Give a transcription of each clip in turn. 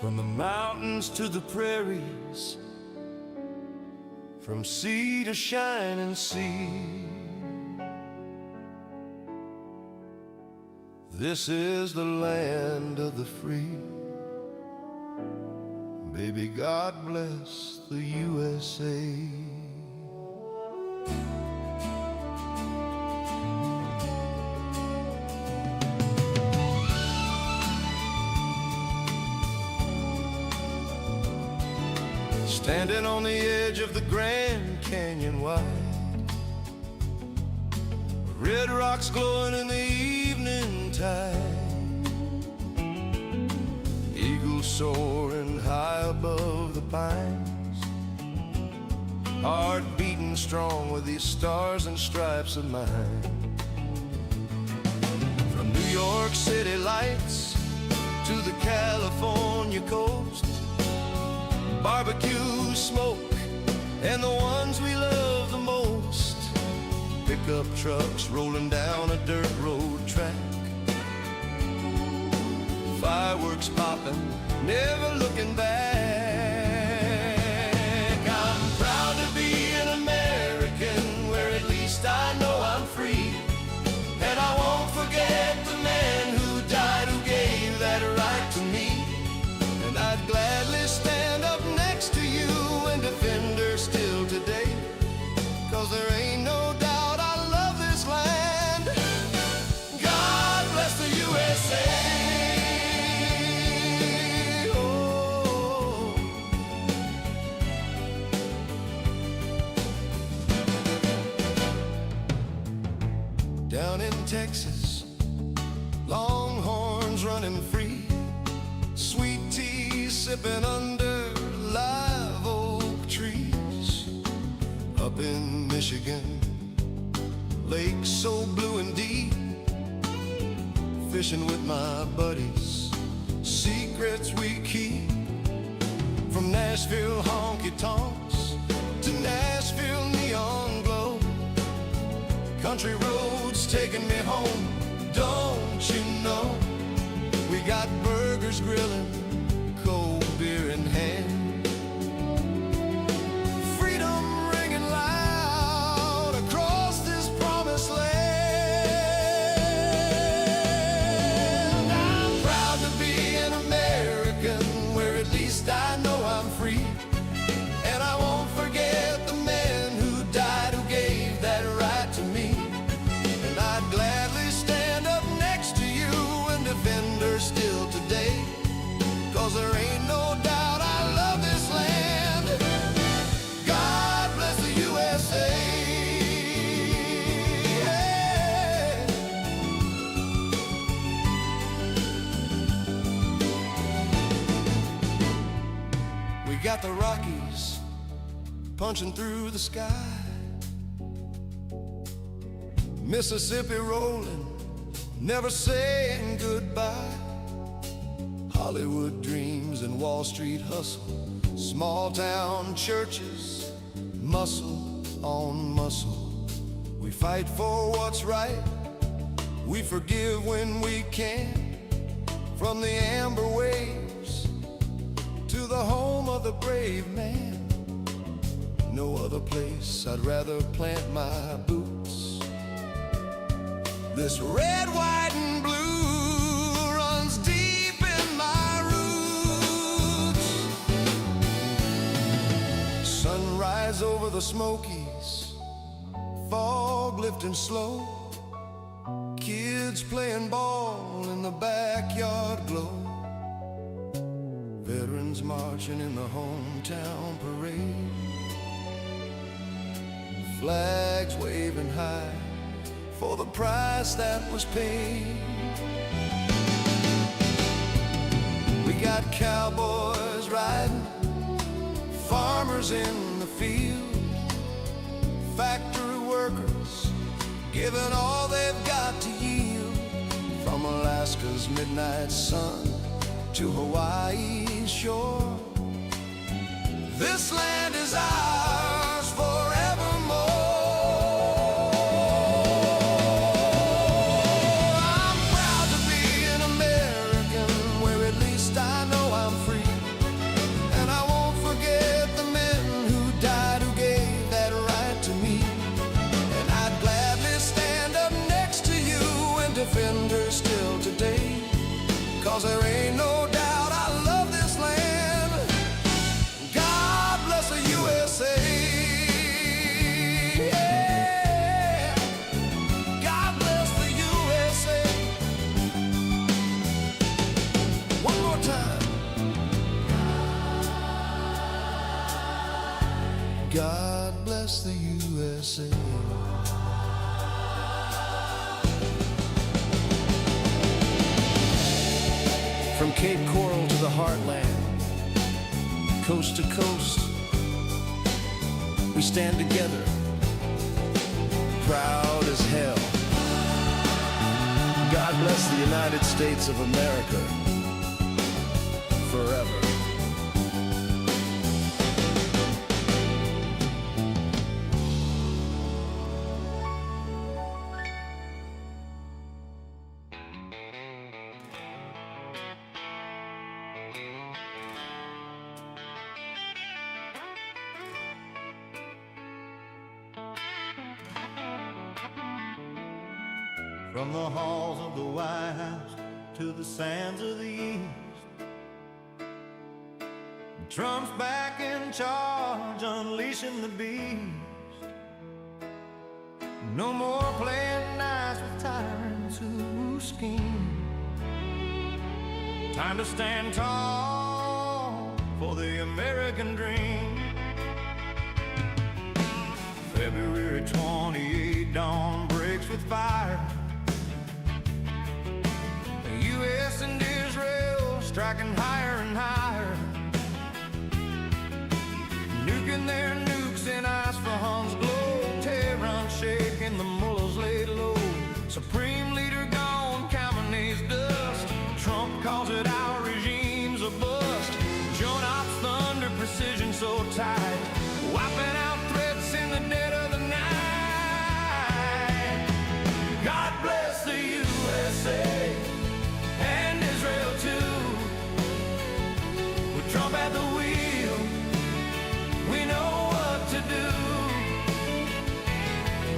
From the mountains to the prairies, from sea to shining sea, this is the land of the free. Baby, God bless the USA. Standing on the edge of the Grand Canyon wide, red rocks glowing in the evening tide, eagles soaring high above the pines, heart beating strong with these stars and stripes of mine. From New York City lights to the California coast, barbecue smoke and the ones we love the most, pickup trucks rolling down a dirt road track, fireworks popping, never looking back. I'm proud to be an American, where at least I know I'm free, and I won't forget the man who died, who gave that right to me. And I'd gladly stand up next to you and defend her still today, 'cause there ain't no doubt I love this land. God bless the USA. Oh. Down in Texas, longhorns running free, sweet tea sipping under live oak trees. Up in Michigan, lakes so blue and deep, fishing with my buddies, secrets we keep. From Nashville honky-tonks to Nashville neon glow, country roads taking me home, don't you know? We got burgers grilling, cold beer in hand, freedom ringing loud across this promised land. I'm proud to be an American, where at least I know I'm free, and I won't forget the man who died, who gave that right to me. And I'd gladly stand up next to you and defend her still today, 'cause there ain't no doubt I love this land. God bless the USA. We got the Rockies punching through the sky, Mississippi rolling, never saying goodbye, Hollywood dreams and Wall Street hustle, small town churches, muscle on muscle. We fight for what's right, we forgive when we can. From the amber waves to the home of the brave man, no other place I'd rather plant my boots. This red, white, and blue runs deep in my roots. Sunrise over the Smokies, fog lifting slow, kids playing ball in the backyard glow, veterans marching in the hometown parade, flags waving high for the price that was paid. We got cowboys riding, farmers in the field, factory workers giving all they've got to yield. From Alaska's midnight sun to Hawaii's shore, this land is ours forevermore. I'm proud to be an American, where at least I know I'm free, bless the USA. From Cape Coral to the heartland, coast to coast, we stand together, proud as hell. God bless the United States of America forever. From the halls of the White House to the sands of the East, Trump's back in charge, unleashing the beast. No more playing nice with tyrants who scheme. Time to stand tall for the American dream. February 28, dawn breaks with fire. U.S. and Israel striking higher and higher, nuking their nukes in ice for Hans globe. Tehran shaking, the mullahs laid low. Supreme leader gone, Khamenei's dust. Trump calls it our regime's a bust. Joint ops thunder, precision so tight, wiping out threats in the dead of the night. God bless the USA and Israel too. With Trump at the wheel, we know what to do.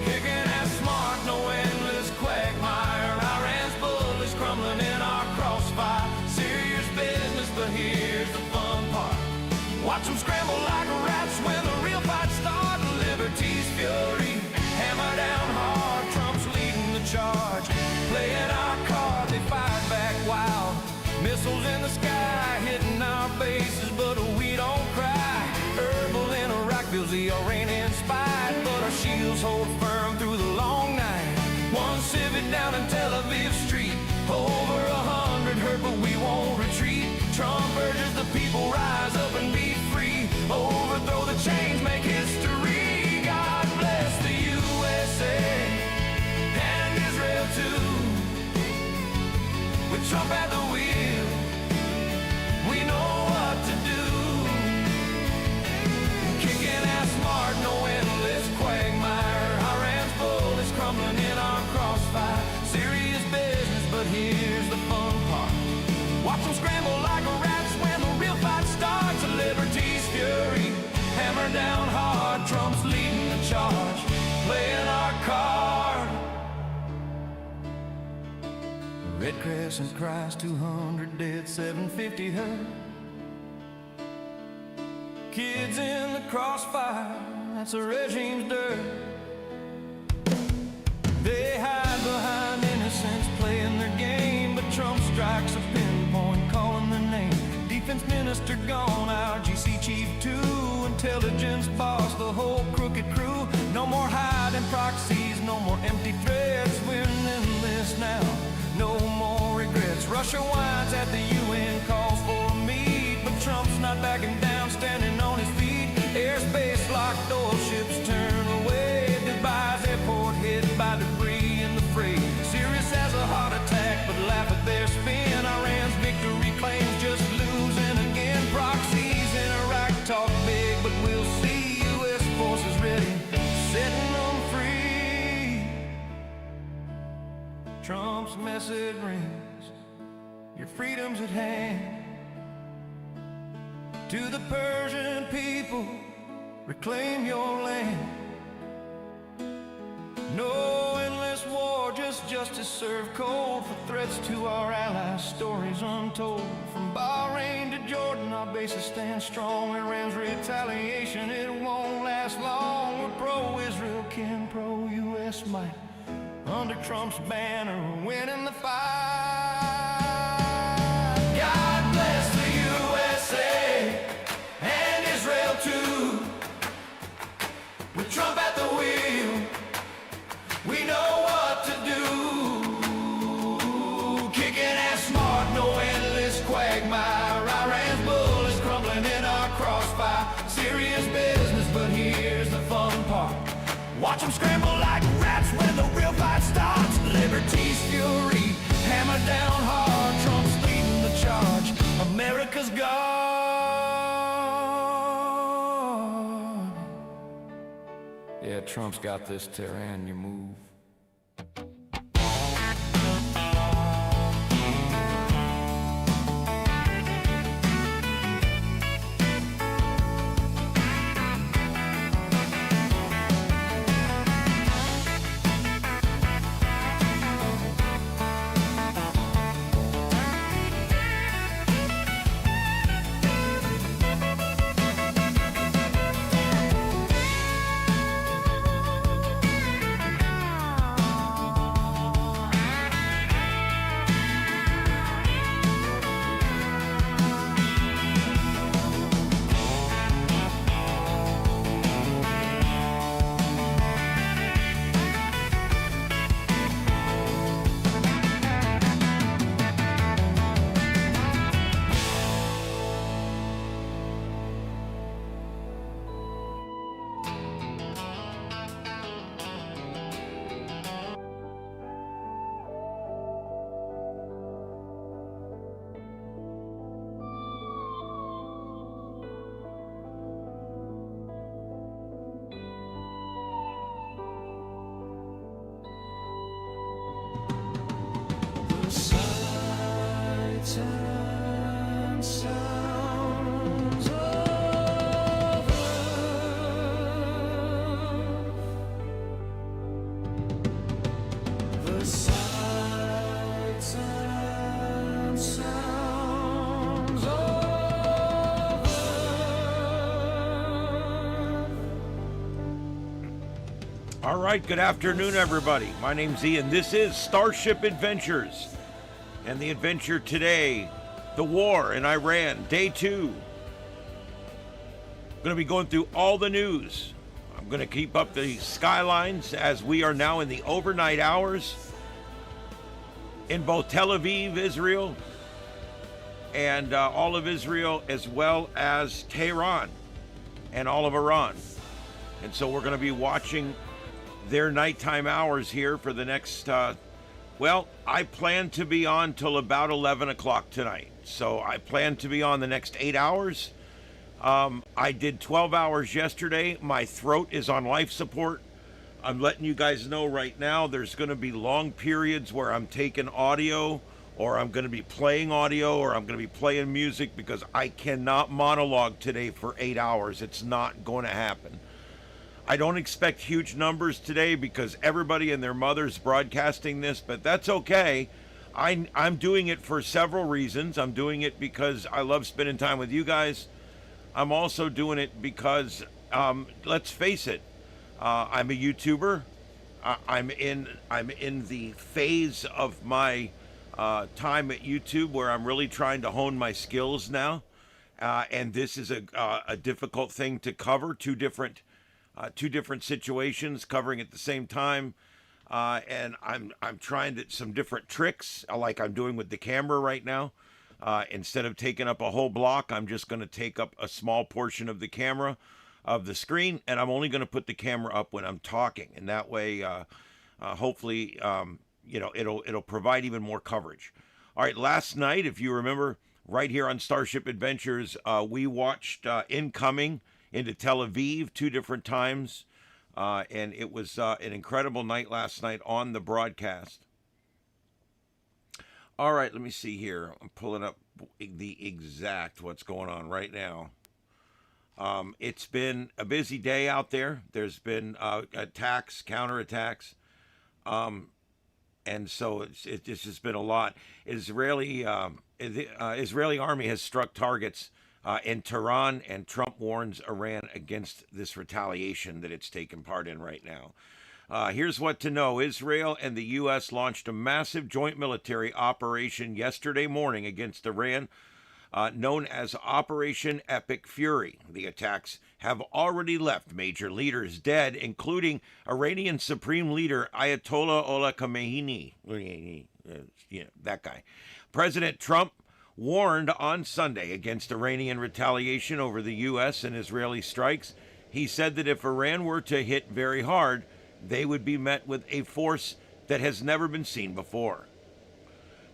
Kicking ass smart, no endless quagmire. Iran's bullets crumbling in our crossfire. Serious business, but here's the fun part. Watch them scramble like rats when the real fight starts. Liberty's fury, hammer down hard. Trump's leading the charge, playing our card. They fired back wild, missiles in the sky, hitting our bases, but we don't cry. Herbal in Iraq feels the Iranian spy, but our shields hold firm through the long night. One civet down in Tel Aviv street, over 100 hurt, but we won't retreat. Trump urges the people rise up and be free. Overthrow the chains, make history. God bless the USA and Israel too. With Trump at the wheel, we know what to do. Kicking ass smart, no endless quagmire. Iran's bullets crumbling in our crossfire. Serious business, but here's the fun part. Watch them scramble like rats when the real fight starts. Liberty's fury, hammer down hard. Trump's leading the charge, playing our card. Red Crescent cries, 200 dead, 750 hurt. Kids in the crossfire, that's the regime's dirt. They hide behind innocence, playing their game, but Trump strikes a pinpoint, calling their name. Defense minister gone, our GC chief too, intelligence boss, the whole crooked crew. No more hiding proxies, no more empty threats. We're in this now, no more regrets. Russia whines at the UN, calls for a meet, but Trump's not backing down, standing on his feet. Airspace locked, oil ships turn away. Dubai's airport hit by debris in the freight. Serious as a heart attack, but laugh at their spin. Iran's victory claims just losing again. Proxies in Iraq talk big, but we'll see. U.S. forces ready, setting them free. Trump's message rings, your freedom's at hand. To the Persian people, reclaim your land. No endless war, just justice served cold. For threats to our allies, stories untold. From Bahrain to Jordan, our bases stand strong. Iran's retaliation, it won't last long. We're pro-Israel kin, pro-U.S. might. Under Trump's banner, we're winning the fight. God bless the USA and Israel too. With Trump at the wheel, we know what to do. Kicking ass smart, no endless quagmire. Iran's bullets crumbling in our crossfire. Serious business, but here's the fun part. Watch them scramble like rats when the real fight starts. Liberty's fury, hammer down hard. Trump's leading the charge. America's gone. Yeah, Trump's got this Tehran, you move. Sights and sounds of Earth. The sights and sounds of Earth. All right, good afternoon, everybody. My name's Ian. This is Starship Adventures. And the adventure today, the war in Iran, day 2. I'm going to be going through all the news. I'm going to keep up the skylines as we are now in the overnight hours in both Tel Aviv, Israel, and all of Israel, as well as Tehran and all of Iran. And so we're going to be watching their nighttime hours here for the next well, I plan to be on till about 11 o'clock tonight. So I plan to be on the next 8 hours. I did 12 hours yesterday. My throat is on life support. I'm letting you guys know right now there's going to be long periods where I'm taking audio, or I'm going to be playing audio, or I'm going to be playing music, because I cannot monologue today for 8 hours. It's not going to happen. I don't expect huge numbers today because everybody and their mother's broadcasting this, but that's okay. I'm doing it for several reasons. I'm doing it because I love spending time with you guys. I'm also doing it because, let's face it, I'm a YouTuber. I'm in the phase of my time at YouTube where I'm really trying to hone my skills now, and this is a difficult thing to cover. Two different situations covering at the same time, and I'm trying some different tricks, like I'm doing with the camera right now. Instead of taking up a whole block, I'm just going to take up a small portion of the camera, of the screen, and I'm only going to put the camera up when I'm talking, and that way, hopefully, it'll provide even more coverage. All right, last night, if you remember, right here on Starship Adventures, we watched Incoming into Tel Aviv 2 different times, and it was an incredible night last night on the broadcast. All right, let me see here. I'm pulling up the exact what's going on right now. It's been a busy day out there. There's been attacks, counterattacks, and so it's just been a lot. The Israeli army has struck targets in Tehran, and Trump warns Iran against this retaliation that it's taken part in right now. Here's what to know. Israel and the U.S. launched a massive joint military operation yesterday morning against Iran, known as Operation Epic Fury. The attacks have already left major leaders dead, including Iranian Supreme Leader Ayatollah Ola Khamenei. That guy. President Trump warned on Sunday against Iranian retaliation over the U.S. and Israeli strikes. He said that if Iran were to hit very hard, they would be met with a force that has never been seen before.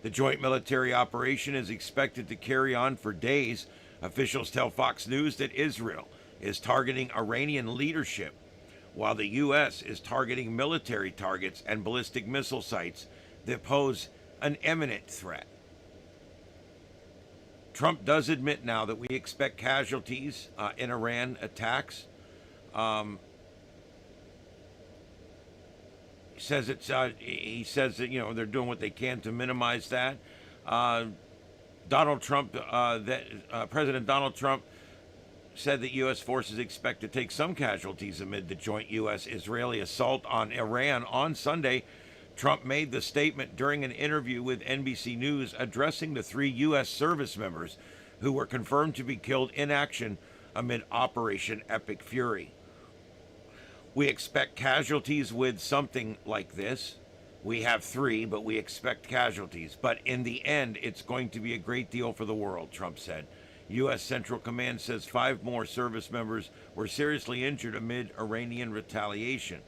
The joint military operation is expected to carry on for days. Officials tell Fox News that Israel is targeting Iranian leadership, while the U.S. is targeting military targets and ballistic missile sites that pose an imminent threat. Trump does admit now that we expect casualties in Iran attacks. He says that they're doing what they can to minimize that. President Donald Trump said that U.S. forces expect to take some casualties amid the joint U.S.-Israeli assault on Iran on Sunday. Trump made the statement during an interview with NBC News addressing the 3 U.S. service members who were confirmed to be killed in action amid Operation Epic Fury. We expect casualties with something like this. We have 3, but we expect casualties. But in the end, it's going to be a great deal for the world, Trump said. U.S. Central Command says 5 more service members were seriously injured amid Iranian retaliation.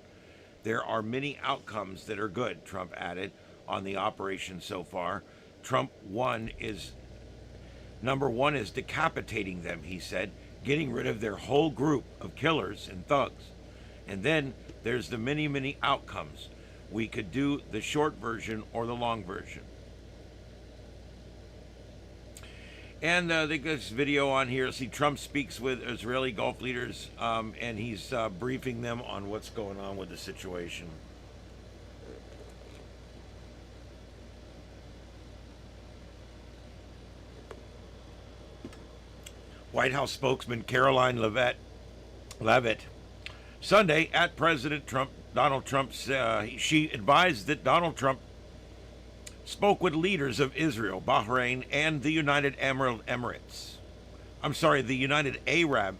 There are many outcomes that are good, Trump added, on the operation so far. Number one is decapitating them, he said, getting rid of their whole group of killers and thugs. And then there's the many, many outcomes. We could do the short version or the long version. And they got this video on here. See, Trump speaks with Israeli Gulf leaders, and he's briefing them on what's going on with the situation. White House spokesman Caroline Leavitt Sunday at Donald Trump, she advised that Donald Trump spoke with leaders of Israel, Bahrain, and the United Arab Emirates. The United Arab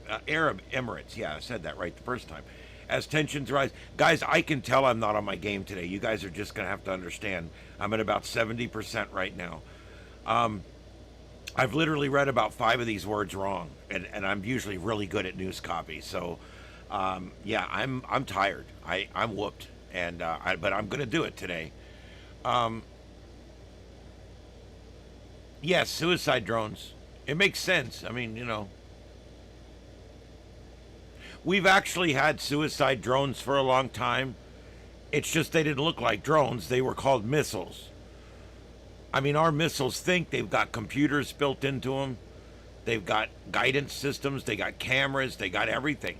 Emirates. Yeah, I said that right the first time. As tensions rise. Guys, I can tell I'm not on my game today. You guys are just going to have to understand. I'm at about 70% right now. I've literally read about 5 of these words wrong, and I'm usually really good at news copy. So, yeah, I'm tired. I'm whooped, but I'm going to do it today. Yes, suicide drones. It makes sense. I mean, we've actually had suicide drones for a long time. It's just they didn't look like drones. They were called missiles. I mean, our missiles think they've got computers built into them. They've got guidance systems. They got cameras. They got everything.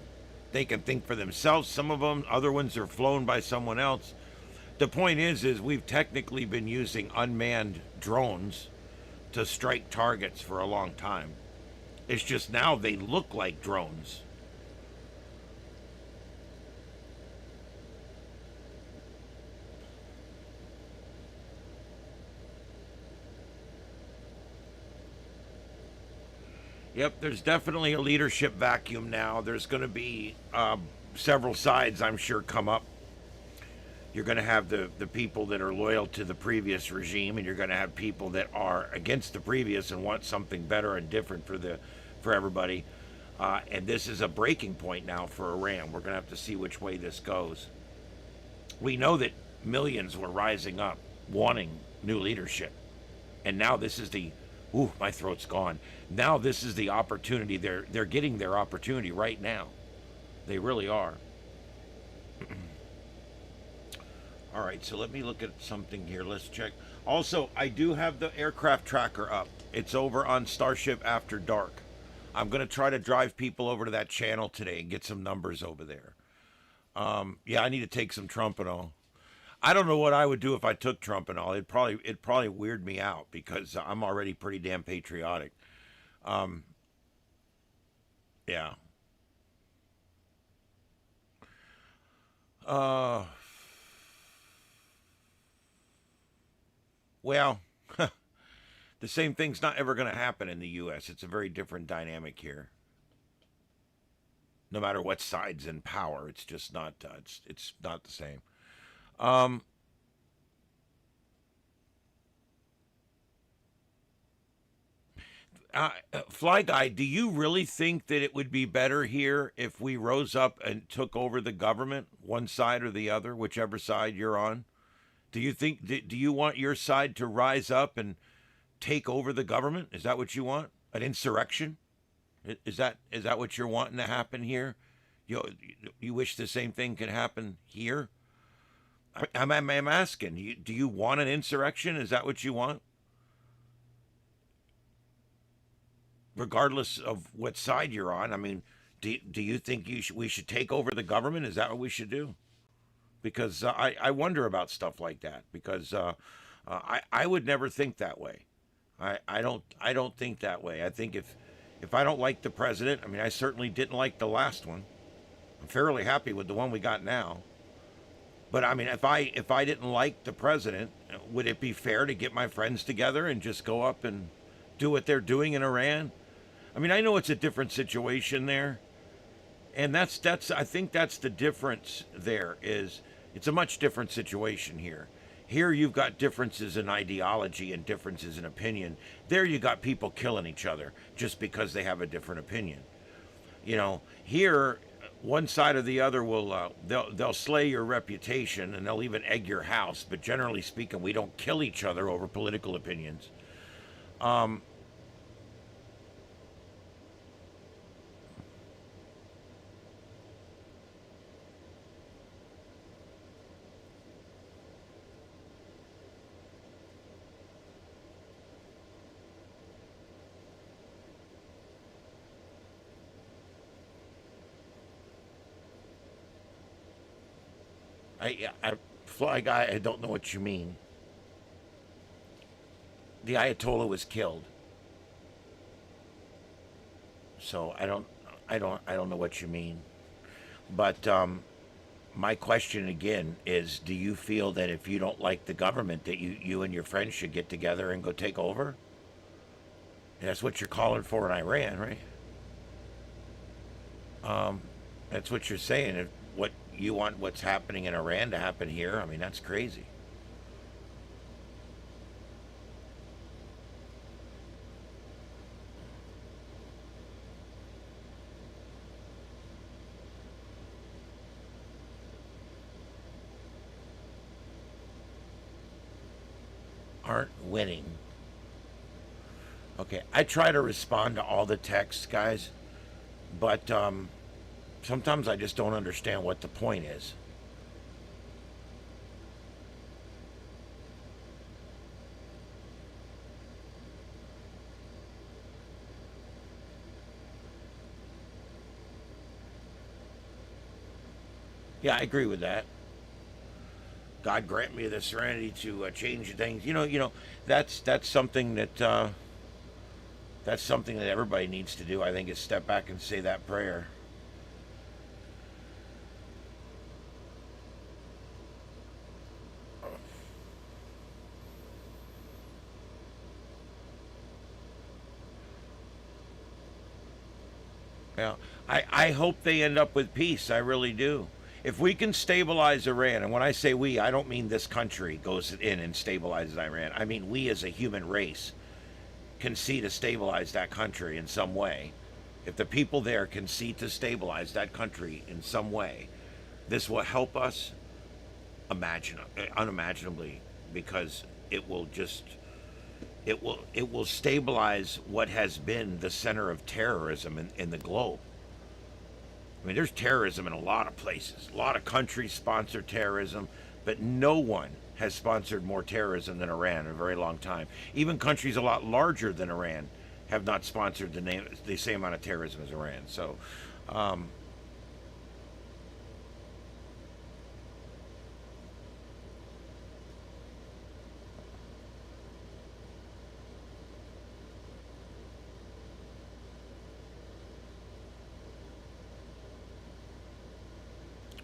They can think for themselves. Some of them, other ones are flown by someone else. The point is we've technically been using unmanned drones to strike targets for a long time. It's just now they look like drones. Yep, there's definitely a leadership vacuum now. There's going to be several sides, I'm sure, come up. You're going to have the people that are loyal to the previous regime, and you're going to have people that are against the previous and want something better and different for everybody. And this is a breaking point now for Iran. We're going to have to see which way this goes. We know that millions were rising up, wanting new leadership. And now this is my throat's gone. Now this is the opportunity. They're getting their opportunity right now. They really are. All right, so let me look at something here. Let's check. Also, I do have the aircraft tracker up. It's over on Starship After Dark. I'm going to try to drive people over to that channel today and get some numbers over there. Yeah, I need to take some Trumpanol. I don't know what I would do if I took Trumpanol. It'd probably weird me out because I'm already pretty damn patriotic. Yeah. Well, The same thing's not ever going to happen in the U.S. It's a very different dynamic here. No matter what side's in power, it's just not. It's not the same. Um, Fly Guy, do you really think that it would be better here if we rose up and took over the government, one side or the other, whichever side you're on? Do you think? Do you want your side to rise up and take over the government? Is that what you want? An insurrection? Is that what you're wanting to happen here? You you wish the same thing could happen here? I'm asking. Do you want an insurrection? Is that what you want? Regardless of what side you're on. I mean, do you think we should take over the government? Is that what we should do? Because I wonder about stuff like that. Because I would never think that way. I don't think that way. I think if I don't like the president, I mean, I certainly didn't like the last one. I'm fairly happy with the one we got now. But I mean, if I didn't like the president, would it be fair to get my friends together and just go up and do what they're doing in Iran? I mean, I know it's a different situation there, and that's I think that's the difference. There is it's a much different situation here. Here you've got differences in ideology and differences in opinion. There you got people killing each other just because they have a different opinion. Here one side or the other will they'll slay your reputation and they'll even egg your house. But generally speaking, we don't kill each other over political opinions. Fly Guy, I don't know what you mean. The Ayatollah was killed, so I don't know what you mean. But my question again is: do you feel that if you don't like the government, that you and your friends should get together and go take over? That's what you're calling for in Iran, right? That's what you're saying. What you want what's happening in Iran to happen here? I mean, that's crazy. Aren't winning. Okay, I try to respond to all the texts, guys, but sometimes I just don't understand what the point is. Yeah, I agree with that. God grant me the serenity to change things. That's something that everybody needs to do. I think is step back and say that prayer. Yeah, I hope they end up with peace. I really do. If we can stabilize Iran, and when I say we, I don't mean this country goes in and stabilizes Iran. I mean we as a human race can see to stabilize that country in some way. If the people there can see to stabilize that country in some way, this will help us unimaginably, because it will stabilize what has been the center of terrorism in the globe. I mean, there's terrorism in a lot of places. A lot of countries sponsor terrorism, but no one has sponsored more terrorism than Iran in a very long time. Even countries a lot larger than Iran have not sponsored the same amount of terrorism as Iran. So,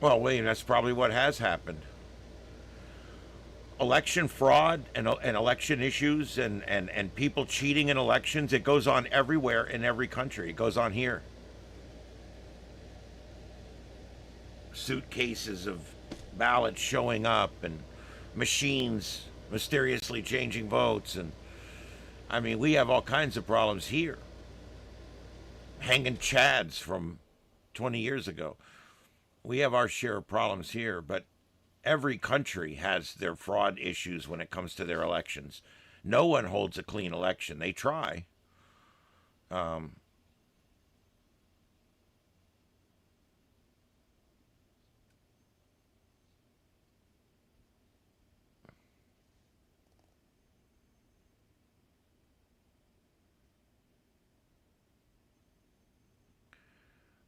well, William, that's probably what has happened. election fraud and election issues and people cheating in elections, it goes on everywhere in every country. It goes on here. Suitcases of ballots showing up and machines mysteriously changing votes. And I mean, we have all kinds of problems here. Hanging chads from 20 years ago. We have our share of problems here, but every country has their fraud issues when it comes to their elections. No one holds a clean election. They try.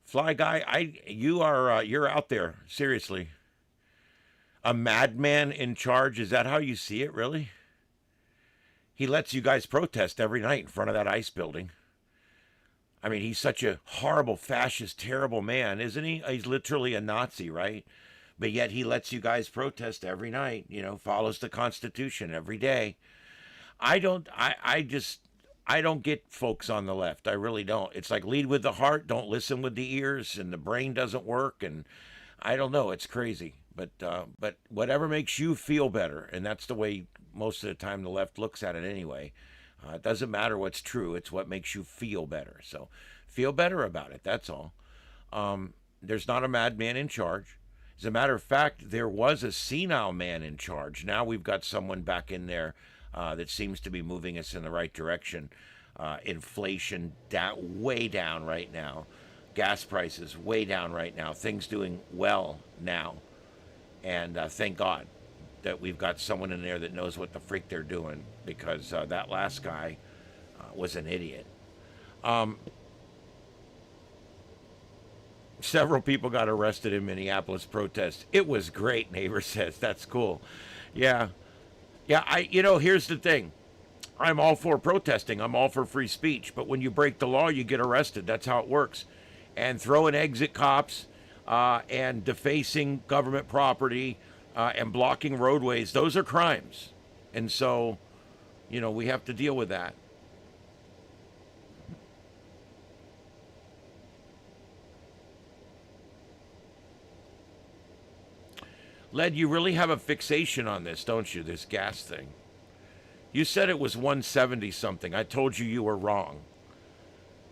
Fly guy, you're out there, seriously. A madman in charge, is that how you see it, really? He lets you guys protest every night in front of that ICE building. I mean, he's such a horrible, fascist, terrible man, isn't he? He's literally a Nazi, right? But yet he lets you guys protest every night, follows the Constitution every day. I don't get folks on the left. I really don't. It's like lead with the heart, don't listen with the ears, and the brain doesn't work. And I don't know. It's crazy. But whatever makes you feel better, and that's the way most of the time the left looks at it anyway. It doesn't matter what's true. It's what makes you feel better. So feel better about it. That's all. There's not a madman in charge. As a matter of fact, there was a senile man in charge. Now we've got someone back in there that seems to be moving us in the right direction. Inflation way down right now. Gas prices way down right now. Things doing well now. And thank God that we've got someone in there that knows what the freak they're doing, because that last guy was an idiot. Several people got arrested in Minneapolis protests. It was great, neighbor says. That's cool. Yeah. Here's the thing. I'm all for protesting. I'm all for free speech. But when you break the law, you get arrested. That's how it works. And throwing exit cops and defacing government property and blocking roadways, those are crimes. And so, we have to deal with that. Led, you really have a fixation on this, don't you, this gas thing? You said it was 170 something. I told you were wrong.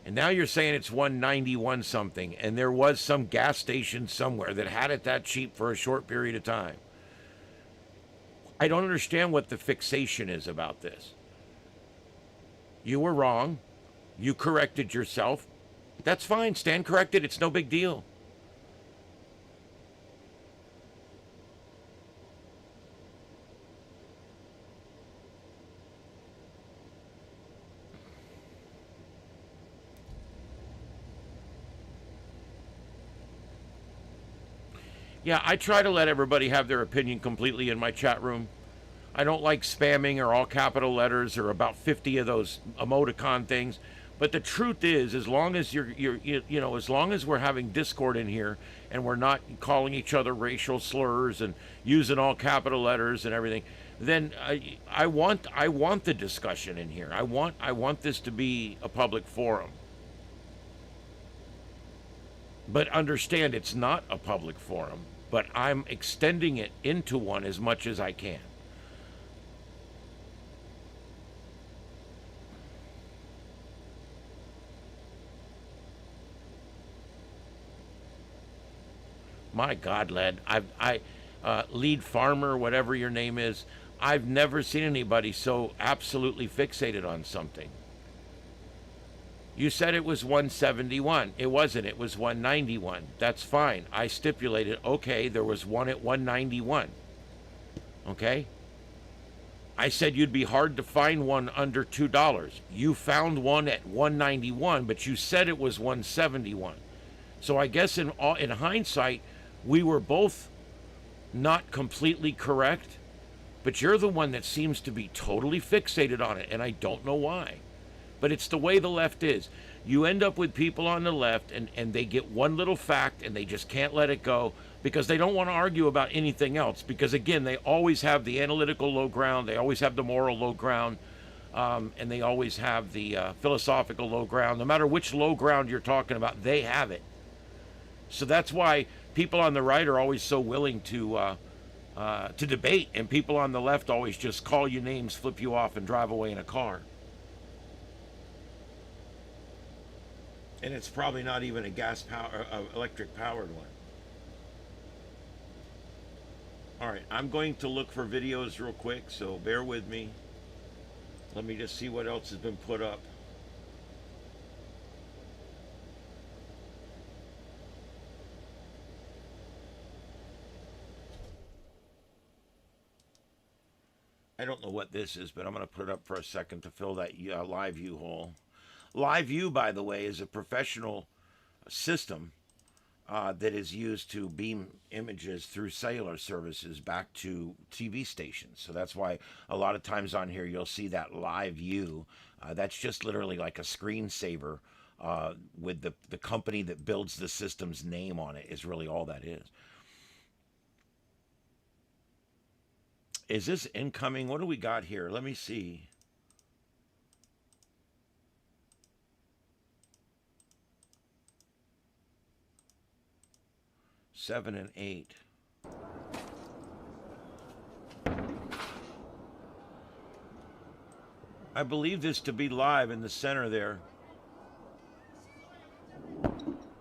And now you're saying it's 191 something, and there was some gas station somewhere that had it that cheap for a short period of time. I don't understand what the fixation is about this. You were wrong. You corrected yourself. That's fine. Stand corrected. It's no big deal. Yeah, I try to let everybody have their opinion completely in my chat room. I don't like spamming or all capital letters or about 50 of those emoticon things. But the truth is, as long as as long as we're having discord in here and we're not calling each other racial slurs and using all capital letters and everything, then I want the discussion in here. I want this to be a public forum. But understand, it's not a public forum, but I'm extending it into one as much as I can. My God, Led, lead farmer, whatever your name is, I've never seen anybody so absolutely fixated on something. You said it was 171. It wasn't. It was 191. That's fine. I stipulated, okay, there was one at 191. Okay? I said you'd be hard to find one under $2. You found one at 191, but you said it was 171. So I guess in hindsight, we were both not completely correct, but you're the one that seems to be totally fixated on it, and I don't know why. But it's the way the left is. You end up with people on the left, and they get one little fact and they just can't let it go because they don't want to argue about anything else. Because again, they always have the analytical low ground, they always have the moral low ground, and they always have the philosophical low ground. No matter which low ground you're talking about, they have it. So that's why people on the right are always so willing to debate, and people on the left always just call you names, flip you off, and drive away in a car. And it's probably not even a electric powered one. All right, I'm going to look for videos real quick, so bear with me. Let me just see what else has been put up. I don't know what this is, but I'm going to put it up for a second to fill that live view hole. Live view, by the way, is a professional system that is used to beam images through cellular services back to TV stations. So that's why a lot of times on here you'll see that live view. That's just literally like a screensaver with the company that builds the system's name on it is really all that is. Is this incoming? What do we got here? Let me see. Seven and 8. I believe this to be live in the center there.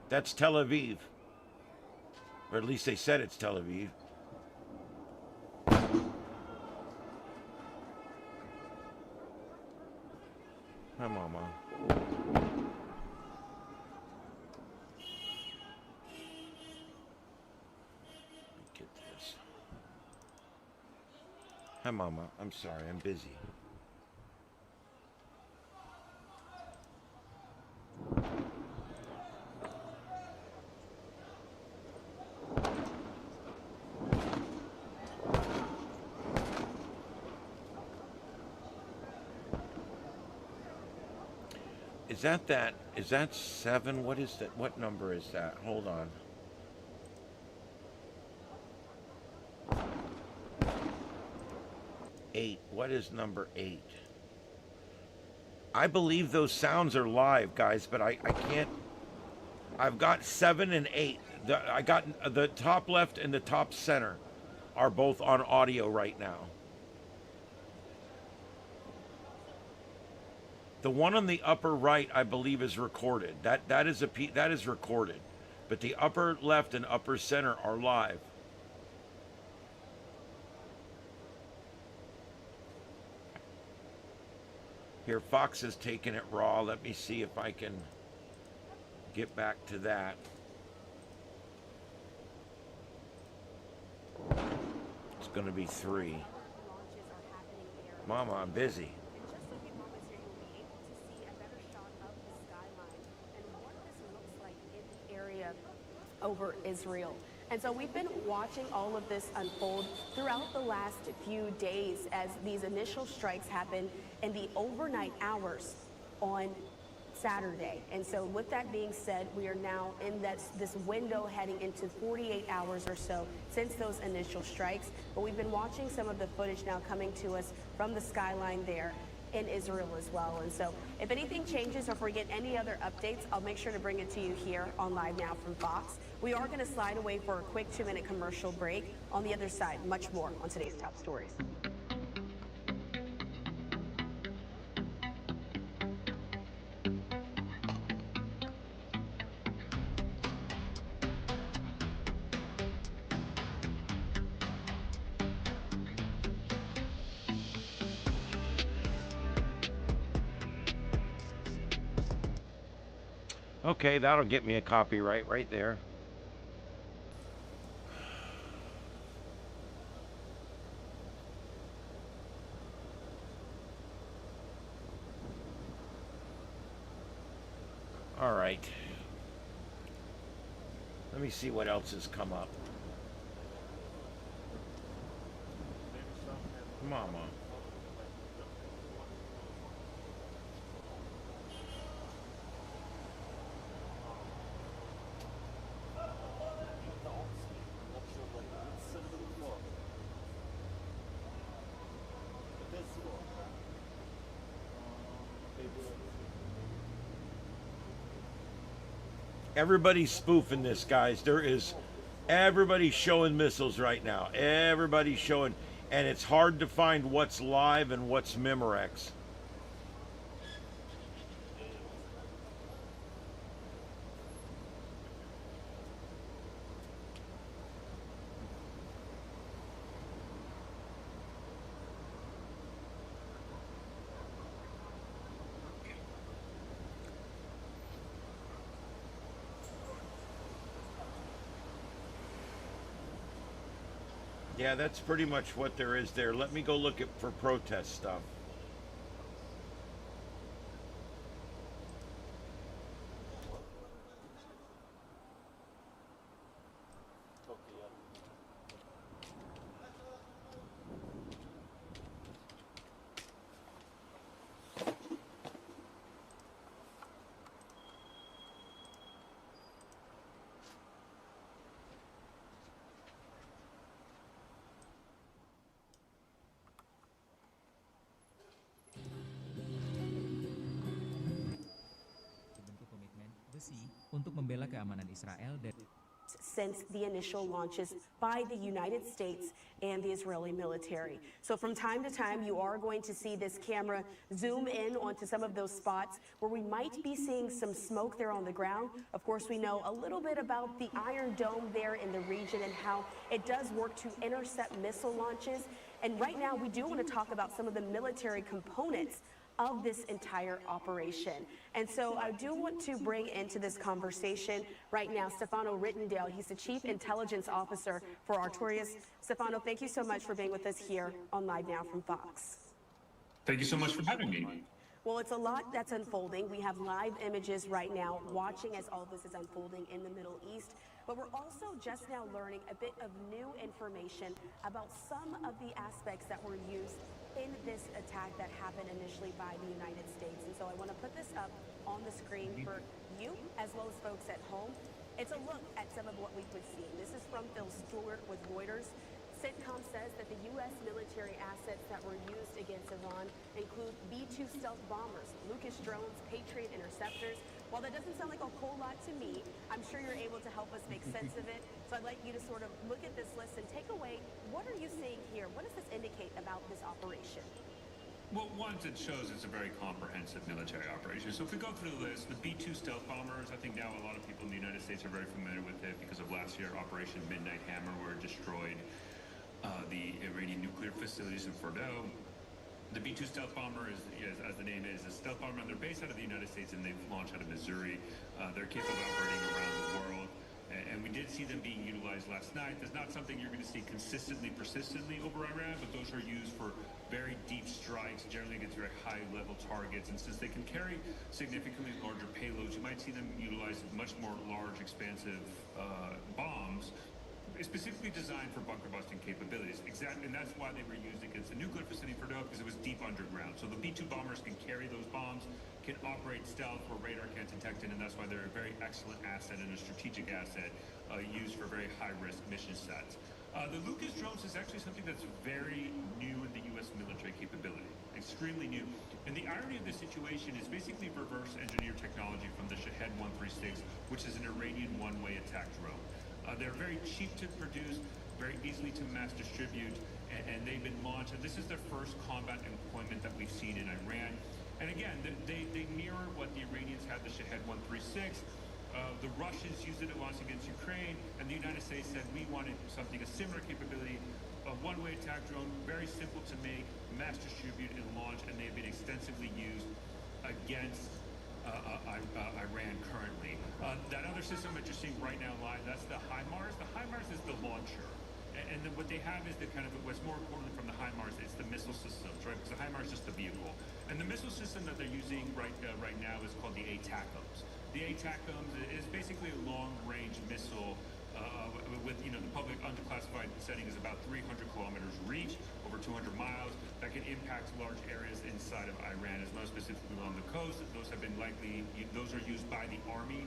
That's Tel Aviv. Or at least they said it's Tel Aviv. Hi, Mama. Get this. Hi, Mama. I'm sorry. I'm busy. Is that 7? What is that? What number is that? Hold on. Eight. What is number 8? I believe those sounds are live, guys, but I can't. I've got 7 and 8. I got the top left and the top center are both on audio right now. The one on the upper right, I believe, is recorded. That is recorded, but the upper left and upper center are live. Here, Fox is taking it raw. Let me see if I can get back to that. It's going to be 3. Mama, I'm busy. Over Israel. And so we've been watching all of this unfold throughout the last few days as these initial strikes happen in the overnight hours on Saturday. And so with that being said, we are now in this window heading into 48 hours or so since those initial strikes. But we've been watching some of the footage now coming to us from the skyline there in Israel as well. And so if anything changes or if we get any other updates, I'll make sure to bring it to you here on Live Now from Fox. We are going to slide away for a quick 2-minute commercial break. On the other side, much more on today's top stories. Okay, that'll get me a copyright right there. All right. Let me see what else has come up. Mama. Everybody's spoofing this, guys. Everybody's showing missiles right now. Everybody's showing, and it's hard to find what's live and what's Memorex. Yeah, that's pretty much what there is there. Let me go look for protest stuff. Bentuk komitmen besi untuk membela keamanan Israel dan since the initial launches by the United States and the Israeli military. So from time to time, you are going to see this camera zoom in onto some of those spots where we might be seeing some smoke there on the ground. Of course, we know a little bit about the Iron Dome there in the region and how it does work to intercept missile launches. And right now, we do want to talk about some of the military components of this entire operation. And so I do want to bring into this conversation right now Stefano Rittendale. He's the Chief Intelligence Officer for Artorias. Stefano, thank you so much for being with us here on Live Now from Fox. Thank you so much for having me. Well, it's a lot that's unfolding. We have live images right now watching as all this is unfolding in the Middle East. But we're also just now learning a bit of new information about some of the aspects that were used in this attack that happened initially by the United States. And so I want to put this up on the screen for you as well as folks at home. It's a look at some of what we've been seeing. This is from Phil Stewart with Reuters. CENTCOM says that the U.S. military assets that were used against Iran include B-2 stealth bombers, Lucas drones, Patriot interceptors. While that doesn't sound like a whole lot to me, I'm sure you're able to help us make sense of it. So I'd like you to sort of look at this list and take away, what are you seeing here? What does this indicate about this operation? Well, one, it shows it's a very comprehensive military operation. So if we go through the list, the B-2 stealth bombers, I think now a lot of people in the United States are very familiar with it because of last year, Operation Midnight Hammer, where it destroyed the Iranian nuclear facilities in Fordow. The B-2 stealth bomber is, as the name is, a stealth bomber, and they're based out of the United States, and they've launched out of Missouri. They're capable of operating around the world, and we did see them being utilized last night. There's not something you're going to see persistently over Iran, but those are used for very deep strikes, generally against very high-level targets, and since they can carry significantly larger payloads, you might see them utilize much more large, expansive bombs, specifically designed for bunker busting capabilities. Exactly, and that's why they were used against the nuclear facility for Fordow, because it was deep underground. So the B-2 bombers can carry those bombs, can operate stealth where radar can't detect it, and that's why they're a very excellent asset and a strategic asset used for very high-risk mission sets. The Lucas drones is actually something that's very new in the U.S. military capability, extremely new. And the irony of this situation is basically reverse engineer technology from the Shahed 136, which is an Iranian one-way attack drone. They're very cheap to produce, very easily to mass distribute, and they've been launched. And this is their first combat employment that we've seen in Iran. And again, they mirror what the Iranians had, the Shahed 136. The Russians used it once against Ukraine, and the United States said we wanted something, a similar capability, a one-way attack drone, very simple to make, mass distribute, and launch, and they've been extensively used against Iran currently. That other system that you're seeing right now live, that's the HIMARS. The HIMARS is the launcher. And then what they have is the kind of, what's more importantly from the HIMARS, it's the missile systems, right? Because the HIMARS is just the vehicle. And the missile system that they're using right now is called the ATACMS. The ATACMS is basically a long-range missile with, the public undeclassified setting is about 300 kilometers reach, over 200 miles, that can impact large areas inside of Iran, as well as specifically along the coast. Those are used by the army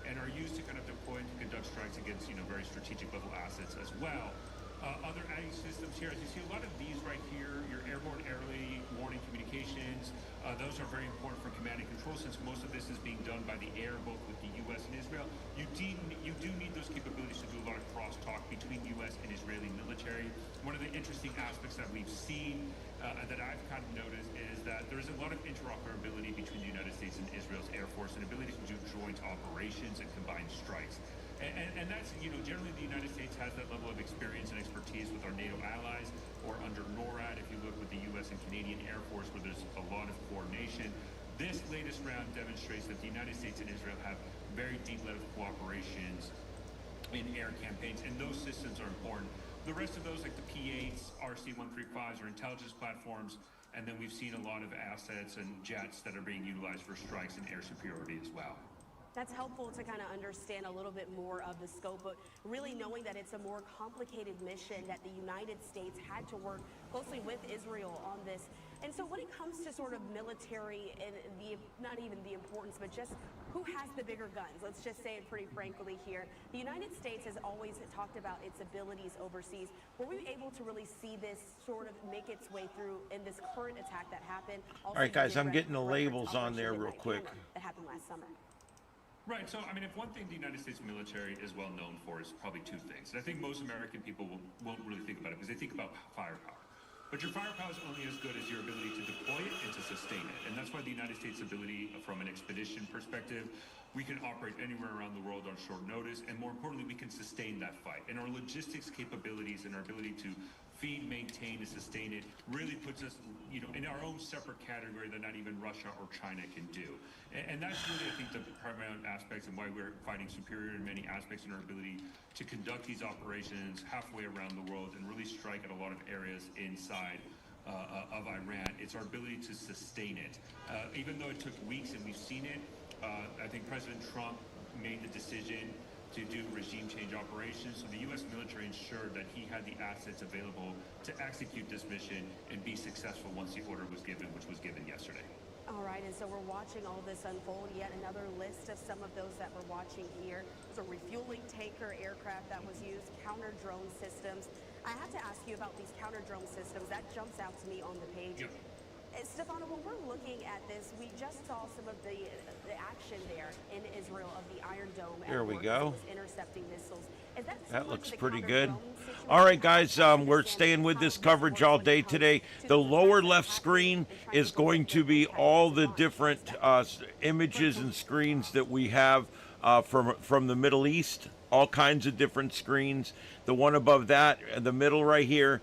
and are used to kind of deploy and to conduct strikes against, very strategic level assets as well. Other adding systems here, as you see a lot of these right here, your airborne early warning communications, those are very important for command and control since most of this is being done by the air, both with the U.S. and Israel. You do need those capabilities to do a lot of crosstalk between U.S. and Israeli military. One of the interesting aspects that we've seen that I've kind of noticed is that there is a lot of interoperability between the United States and Israel's Air Force and ability to do joint operations and combined strikes. And that's, generally the United States has that level of experience and expertise with our NATO allies, or under NORAD, if you look with the U.S. and Canadian Air Force, where there's a lot of coordination. This latest round demonstrates that the United States and Israel have very deep level cooperations in air campaigns, and those systems are important. The rest of those, like the P-8s, RC-135s, are intelligence platforms, and then we've seen a lot of assets and jets that are being utilized for strikes and air superiority as well. That's helpful to kind of understand a little bit more of the scope, but really knowing that it's a more complicated mission, that the United States had to work closely with Israel on this. And so when it comes to sort of military and not even the importance, but just who has the bigger guns, let's just say it pretty frankly here. The United States has always talked about its abilities overseas. Were we able to really see this sort of make its way through in this current attack that happened? All right, guys, I'm getting the labels on there real quick. That happened last summer. Right, so I mean, if one thing the United States military is well known for is probably two things. And I think most American people won't really think about it because they think about firepower. But your firepower is only as good as your ability to deploy it and to sustain it. And that's why the United States' ability from an expedition perspective, we can operate anywhere around the world on short notice. And more importantly, we can sustain that fight. And our logistics capabilities and our ability to feed, maintain, and sustain it really puts us, in our own separate category that not even Russia or China can do. And that's really, I think, the paramount aspects and why we're fighting superior in many aspects in our ability to conduct these operations halfway around the world and really strike at a lot of areas inside of Iran. It's our ability to sustain it. Even though it took weeks and we've seen it, I think President Trump made the decision to do regime change operations. So the U.S. military ensured that he had the assets available to execute this mission and be successful once the order was given, which was given yesterday. All right, and so we're watching all this unfold. Yet another list of some of those that we're watching here. There's a refueling tanker aircraft that was used, counter drone systems. I have to ask you about these counter drone systems. That jumps out to me on the page. Yep. Stefano, when we're looking at this, we just saw some of the action there in Israel of the Iron Dome. There we go. Intercepting missiles. That looks pretty good. All right, guys, we're staying with this coverage all day today. The lower left screen is going to be all the different images and screens that we have from the Middle East, all kinds of different screens. The one above that, the middle right here,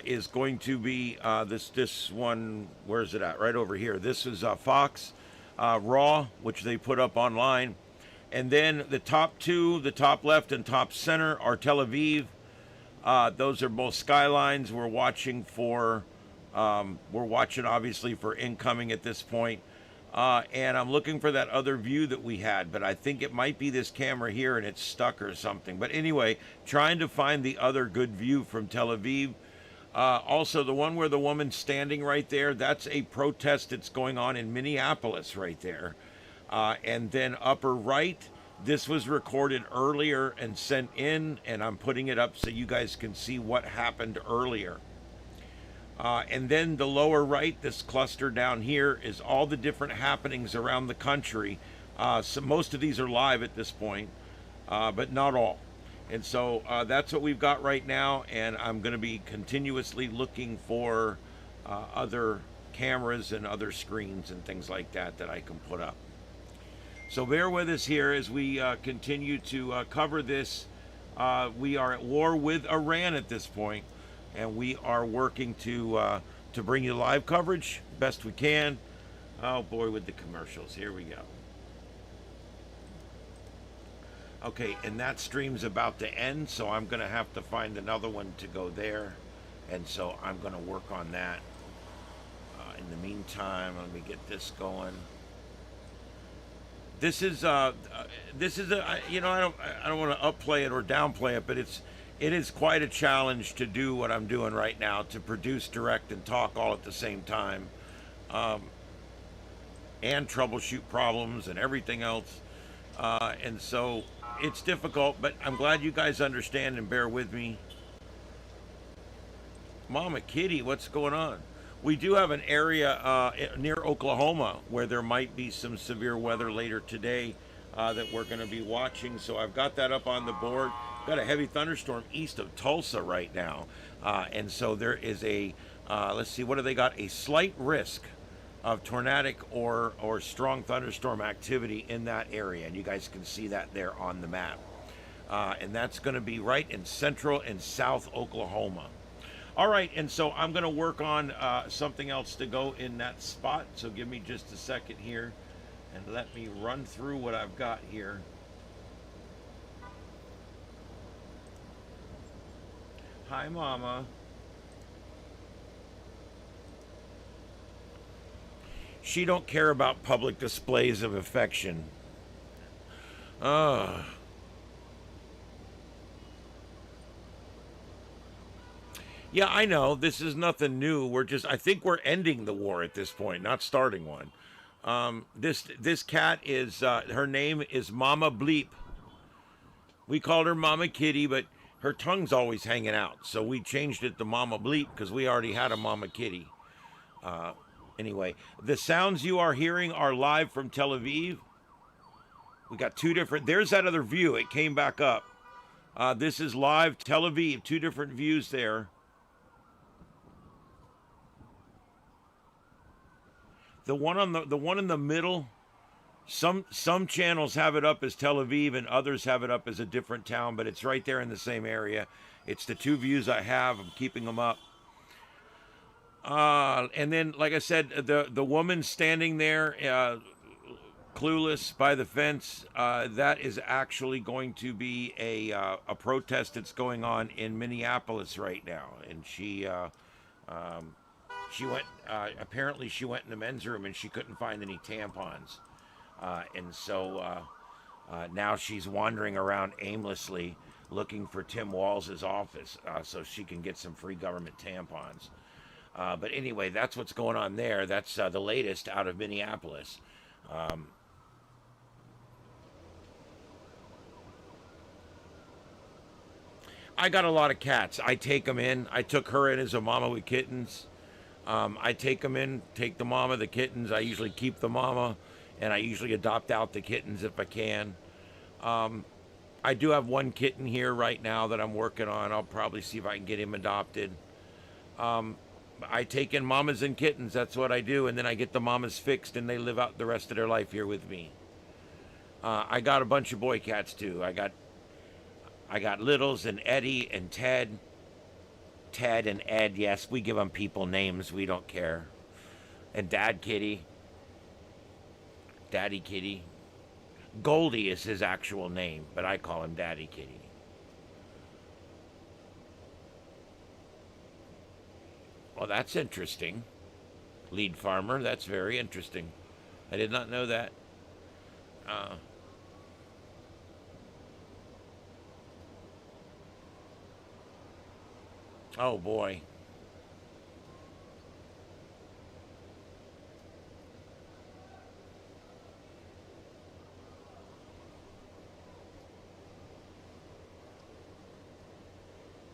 is going to be this one. Where is it at? Right over here. This is Fox Raw, which they put up online. And then the top two, the top left and top center, are Tel Aviv. Those are both skylines. We're watching obviously for incoming at this point. And I'm looking for that other view that we had, but I think it might be this camera here and it's stuck or something. But anyway, trying to find the other good view from Tel Aviv. Also, the one where the woman's standing right there, that's a protest that's going on in Minneapolis right there. And then upper right, this was recorded earlier and sent in, and I'm putting it up so you guys can see what happened earlier. And then the lower right, this cluster down here, is all the different happenings around the country. So most of these are live at this point, but not all. And so that's what we've got right now, and I'm going to be continuously looking for other cameras and other screens and things like that I can put up. So bear with us here as we continue to cover this. We are at war with Iran at this point, and we are working to bring you live coverage best we can. Oh boy, with the commercials. Here we go. Okay, and that stream's about to end, so I'm going to have to find another one to go there. And so I'm going to work on that. In the meantime, let me get this going. This is I don't want to upplay it or downplay it, but it is quite a challenge to do what I'm doing right now, to produce, direct, and talk all at the same time, and troubleshoot problems and everything else. And so it's difficult, but I'm glad you guys understand and bear with me. Mama Kitty, what's going on? We do have an area near Oklahoma where there might be some severe weather later today that we're going to be watching. So I've got that up on the board. Got a heavy thunderstorm east of Tulsa right now. And so there is a, let's see, what do they got? A slight risk of tornadic or strong thunderstorm activity in that area. And you guys can see that there on the map. And that's going to be right in central and south Oklahoma. All right, and so I'm going to work on something else to go in that spot. So give me just a second here and let me run through what I've got here. Hi, Mama. She don't care about public displays of affection. Yeah, I know. This is nothing new. I think we're ending the war at this point, not starting one. This cat is, her name is Mama Bleep. We called her Mama Kitty, but her tongue's always hanging out. So we changed it to Mama Bleep because we already had a Mama Kitty. Anyway, the sounds you are hearing are live from Tel Aviv. We got two different, there's that other view. It came back up. This is live Tel Aviv, two different views there. The one in the middle, some channels have it up as Tel Aviv and others have it up as a different town, but it's right there in the same area. It's the two views I have. I'm keeping them up. And then, like I said, the woman standing there, clueless by the fence, that is actually going to be a protest that's going on in Minneapolis right now, and she went, apparently she went in the men's room and she couldn't find any tampons. And so now she's wandering around aimlessly looking for Tim Walz's office so she can get some free government tampons. But anyway, that's what's going on there. That's the latest out of Minneapolis. I got a lot of cats. I take them in. I took her in as a mama with kittens. I take them in, take the mama, the kittens. I usually keep the mama, and I usually adopt out the kittens if I can. I do have one kitten here right now that I'm working on. I'll probably see if I can get him adopted. I take in mamas and kittens. That's what I do, and then I get the mamas fixed, and they live out the rest of their life here with me. I got a bunch of boy cats too. I got Littles and Eddie and Ted. Ted and Ed, yes, we give them people names. We don't care. And Dad Kitty. Daddy Kitty. Goldie is his actual name, but I call him Daddy Kitty. Well, that's interesting. Lead farmer, that's very interesting. I did not know that. Oh boy.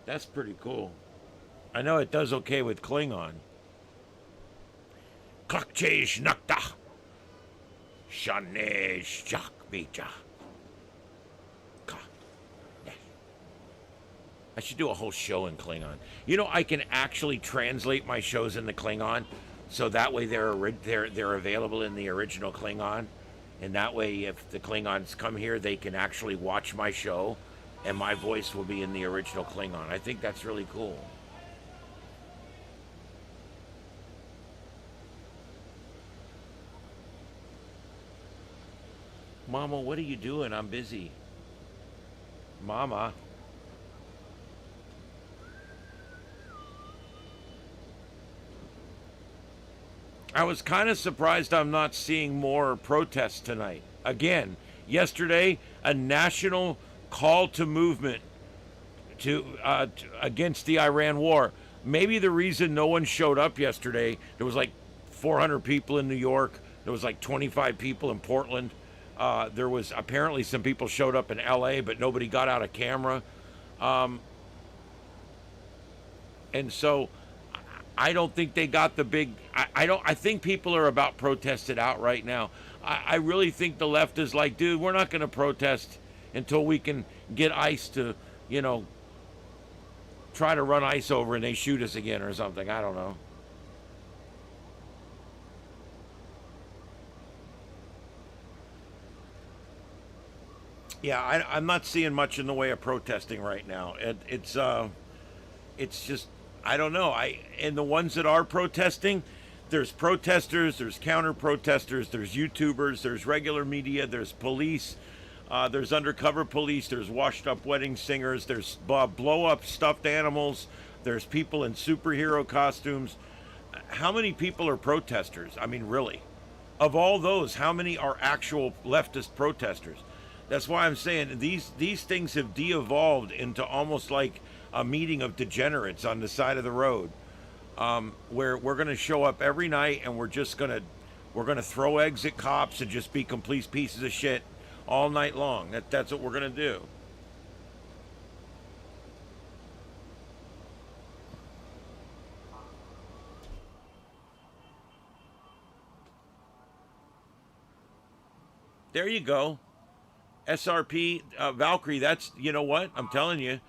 That's pretty cool. I know it does okay with Klingon. Klakche Nakta. Shane Shak Bija. I should do a whole show in Klingon. You know, I can actually translate my shows into Klingon, so that way they're available in the original Klingon, and that way if the Klingons come here, they can actually watch my show, and my voice will be in the original Klingon. I think that's really cool. Mama, what are you doing? I'm busy. Mama. I was kind of surprised I'm not seeing more protests tonight. Again, yesterday, a national call to movement to against the Iran war. Maybe the reason no one showed up yesterday, there was like 400 people in New York. There was like 25 people in Portland. There was apparently some people showed up in LA, but nobody got out a camera. And so I don't think they got the big. I think people are about protested out right now. I really think the left is like, dude, we're not going to protest until we can get ICE to, try to run ICE over and they shoot us again or something. I don't know. Yeah, I'm not seeing much in the way of protesting right now. It's just, I don't know. And the ones that are protesting, there's protesters, there's counter protesters, there's YouTubers, there's regular media, there's police, there's undercover police, there's washed up wedding singers, there's blow up stuffed animals, there's people in superhero costumes. How many people are protesters? I mean, really? Of all those, how many are actual leftist protesters? That's why I'm saying these things have de-evolved into almost like a meeting of degenerates on the side of the road, where we're going to show up every night and we're going to throw eggs at cops and just be complete pieces of shit all night long. That's what we're going to do. There you go. SRP, Valkyrie, that's, you know what? I'm telling you,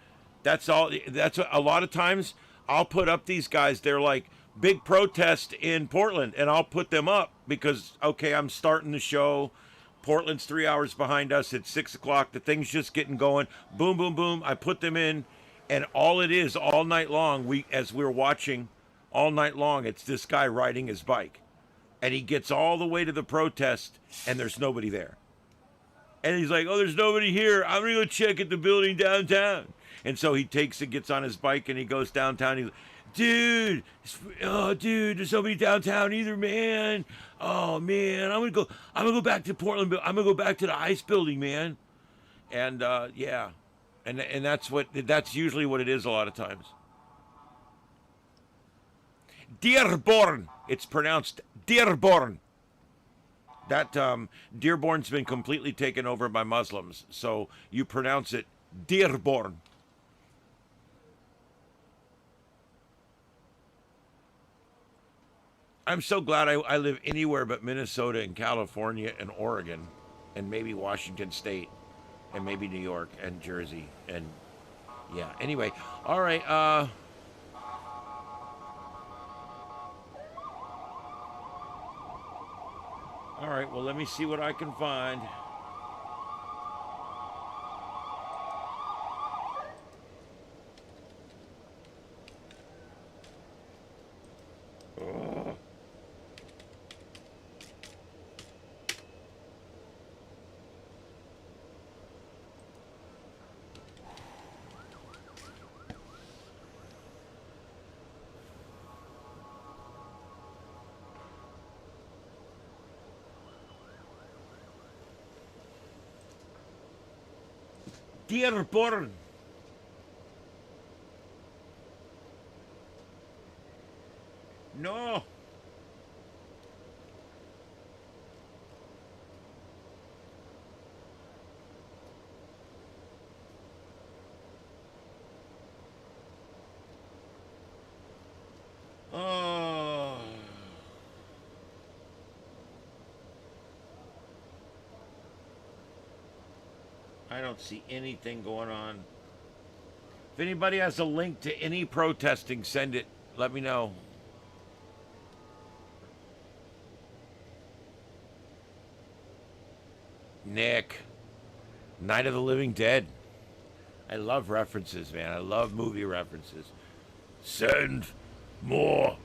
that's all. That's a lot of times I'll put up these guys. They're like, big protest in Portland, and I'll put them up because, okay, I'm starting the show. Portland's 3 hours behind us. It's 6 o'clock. The thing's just getting going. Boom, boom, boom. I put them in, and all it is all night long, as we're watching all night long, it's this guy riding his bike. And he gets all the way to the protest, and there's nobody there. And he's like, oh, there's nobody here. I'm going to go check at the building downtown. And so he gets on his bike, and he goes downtown. He's like, dude, there's nobody downtown either, man. Oh, man, I'm going to go back to Portland. I'm going to go back to the ICE building, man. And, yeah. And that's usually what it is a lot of times. Dearborn. It's pronounced Dearborn. That Dearborn's been completely taken over by Muslims, so you pronounce it Dearborn. I'm so glad I live anywhere but Minnesota and California and Oregon and maybe Washington State and maybe New York and Jersey and yeah. Anyway, all right. All right, well, let me see what I can find. Ugh. Dearborn. No. Oh. I don't see anything going on. If anybody has a link to any protesting, send it. Let me know. Nick. Night of the Living Dead. I love references, man. I love movie references. Send more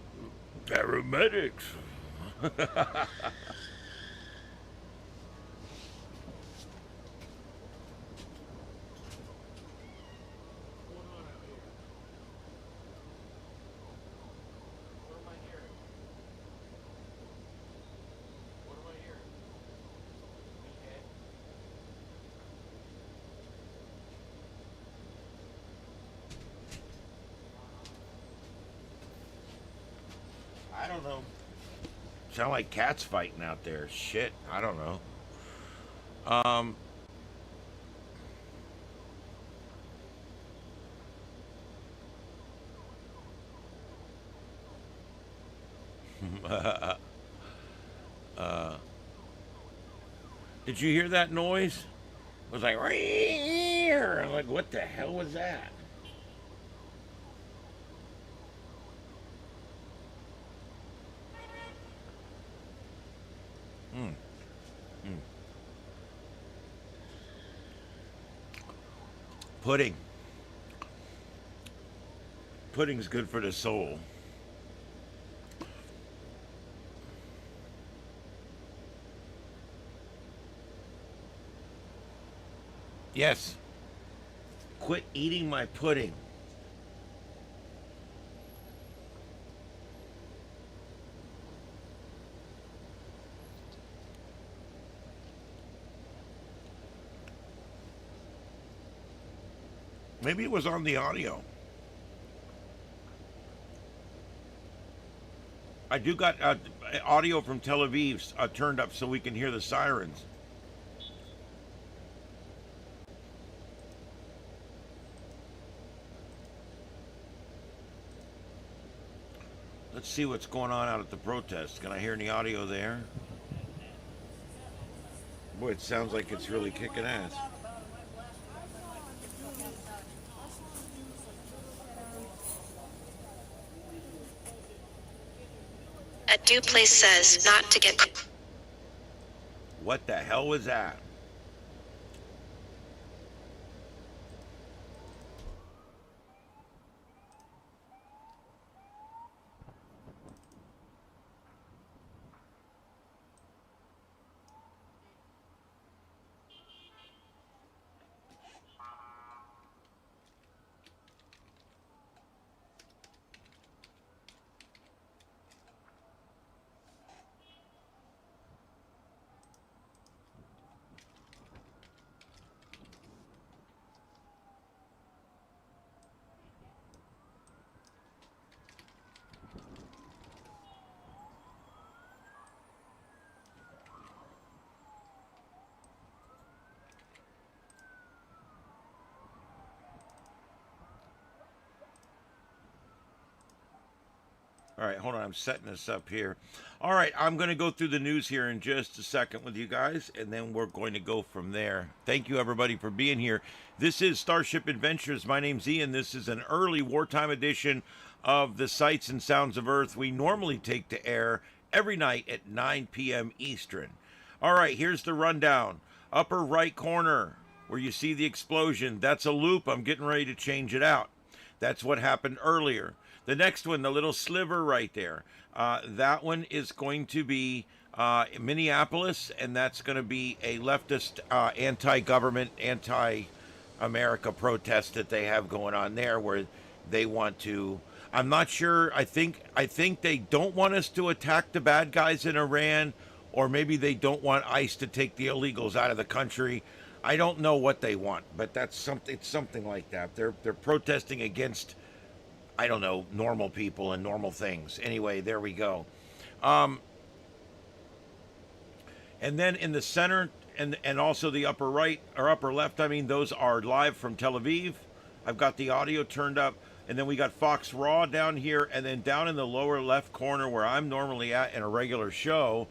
paramedics. I don't know. Sound like cats fighting out there. Shit, I don't know. Did you hear that noise? It was like, I'm like, what the hell was that? Pudding. Pudding's good for the soul. Yes. Quit eating my pudding. Maybe it was on the audio. I do got audio from Tel Aviv turned up so we can hear the sirens. Let's see what's going on out at the protest. Can I hear any audio there? Boy, it sounds like it's really kicking ass. A duplex says not to get... What the hell was that? All right, hold on. I'm setting this up here. All right, I'm going to go through the news here in just a second with you guys, and then we're going to go from there. Thank you, everybody, for being here. This is Starship Adventures. My name's Ian. This is an early wartime edition of the Sights and Sounds of Earth. We normally take to air every night at 9 p.m. Eastern. All right, here's the rundown. Upper right corner, where you see the explosion, that's a loop. I'm getting ready to change it out. That's what happened earlier. The next one, the little sliver right there, that one is going to be Minneapolis, and that's going to be a leftist anti-government, anti-America protest that they have going on there, where they want to. I'm not sure. I think they don't want us to attack the bad guys in Iran, or maybe they don't want ICE to take the illegals out of the country. I don't know what they want, but that's something. It's something like that. They're protesting against, I don't know, normal people and normal things. Anyway, there we go. And then in the center and also the upper right or upper left, I mean, those are live from Tel Aviv. I've got the audio turned up. And then we got Fox Raw down here. And then down in the lower left corner where I'm normally at in a regular show,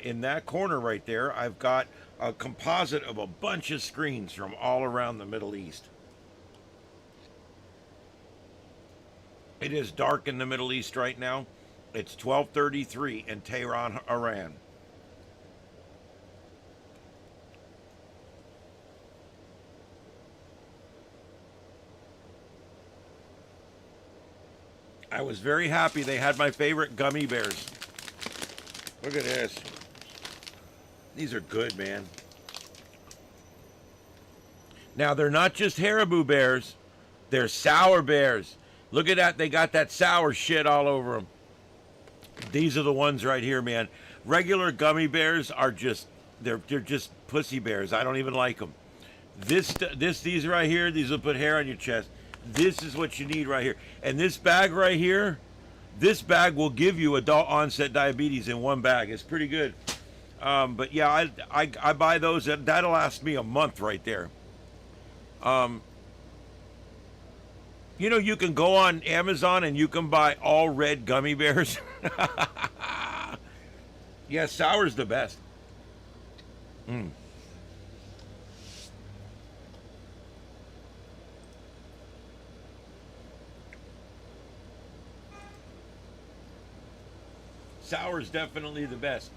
in that corner right there, I've got a composite of a bunch of screens from all around the Middle East. It is dark in the Middle East right now. It's 12:33 in Tehran, Iran. I was very happy they had my favorite gummy bears. Look at this. These are good, man. Now, they're not just Haribo bears. They're sour bears. Look at that. They got that sour shit all over them. These are the ones right here, man. Regular gummy bears are just, they're just pussy bears. I don't even like them. These right here, these will put hair on your chest. This is what you need right here. And this bag right here, this bag will give you adult onset diabetes in one bag. It's pretty good. But yeah, I buy those. That'll last me a month right there. You know, you can go on Amazon and you can buy all red gummy bears. Yeah, sour's the best. Sour's definitely the best.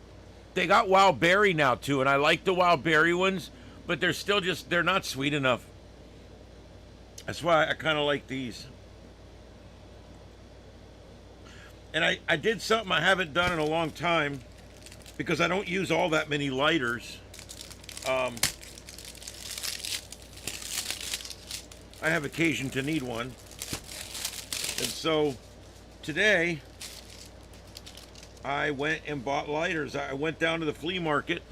They got wild berry now too, and I like the wild berry ones, but they're still just, they're not sweet enough. That's why I kind of like these. And I did something I haven't done in a long time because I don't use all that many lighters. I have occasion to need one. And so today I went and bought lighters. I went down to the flea market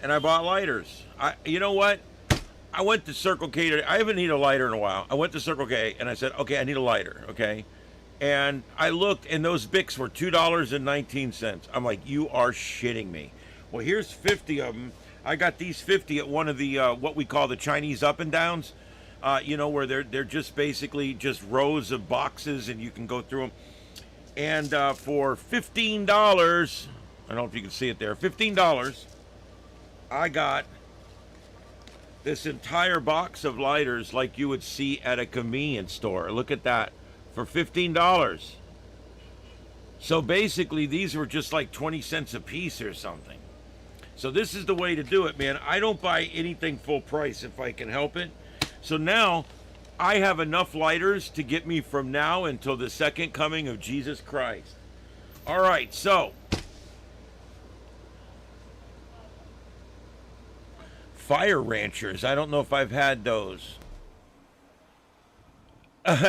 and I bought lighters. You know what? I went to Circle K today. I haven't needed a lighter in a while. I went to Circle K and I said, okay, I need a lighter, okay? And I looked and those Bics were $2.19. I'm like, you are shitting me. Well, here's 50 of them. I got these 50 at one of the, what we call the Chinese up and downs. You know, where they're just basically just rows of boxes and you can go through them. And for $15, I don't know if you can see it there, $15, I got this entire box of lighters like you would see at a convenience store. Look at that, for $15. So basically, these were just like 20 cents a piece or something. So this is the way to do it, man. I don't buy anything full price if I can help it. So now I have enough lighters to get me from now until the second coming of Jesus Christ. All right, so Fire Ranchers. I don't know if I've had those.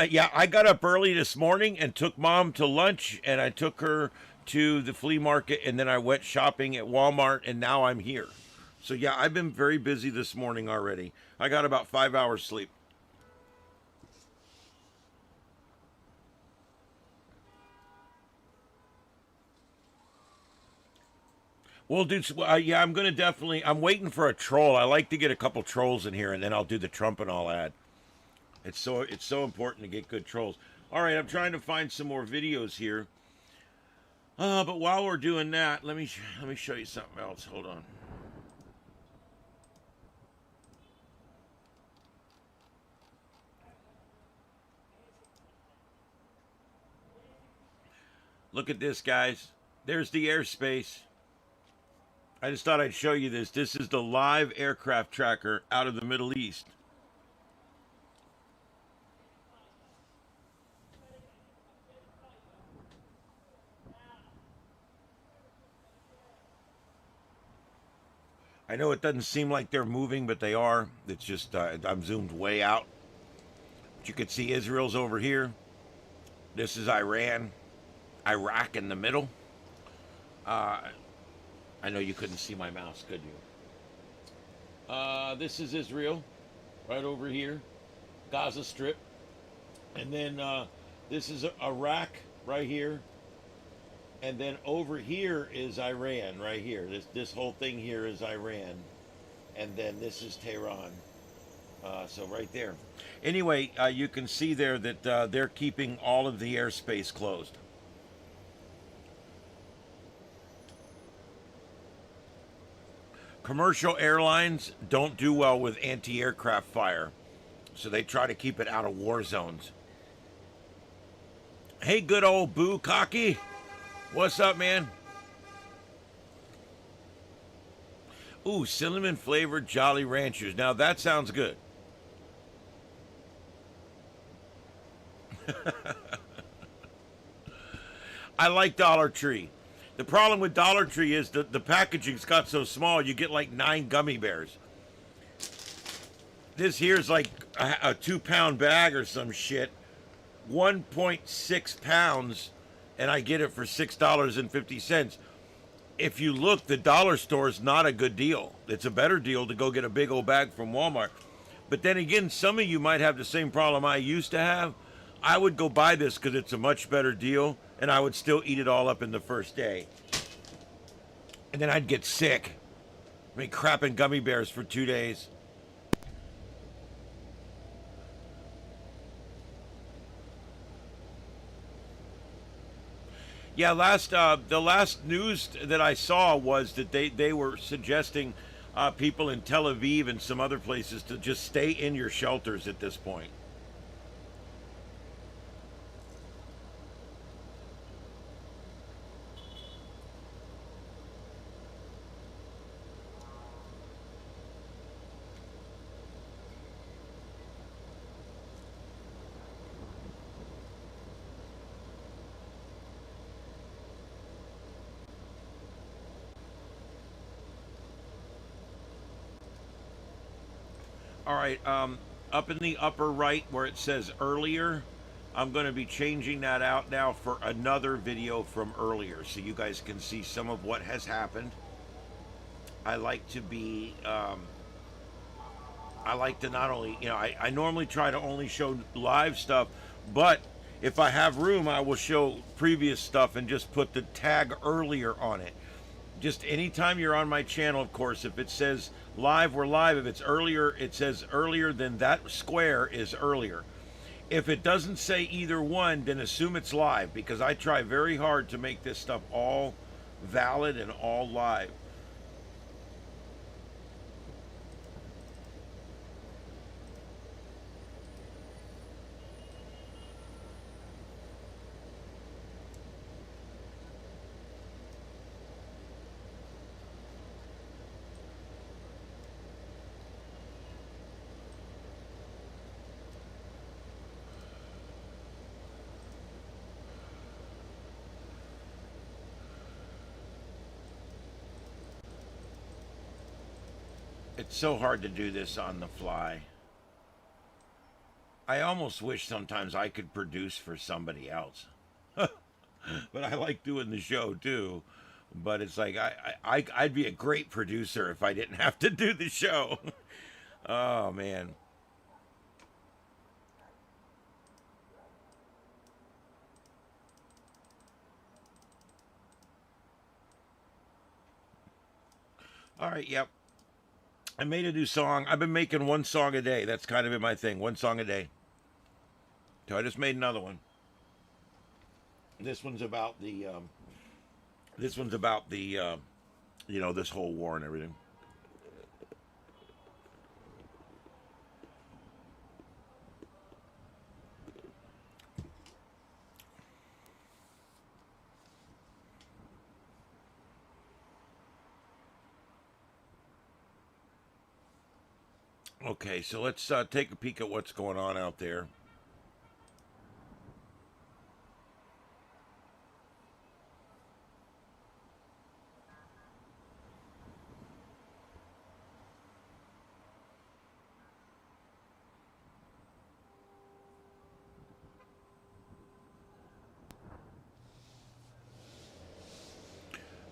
Yeah, I got up early this morning and took Mom to lunch, and I took her to the flea market, and then I went shopping at Walmart, and now I'm here. So yeah, I've been very busy this morning already. I got about 5 hours sleep. Well, dude, yeah, I'm gonna definitely. I'm waiting for a troll. I like to get a couple trolls in here, and then I'll do the Trump and all ad. It's so important to get good trolls. All right, I'm trying to find some more videos here. But while we're doing that, let me show you something else. Hold on. Look at this, guys. There's the airspace. I just thought I'd show you this. This is the live aircraft tracker out of the Middle East. I know it doesn't seem like they're moving, but they are. It's just, I'm zoomed way out. But you can see Israel's over here. This is Iran. Iraq in the middle. I know you couldn't see my mouse, could you? This is Israel, right over here. Gaza Strip. And then this is Iraq, right here. And then over here is Iran, right here. This whole thing here is Iran. And then this is Tehran. So right there. Anyway, you can see there that they're keeping all of the airspace closed. Commercial airlines don't do well with anti-aircraft fire, so they try to keep it out of war zones. Hey, good old Boo Cocky. What's up, man? Ooh, cinnamon flavored Jolly Ranchers. Now that sounds good. I like Dollar Tree. The problem with Dollar Tree is the packaging's got so small, you get like 9 gummy bears. This here's like a 2-pound bag or some shit. 1.6 pounds, and I get it for $6.50. If you look, the dollar store is not a good deal. It's a better deal to go get a big old bag from Walmart. But then again, some of you might have the same problem I used to have. I would go buy this because it's a much better deal, and I would still eat it all up in the first day. And then I'd get sick. I mean, crapping gummy bears for 2 days. Yeah, the last news that I saw was that they were suggesting people in Tel Aviv and some other places to just stay in your shelters at this point. All right, up in the upper right where it says earlier, I'm going to be changing that out now for another video from earlier so you guys can see some of what has happened. I like to be, I like to not only, I normally try to only show live stuff, but if I have room, I will show previous stuff and just put the tag earlier on it. Just anytime you're on my channel, of course, if it says live, we're live. If it's earlier, it says earlier, then that square is earlier. If it doesn't say either one, then assume it's live, because I try very hard to make this stuff all valid and all live. It's so hard to do this on the fly. I almost wish sometimes I could produce for somebody else. But I like doing the show too. But it's like I'd be a great producer if I didn't have to do the show. Oh man. All right, yep. I made a new song. I've been making one song a day. That's kind of been my thing. One song a day. So I just made another one. This one's about the, this whole war and everything. Okay, so let's take a peek at what's going on out there.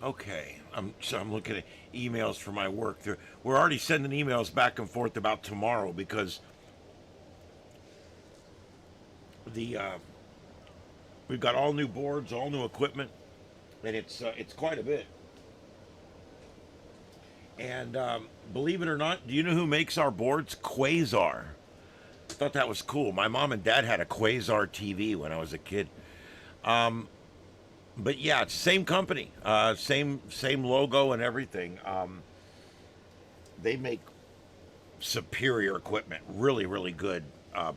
Okay, I'm looking at emails for my work. We're already sending emails back and forth about tomorrow because we've got all new boards, all new equipment, and it's quite a bit. And believe it or not, do you know who makes our boards? Quasar. I thought that was cool. My mom and dad had a Quasar TV when I was a kid. But yeah, it's the same company, same logo and everything. They make superior equipment, really, really good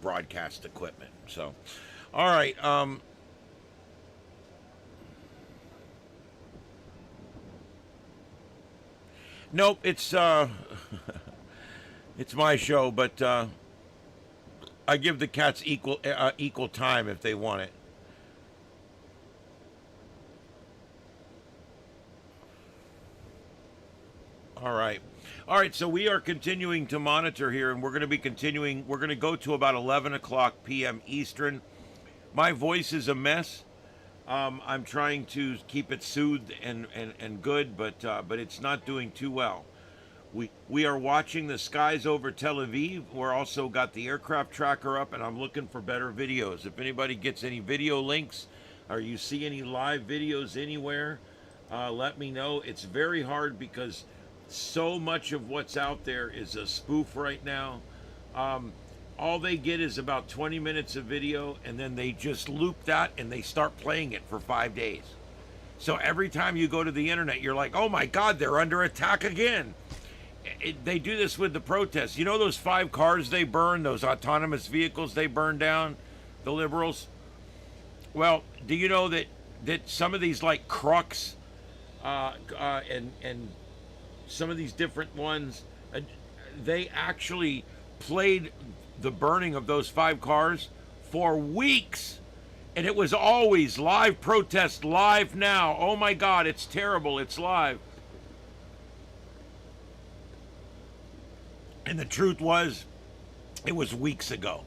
broadcast equipment. So, all right. Nope, it's it's my show, but I give the cats equal time if they want it. All right. All right, so we are continuing to monitor here, and we're going to be continuing. We're going to go to about 11 o'clock p.m. Eastern. My voice is a mess. I'm trying to keep it soothed and good, but it's not doing too well. We are watching the skies over Tel Aviv. We're also got the aircraft tracker up, and I'm looking for better videos. If anybody gets any video links or you see any live videos anywhere, let me know. It's very hard because so much of what's out there is a spoof right now. All they get is about 20 minutes of video, and then they just loop that and they start playing it for 5 days. So every time you go to the internet, you're like, oh my God, they're under attack again. They do this with the protests. You know those 5 cars they burned, those autonomous vehicles they burned down, the liberals? Well, do you know that some of these like Crux and some of these different ones, they actually played the burning of those 5 cars for weeks. And it was always live protest, live now. Oh my God, it's terrible, it's live. And the truth was, it was weeks ago.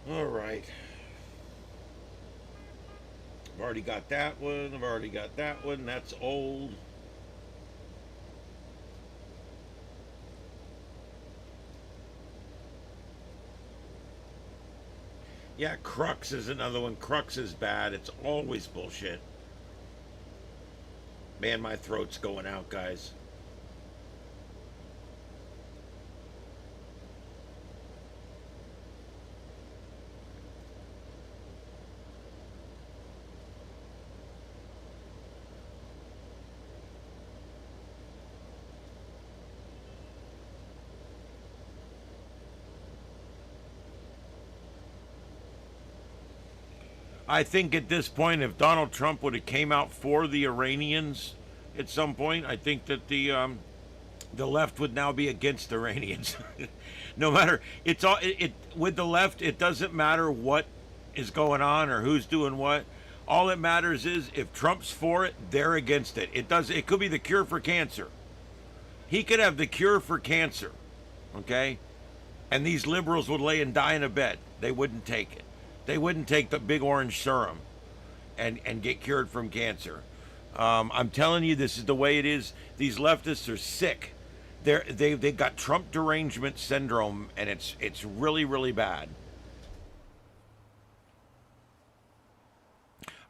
All right. I've already got that one. I've already got that one. That's old. Yeah, Crux is another one. Crux is bad. It's always bullshit. Man, my throat's going out, guys. I think at this point, if Donald Trump would have came out for the Iranians at some point, I think that the left would now be against Iranians. No matter, it's all it with the left. It doesn't matter what is going on or who's doing what. All that matters is if Trump's for it, they're against it. It does. It could be the cure for cancer. He could have the cure for cancer, okay? And these liberals would lay and die in a bed. They wouldn't take it. They wouldn't take the big orange serum and get cured from cancer. I'm telling you, this is the way it is. These leftists are sick. They've got Trump derangement syndrome, and it's really, really bad.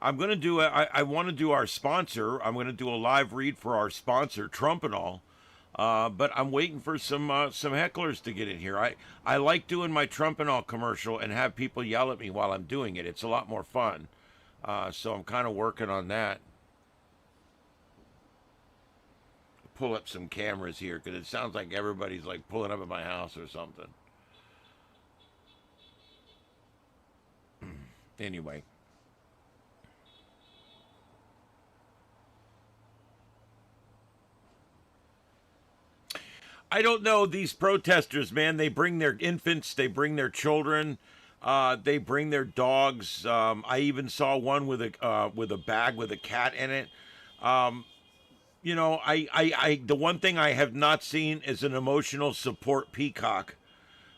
I'm going to do I want to do our sponsor. I'm going to do a live read for our sponsor, Trump and all. But I'm waiting for some hecklers to get in here. I like doing my Trump and all commercial and have people yell at me while I'm doing it. It's a lot more fun. So I'm kind of working on that. Pull up some cameras here because it sounds like everybody's like pulling up at my house or something. Anyway. I don't know, these protesters, man. They bring their infants, they bring their children, they bring their dogs. I even saw one with a bag with a cat in it. You know, I the one thing I have not seen is an emotional support peacock.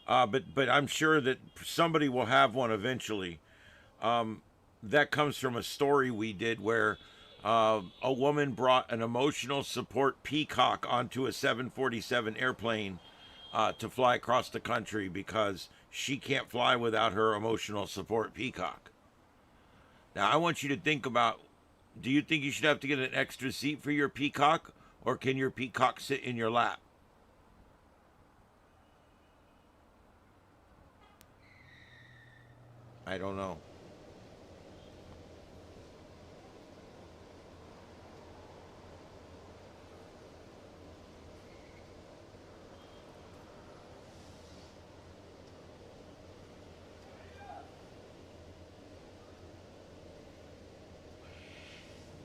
But I'm sure that somebody will have one eventually. That comes from a story we did where a woman brought an emotional support peacock onto a 747 airplane to fly across the country because she can't fly without her emotional support peacock. Now, I want you to think about, do you think you should have to get an extra seat for your peacock, or can your peacock sit in your lap? I don't know.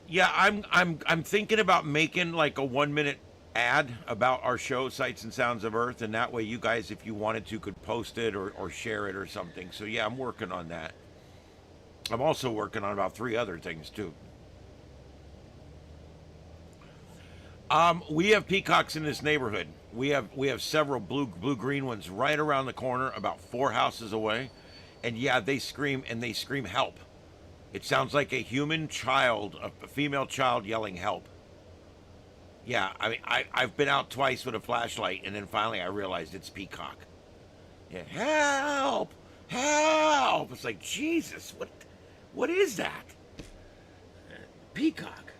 Yeah, I'm thinking about making like a 1-minute ad about our show, Sights and Sounds of Earth, and that way you guys, if you wanted to, could post it or share it or something. So yeah, I'm working on that. I'm also working on about 3 other things too. We have peacocks in this neighborhood. We have several blue green ones right around the corner, about 4 houses away, and yeah, they scream help. It sounds like a human child, a female child yelling help. Yeah, I mean, I've been out twice with a flashlight, and then finally I realized it's peacock. Yeah, help, help! It's like, Jesus, what is that? Peacock.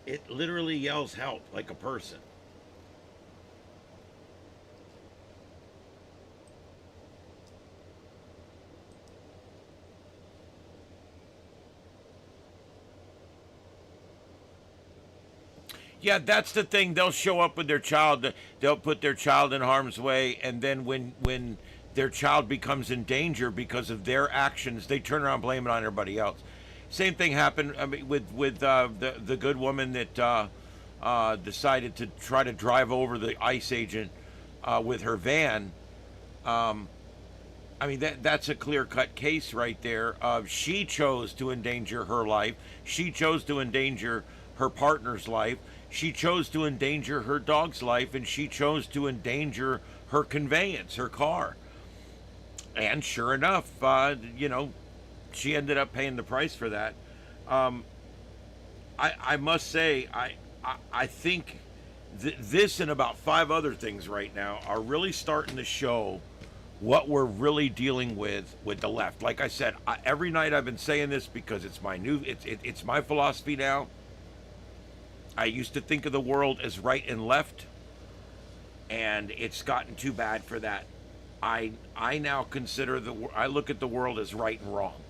It literally yells help like a person. Yeah, that's the thing. They'll show up with their child. They'll put their child in harm's way, and then when their child becomes in danger because of their actions, they turn around and blame it on everybody else. Same thing happened, I mean, with the good woman that decided to try to drive over the ICE agent with her van. I mean, that's a clear-cut case right there of she chose to endanger her life. She chose to endanger her partner's life. She chose to endanger her dog's life, and she chose to endanger her conveyance, her car. And sure enough, she ended up paying the price for that. I must say, I think this and about 5 other things right now are really starting to show what we're really dealing with the left. Like I said, every night I've been saying this because it's my it's my philosophy now. I used to think of the world as right and left, and it's gotten too bad for that. I now consider I look at the world as right and wrong.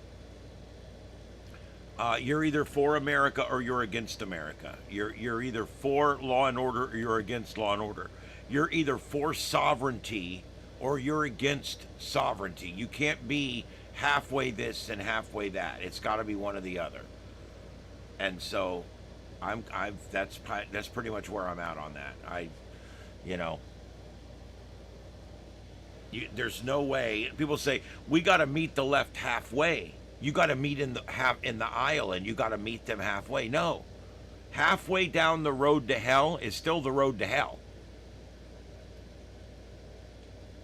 You're either for America or you're against America. You're either for law and order or you're against law and order. You're either for sovereignty or you're against sovereignty. You can't be halfway this and halfway that. It's got to be one or the other. And so, that's pretty much where I'm at on that. There's no way. People say we got to meet the left halfway. You got to meet in the aisle, and you got to meet them halfway. No, halfway down the road to hell is still the road to hell.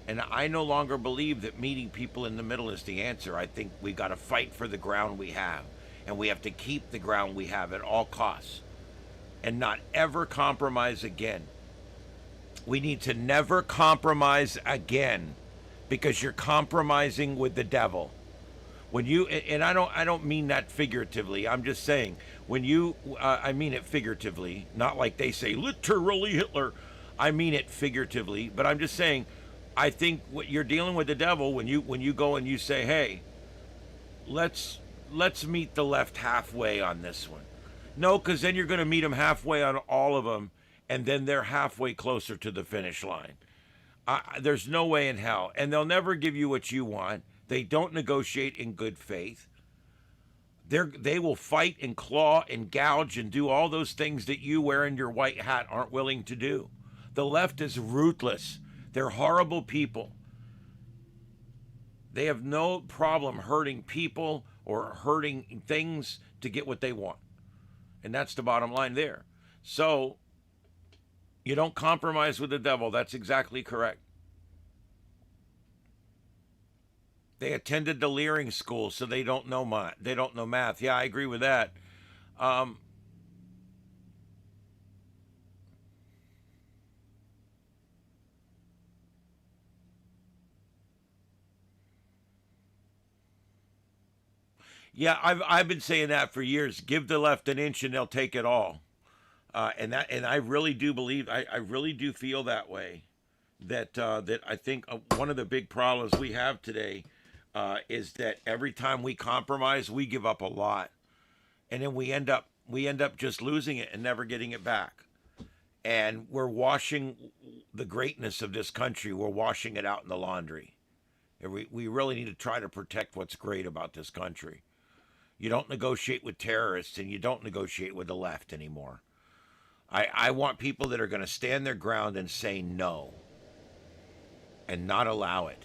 And I no longer believe that meeting people in the middle is the answer. I think we got to fight for the ground we have, and we have to keep the ground we have at all costs, and not ever compromise again. We need to never compromise again, because you're compromising with the devil. When you, and I don't mean that figuratively. I'm just saying when you, I mean it figuratively, not like they say literally Hitler. I mean it figuratively, but I'm just saying, I think what you're dealing with the devil when you go and you say, hey, let's meet the left halfway on this one. No, because then you're going to meet them halfway on all of them, and then they're halfway closer to the finish line. There's no way in hell, and they'll never give you what you want. They don't negotiate in good faith. They will fight and claw and gouge and do all those things that you wearing your white hat aren't willing to do. The left is ruthless. They're horrible people. They have no problem hurting people or hurting things to get what they want. And that's the bottom line there. So, you don't compromise with the devil. That's exactly correct. They attended the Leering school, so they don't know math. Yeah, I agree with that. Yeah, I've been saying that for years. Give the left an inch and they'll take it all. And I really do believe, I really do feel that way. That I think one of the big problems we have today is that every time we compromise, we give up a lot, and then we end up just losing it and never getting it back. And we're washing the greatness of this country. We're washing it out in the laundry. And we really need to try to protect what's great about this country. You don't negotiate with terrorists, and you don't negotiate with the left anymore. I want people that are going to stand their ground and say no and not allow it.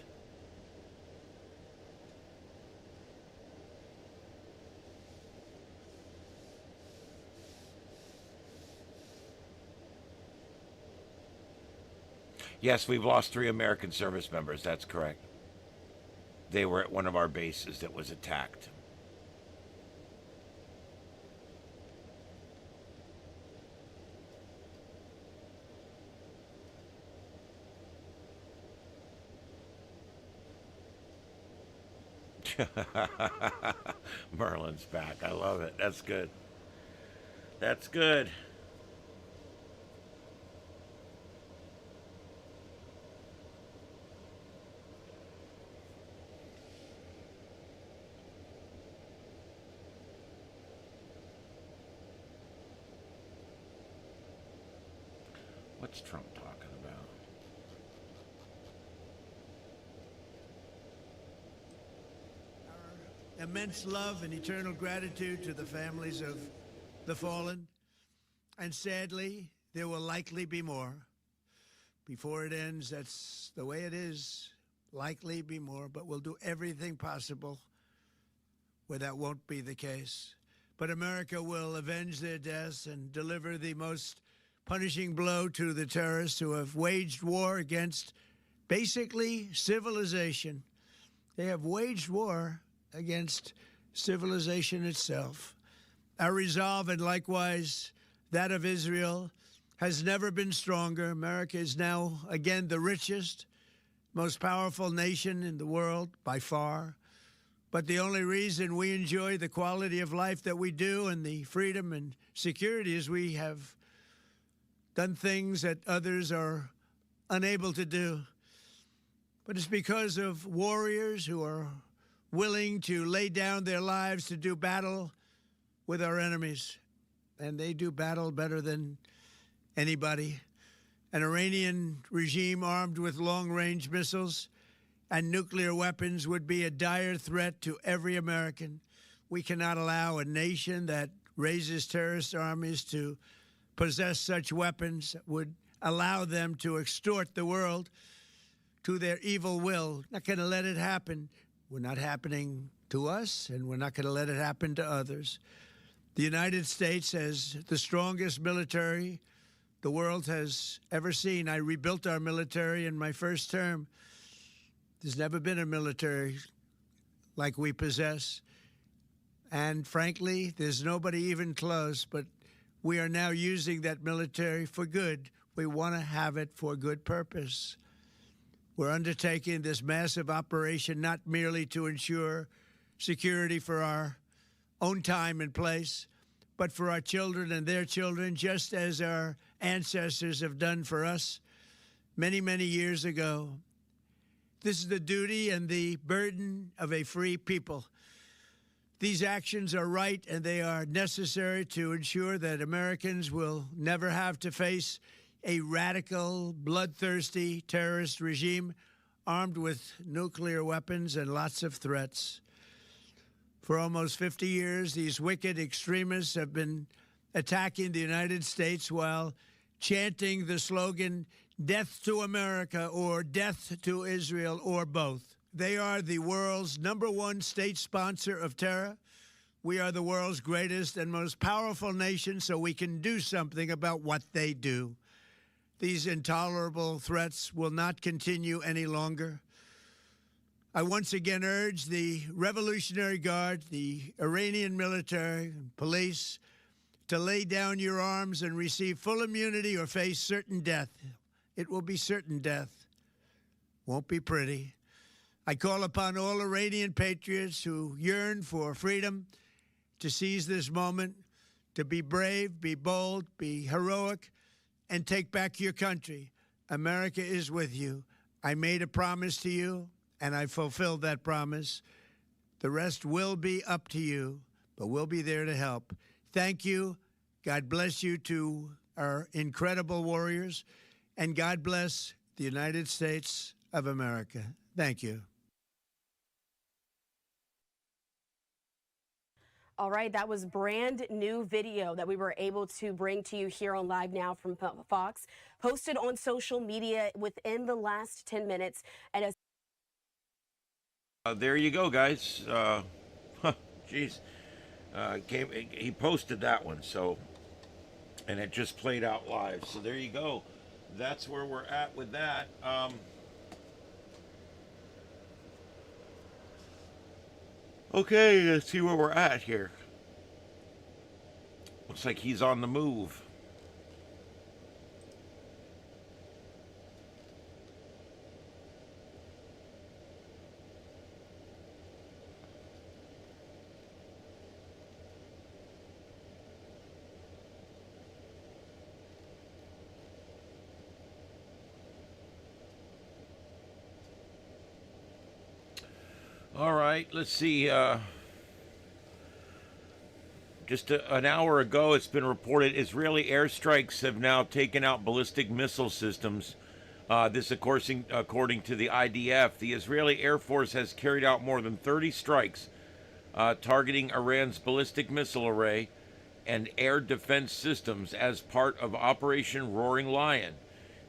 Yes, we've lost 3 American service members. That's correct. They were at one of our bases that was attacked. Merlin's back. I love it. That's good. That's good. What's Trump talking about? Our immense love and eternal gratitude to the families of the fallen. And sadly, there will likely be more. Before it ends, that's the way it is. Likely be more, but we'll do everything possible where that won't be the case. But America will avenge their deaths and deliver the most punishing blow to the terrorists who have waged war against basically civilization. They have waged war against civilization itself. Our resolve, and likewise that of Israel, has never been stronger. America is now, again, the richest, most powerful nation in the world by far. But the only reason we enjoy the quality of life that we do and the freedom and security is we have done things that others are unable to do. But it's because of warriors who are willing to lay down their lives to do battle with our enemies. And they do battle better than anybody. An Iranian regime armed with long-range missiles and nuclear weapons would be a dire threat to every American. We cannot allow a nation that raises terrorist armies to possess such weapons that would allow them to extort the world to their evil will. Not going to let it happen. We're not happening to us, and we're not going to let it happen to others. The United States has the strongest military the world has ever seen. I rebuilt our military in my first term. There's never been a military like we possess. And frankly, there's nobody even close, but we are now using that military for good. We want to have it for good purpose. We're undertaking this massive operation not merely to ensure security for our own time and place, but for our children and their children, just as our ancestors have done for us many, many years ago. This is the duty and the burden of a free people. These actions are right, and they are necessary to ensure that Americans will never have to face a radical, bloodthirsty terrorist regime armed with nuclear weapons and lots of threats. For almost 50 years, these wicked extremists have been attacking the United States while chanting the slogan, "Death to America," or "Death to Israel," or both. They are the world's #1 state sponsor of terror. We are the world's greatest and most powerful nation, so we can do something about what they do. These intolerable threats will not continue any longer. I once again urge the Revolutionary Guard, the Iranian military and police, to lay down your arms and receive full immunity or face certain death. It will be certain death. Won't be pretty. I call upon all Iranian patriots who yearn for freedom to seize this moment, to be brave, be bold, be heroic, and take back your country. America is with you. I made a promise to you, and I fulfilled that promise. The rest will be up to you, but we'll be there to help. Thank you. God bless you to our incredible warriors, and God bless the United States of America. Thank you. All right, that was brand new video that we were able to bring to you here on Live Now from Fox, posted on social media within the last 10 minutes. And as There you go, guys. Geez, he posted that one, so, and it just played out live. So there you go. That's where we're at with that. Okay, let's see where we're at here. Looks like he's on the move. All right, let's see. Just an hour ago, it's been reported Israeli airstrikes have now taken out ballistic missile systems. This, of course, according to the IDF, the Israeli Air Force has carried out more than 30 strikes targeting Iran's ballistic missile array and air defense systems as part of Operation Roaring Lion.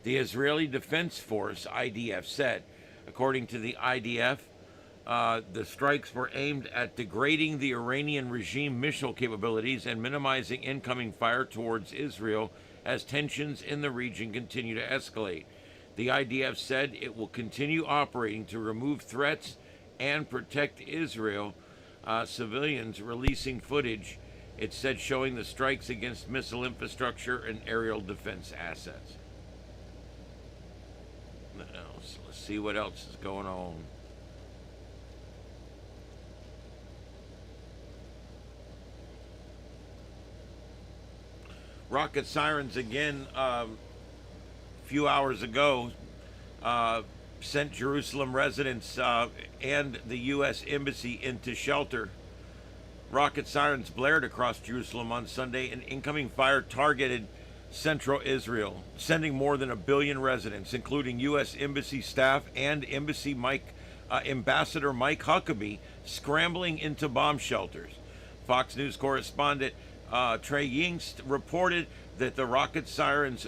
The Israeli Defense Force, IDF, said. According to the IDF, the strikes were aimed at degrading the Iranian regime missile capabilities and minimizing incoming fire towards Israel as tensions in the region continue to escalate. The IDF said it will continue operating to remove threats and protect Israel. Civilians releasing footage, it said, showing the strikes against missile infrastructure and aerial defense assets. Let's see what else is going on. Rocket sirens again a few hours ago sent Jerusalem residents and the U.S. Embassy into shelter. Rocket sirens blared across Jerusalem on Sunday, and incoming fire targeted central Israel, sending more than 1 billion residents, including U.S. Embassy staff and Ambassador Mike Huckabee, scrambling into bomb shelters. Fox News correspondent Trey Yingst reported that the rocket sirens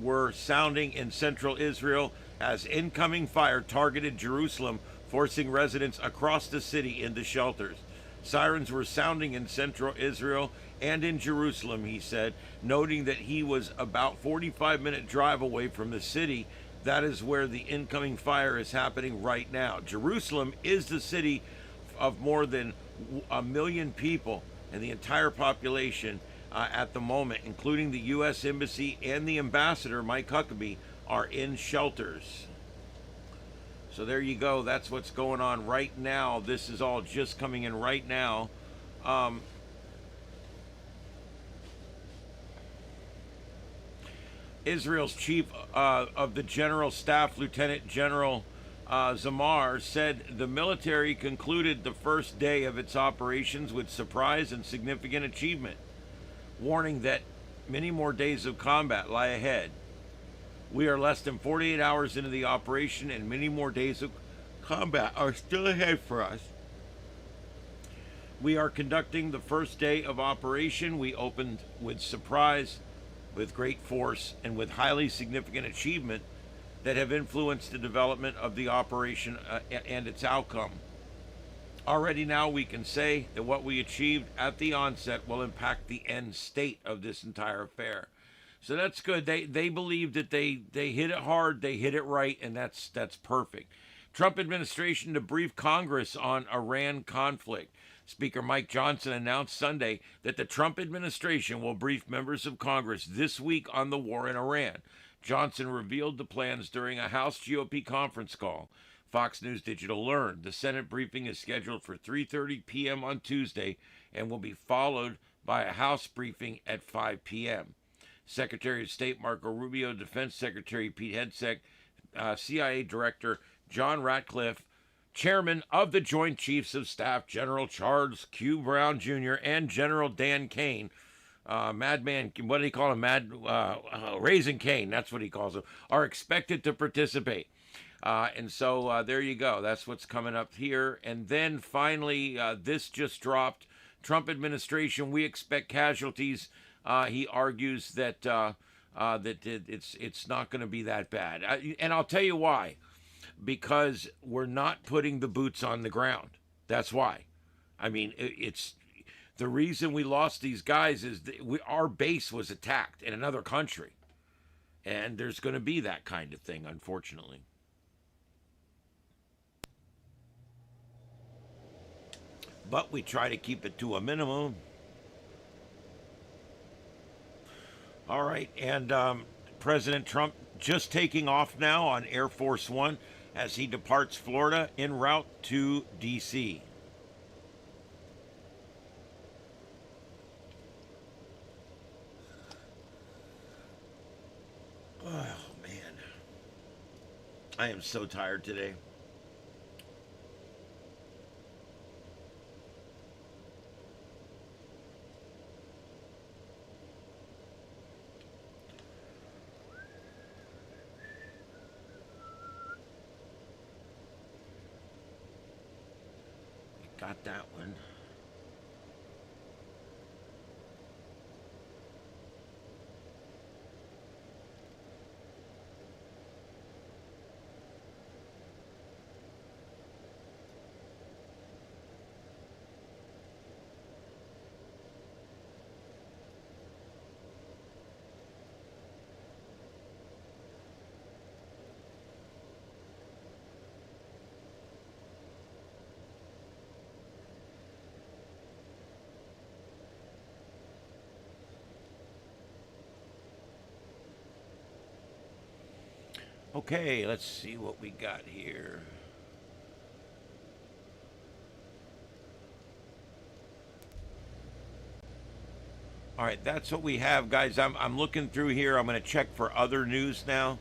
were sounding in central Israel as incoming fire targeted Jerusalem, forcing residents across the city into shelters. Sirens were sounding in central Israel and in Jerusalem, he said, noting that he was about 45-minute drive away from the city. That is where the incoming fire is happening right now. Jerusalem is the city of more than 1 million people, and the entire population at the moment, including the U.S. Embassy and the ambassador, Mike Huckabee, are in shelters. So there you go. That's what's going on right now. This is all just coming in right now. Israel's chief of the General Staff, Lieutenant General Zamar, said the military concluded the first day of its operations with surprise and significant achievement, warning that many more days of combat lie ahead. We are less than 48 hours into the operation, and many more days of combat are still ahead for us. We are conducting the first day of operation. We opened with surprise, with great force, and with highly significant achievement that have influenced the development of the operation and its outcome. Already now we can say that what we achieved at the onset will impact the end state of this entire affair. So that's good. They believe that they hit it hard, they hit it right, and that's perfect. Trump administration to brief Congress on Iran conflict. Speaker Mike Johnson announced Sunday that the Trump administration will brief members of Congress this week on the war in Iran. Johnson revealed the plans during a House GOP conference call. Fox News Digital learned the Senate briefing is scheduled for 3:30 p.m. on Tuesday and will be followed by a House briefing at 5 p.m. Secretary of State Marco Rubio, Defense Secretary Pete Hegseth, CIA Director John Ratcliffe, Chairman of the Joint Chiefs of Staff General Charles Q. Brown Jr. and General Dan Kane, Madman, what do he call him? Raising Kane, that's what he calls him, are expected to participate. And so there you go. That's what's coming up here. And then finally, this just dropped. Trump administration, we expect casualties. He argues that it's not going to be that bad. And I'll tell you why. Because we're not putting the boots on the ground. That's why. I mean, it's the reason we lost these guys is that our base was attacked in another country. And there's going to be that kind of thing, unfortunately. But we try to keep it to a minimum. All right, and President Trump just taking off now on Air Force One as he departs Florida en route to D.C. Oh, man. I am so tired today. got that one. Okay, let's see what we got here. All right, that's what we have, guys. I'm looking through here. I'm going to check for other news now.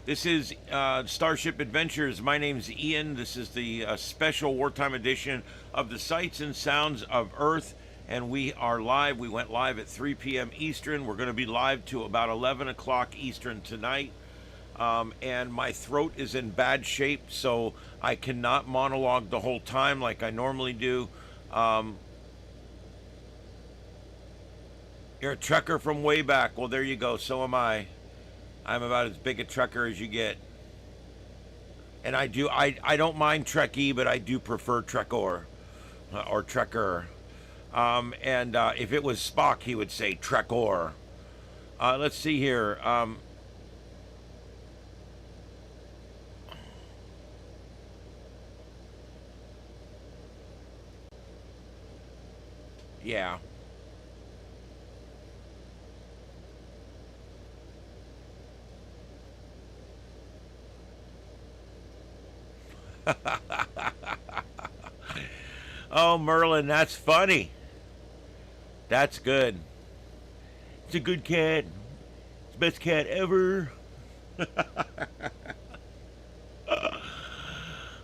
This is Starship Adventures. My name's Ian. This is the special wartime edition of the Sights and Sounds of Earth. And we are live. We went live at 3 p.m. Eastern. We're going to be live to about 11 o'clock Eastern tonight. And my throat is in bad shape, so I cannot monologue the whole time like I normally do. You're a trekker from way back. Well, there you go. So am I. I'm about as big a trekker as you get. And I don't mind Trekkie, but I do prefer Trekkor or Trekker. And if it was Spock, he would say Trekkor. Let's see here. Yeah. Oh, Merlin, that's funny. That's good. It's a good cat. It's the best cat ever.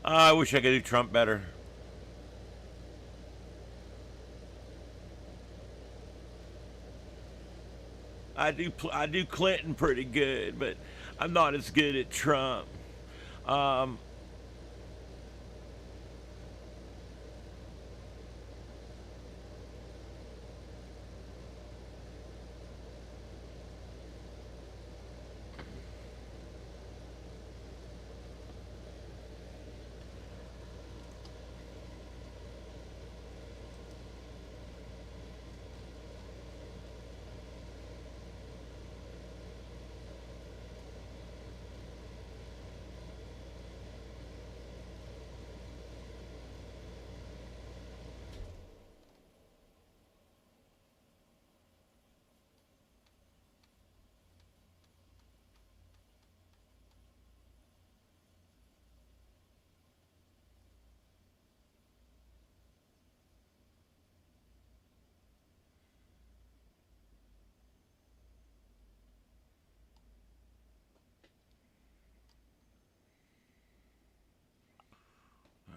I wish I could do Trump better. I do Clinton pretty good, but I'm not as good at Trump. All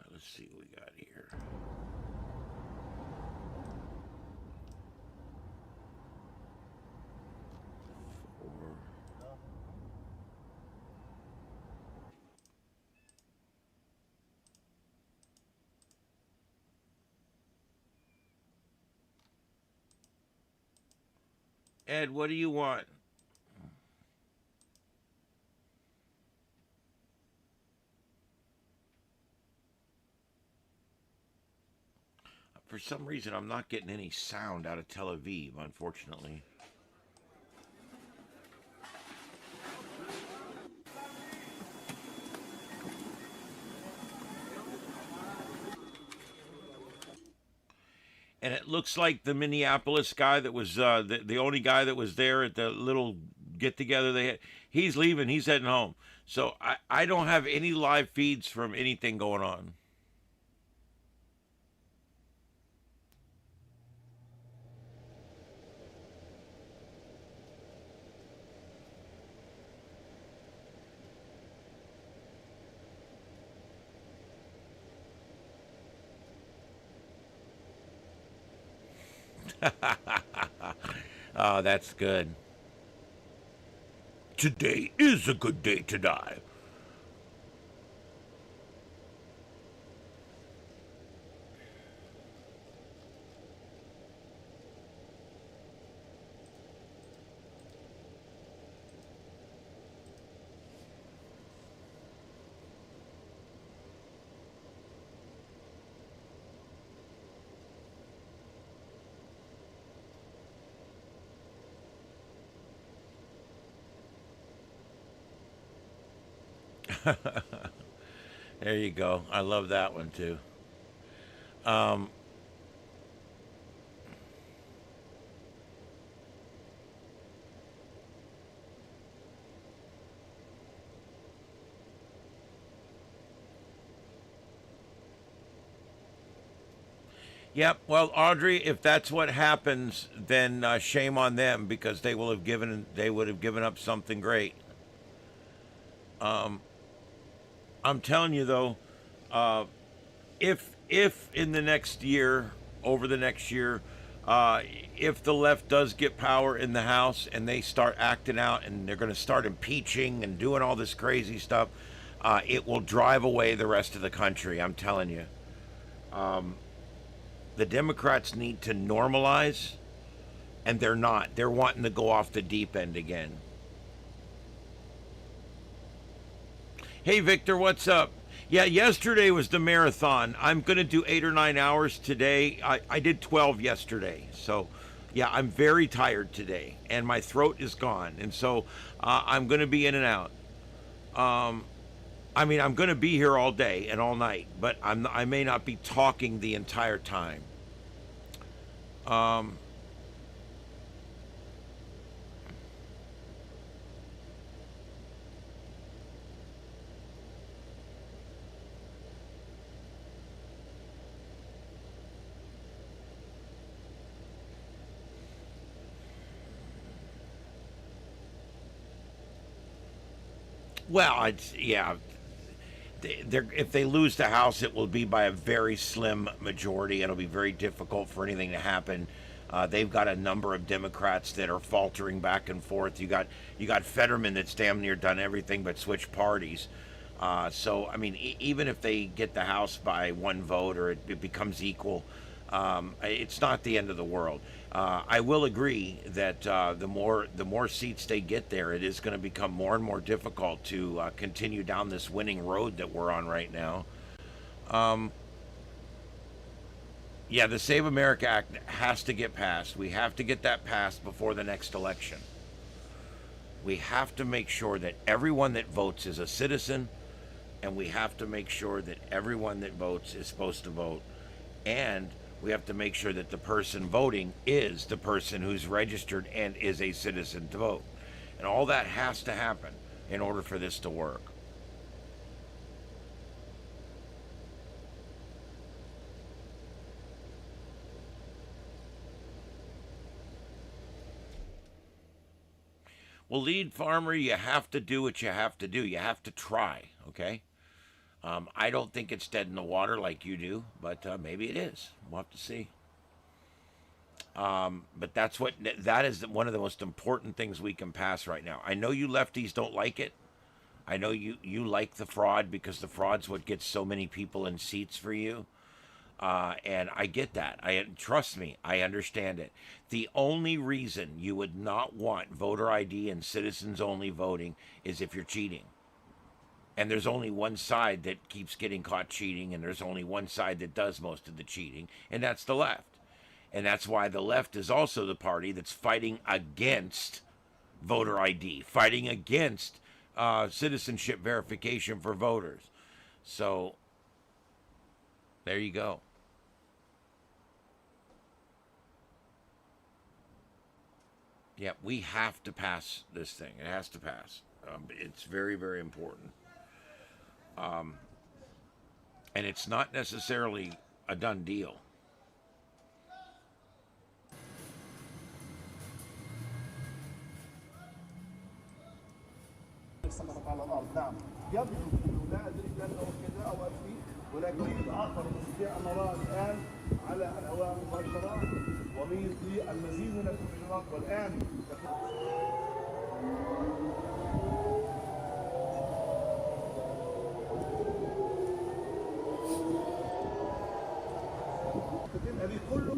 right, let's see what we got here. Ed, what do you want? For some reason, I'm not getting any sound out of Tel Aviv, unfortunately. And it looks like the Minneapolis guy that was the only guy that was there at the little get-together they had, he's leaving. He's heading home. So I don't have any live feeds from anything going on. Oh, that's good. Today is a good day to die. There you go. I love that one too. Um, Yep. Well, Audrey, if that's what happens, then shame on them because they would have given up something great. I'm telling you though, uh, if in the next year, over the next year, if the left does get power in the House and they start acting out and they're going to start impeaching and doing all this crazy stuff, it will drive away the rest of the country. I'm telling you. The Democrats need to normalize, and they're not. They're wanting to go off the deep end again. Hey, Victor, what's up? Yeah, yesterday was the marathon. I'm going to do 8 or 9 hours today. I did 12 yesterday. So, yeah, I'm very tired today, and my throat is gone. And so I'm going to be in and out. I mean, I'm going to be here all day and all night, but I may not be talking the entire time. Well, yeah. If they lose the House, it will be by a very slim majority. It'll be very difficult for anything to happen. They've got a number of Democrats that are faltering back and forth. You got Fetterman that's damn near done everything but switch parties. So I mean, even if they get the House by one vote or it becomes equal, it's not the end of the world. I will agree that the more seats they get there, it is going to become more and more difficult to continue down this winning road that we're on right now. Yeah, the Save America Act has to get passed. We have to get that passed before the next election. We have to make sure that everyone that votes is a citizen, and we have to make sure that everyone that votes is supposed to vote. And we have to make sure that the person voting is the person who's registered and is a citizen to vote. And all that has to happen in order for this to work. Well, lead farmer, you have to do what you have to do. You have to try, okay? I don't think it's dead in the water like you do, but maybe it is. We'll have to see. But that is one of the most important things we can pass right now. I know you lefties don't like it. I know you like the fraud because the fraud's what gets so many people in seats for you. And I get that. Trust me, I understand it. The only reason you would not want voter ID and citizens only voting is if you're cheating. And there's only one side that keeps getting caught cheating, and there's only one side that does most of the cheating, and that's the left. And that's why the left is also the party that's fighting against voter ID, fighting against citizenship verification for voters. So there you go. Yeah, we have to pass this thing. It has to pass. It's very, very important. And it's not necessarily a done deal. سقطت على الارض نعم يبدو انه لا ادري لانه كذا او اخفي ولكن اخر نستطيع ان نراه الان على الهواء مباشره ويضيء المزيد من الانفجارات والان هذه كله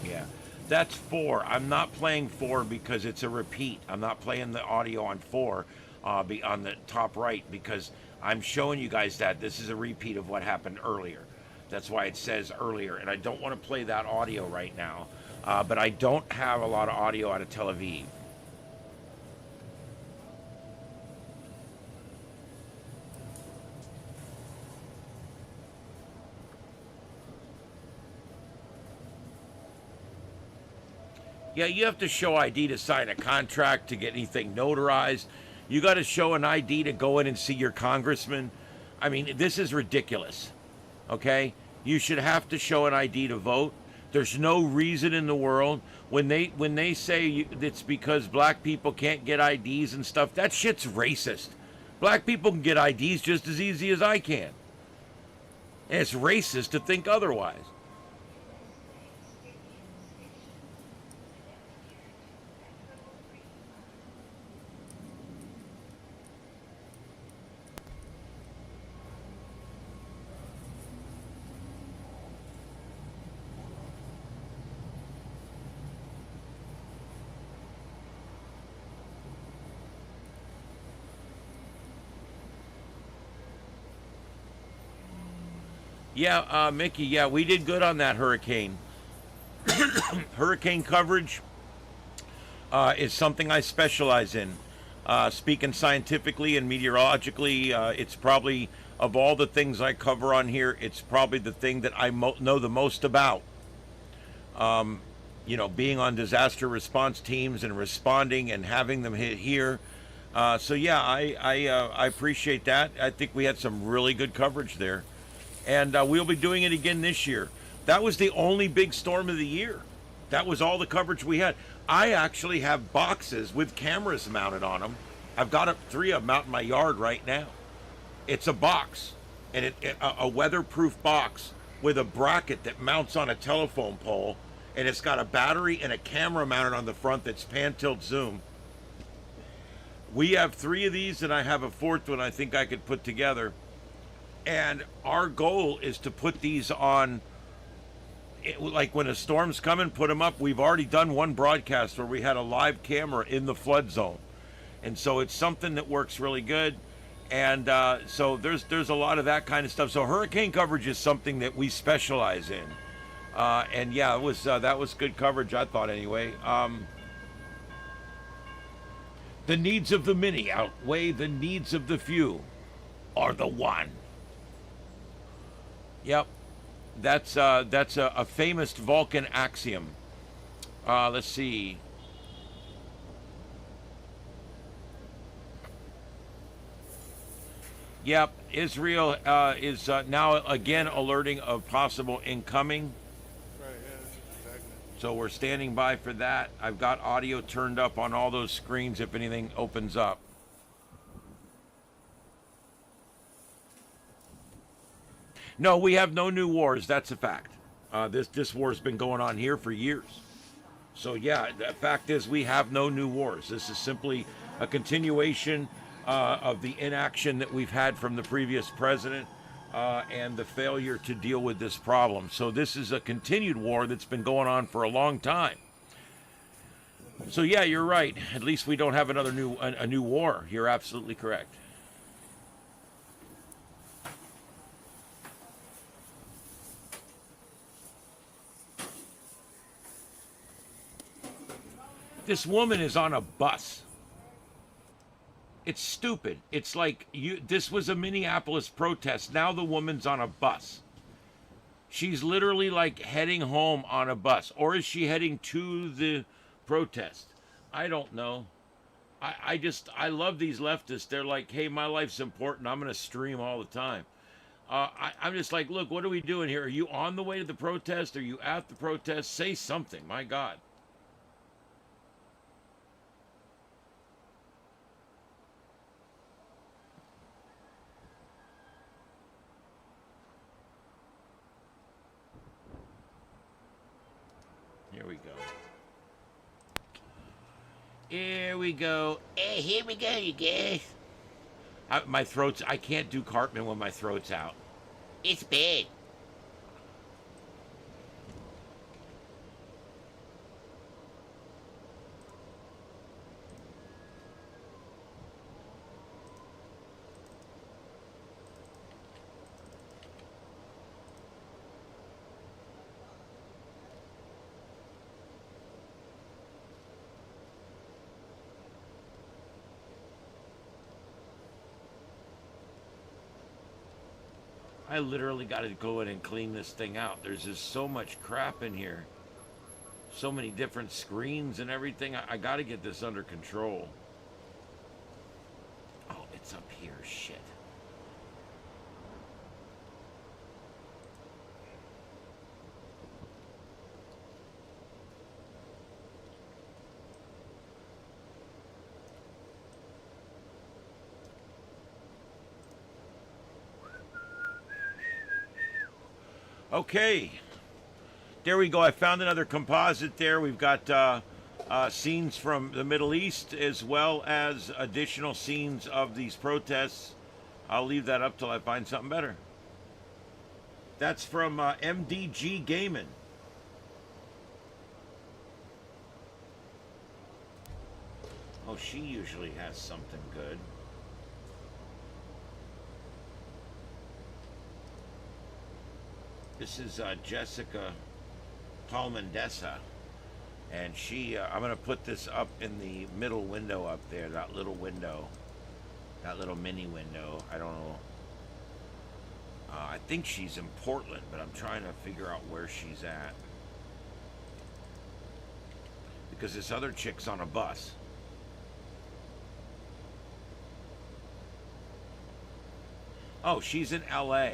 Yeah, that's 4. I'm not playing 4 because it's a repeat. I'm not playing the audio on 4 on the top right because I'm showing you guys that this is a repeat of what happened earlier. That's why it says earlier, and I don't want to play that audio right now. But I don't have a lot of audio out of Tel Aviv. Yeah, you have to show ID to sign a contract, to get anything notarized. You got to show an ID to go in and see your congressman. I mean, this is ridiculous. Okay? You should have to show an ID to vote. There's no reason in the world when they say it's because black people can't get IDs and stuff. That shit's racist. Black people can get IDs just as easy as I can. And it's racist to think otherwise. Yeah, Mickey, yeah, we did good on that hurricane. Hurricane coverage is something I specialize in. Speaking scientifically and meteorologically, it's probably, of all the things I cover on here, it's probably the thing that I know the most about. Being on disaster response teams and responding and having them hit here. So yeah, I appreciate that. I think we had some really good coverage there. And we'll be doing it again this year. That was the only big storm of the year. That was all the coverage we had. I actually have boxes with cameras mounted on them. I've got 3 of them out in my yard right now. It's a box, and a weatherproof box with a bracket that mounts on a telephone pole, and it's got a battery and a camera mounted on the front that's pan-tilt zoom. We have 3 of these, and I have a 4th one I think I could put together. And our goal is to put these on, like when a storm's coming, put them up. We've already done one broadcast where we had a live camera in the flood zone. And so it's something that works really good. And so there's a lot of that kind of stuff. So hurricane coverage is something that we specialize in. And yeah, that was good coverage, I thought anyway. The needs of the many outweigh the needs of the few, or the one. Yep, that's a famous Vulcan axiom. Let's see. Yep, Israel is now again alerting of possible incoming. So we're standing by for that. I've got audio turned up on all those screens if anything opens up. No, we have no new wars. That's a fact. This war's been going on here for years. So yeah, the fact is we have no new wars. This is simply a continuation of the inaction that we've had from the previous president and the failure to deal with this problem. So this is a continued war that's been going on for a long time. So yeah, you're right. At least we don't have another new war. You're absolutely correct. This woman is on a bus. It's stupid. It's like this was a Minneapolis protest. Now the woman's on a bus. She's literally like heading home on a bus. Or is she heading to the protest? I don't know. I love these leftists. They're like, hey, my life's important. I'm going to stream all the time. I'm just like, look, what are we doing here? Are you on the way to the protest? Are you at the protest? Say something. My God. Here we go. Here we go. Hey, here we go, you guys. My throat's... I can't do Cartman when my throat's out. It's bad. I literally got to go in and clean this thing out. There's just so much crap in here. So many different screens and everything. I got to get this under control. Oh, it's up here. Shit. Okay, there we go. I found another composite there. We've got scenes from the Middle East as well as additional scenes of these protests. I'll leave that up till I find something better. That's from MDG Gaming. Oh, she usually has something good. This is Jessica Palmendesa, and she, I'm going to put this up in the middle window up there, that little window, that little mini window. I don't know. I think she's in Portland, but I'm trying to figure out where she's at. Because this other chick's on a bus. Oh, she's in LA.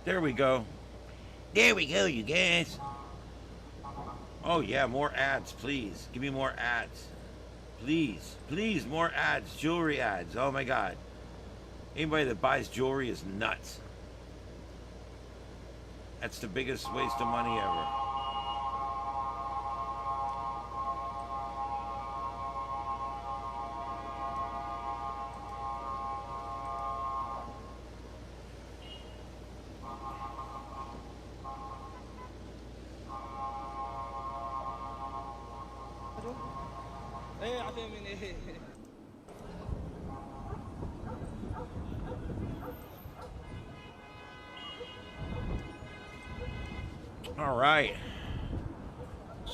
There we go. There we go, you guys. Oh, yeah, more ads, please. Give me more ads. Please, please, more ads. Jewelry ads. Oh, my God. Anybody that buys jewelry is nuts. That's the biggest waste of money ever. All right.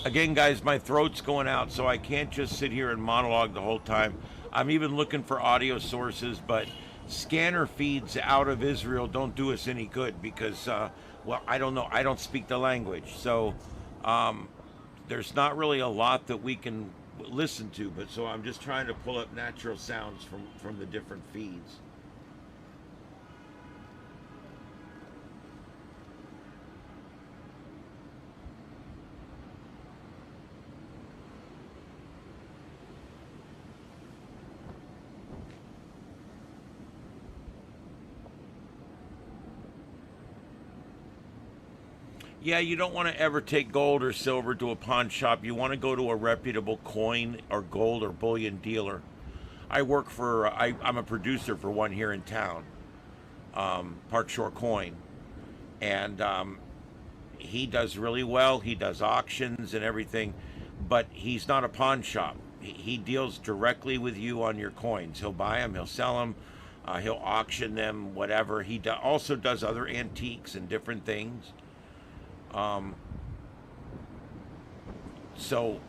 Again, guys, my throat's going out, so I can't just sit here and monologue the whole time. I'm even looking for audio sources, but scanner feeds out of Israel don't do us any good because, well, I don't know. I don't speak the language. So there's not really a lot that we can listen to, but so I'm just trying to pull up natural sounds from the different feeds. Yeah, you don't want to ever take gold or silver to a pawn shop. You want to go to a reputable coin or gold or bullion dealer. I work for, I'm a producer for one here in town, Park Shore Coin. And he does really well. He does auctions and everything, but he's not a pawn shop. He deals directly with you on your coins. He'll buy them, he'll sell them, he'll auction them, whatever. He also does other antiques and different things. So,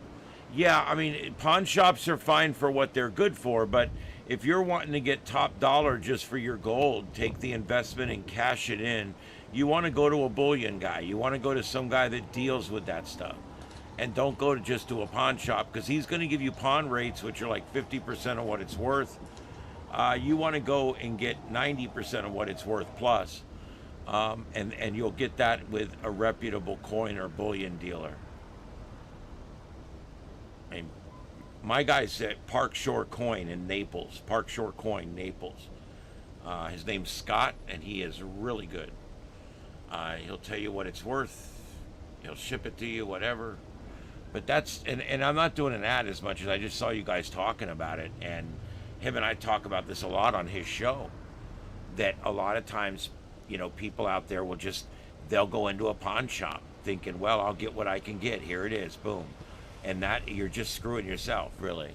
yeah, I mean, pawn shops are fine for what they're good for, but if you're wanting to get top dollar just for your gold, take the investment and cash it in, you want to go to a bullion guy. You want to go to some guy that deals with that stuff. And don't go to just to a pawn shop, because he's going to give you pawn rates, which are like 50% of what it's worth. You want to go and get 90% of what it's worth plus. And you'll get that with a reputable coin or bullion dealer. And my guy's at Park Shore Coin in Naples. Park Shore Coin, Naples. His name's Scott, and he is really good. He'll tell you what it's worth. He'll ship it to you, whatever. But that's, and I'm not doing an ad as much as I just saw you guys talking about it. And him and I talk about this a lot on his show. That a lot of times, you know, people out there will just they'll go into a pawn shop thinking, well, I'll get what I can get. Here it is, boom. And that, you're just screwing yourself, really.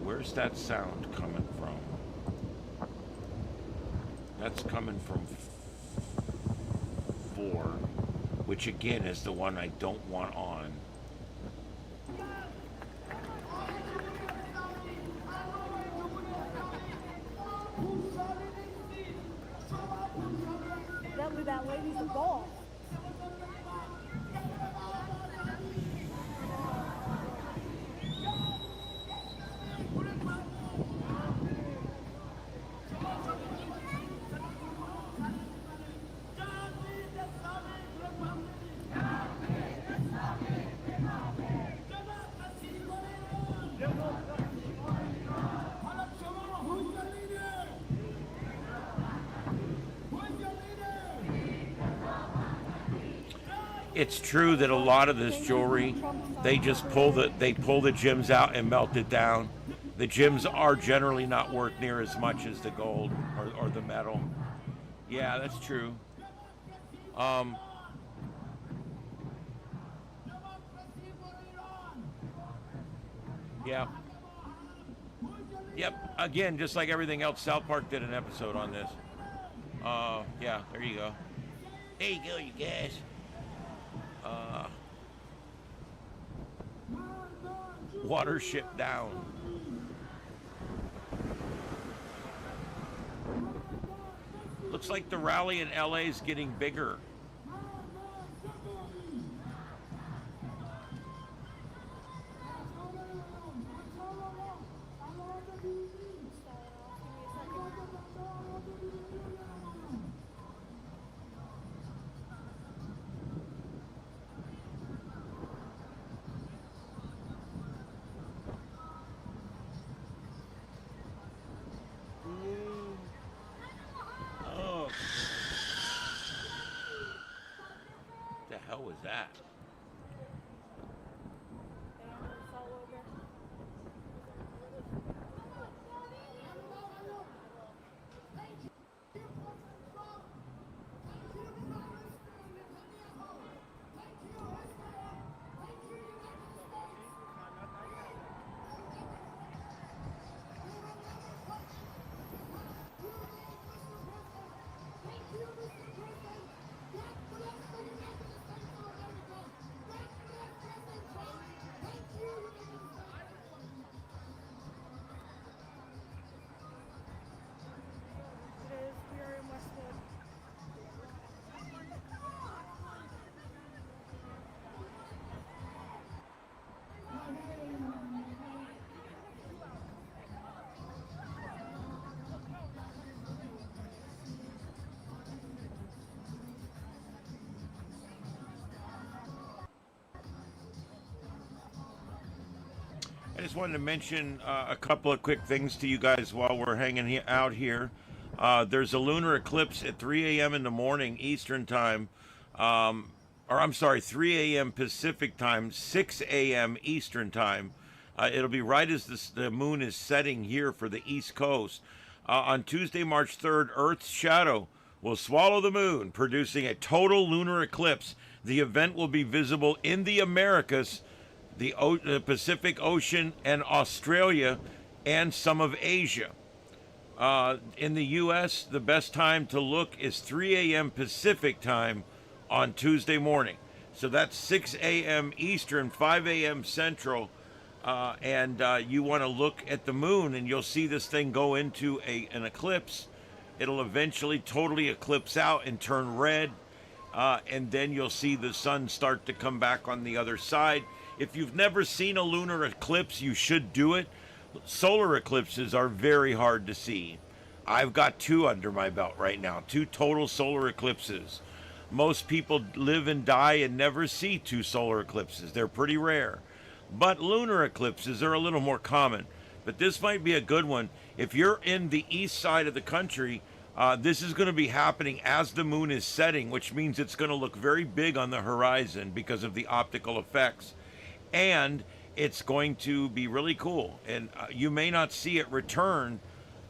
Where's that sound coming from? That's coming from 4, which again is the one I don't want on. That lady's a ball. It's true that a lot of this jewelry, they just pull the gems out and melt it down. The gems are generally not worth near as much as the gold or the metal. Yeah, that's true. Yeah. Yep. Again, just like everything else, South Park did an episode on this. Yeah, there you go. There you go, you guys. Water ship down. Looks like the rally in LA is getting bigger. Was that? I just wanted to mention a couple of quick things to you guys while we're hanging out here. There's a lunar eclipse at 3 a.m. in the morning Eastern time, or I'm sorry, 3 a.m. Pacific time, 6 a.m. Eastern time. It'll be right as the moon is setting here for the East Coast. On Tuesday, March 3rd, Earth's shadow will swallow the moon, producing a total lunar eclipse. The event will be visible in the Americas, the Pacific Ocean, and Australia, and some of Asia. In the U.S., the best time to look is 3 a.m. Pacific time on Tuesday morning. So that's 6 a.m. Eastern, 5 a.m. Central, and you want to look at the moon, and you'll see this thing go into an eclipse. It'll eventually totally eclipse out and turn red, and then you'll see the sun start to come back on the other side. If you've never seen a lunar eclipse, you should do it. Solar eclipses are very hard to see. I've got 2 under my belt right now, 2 total solar eclipses. Most people live and die and never see 2 solar eclipses. They're pretty rare. But lunar eclipses are a little more common. But this might be a good one. If you're in the east side of the country, this is going to be happening as the moon is setting, which means it's going to look very big on the horizon because of the optical effects. And it's going to be really cool. And you may not see it return,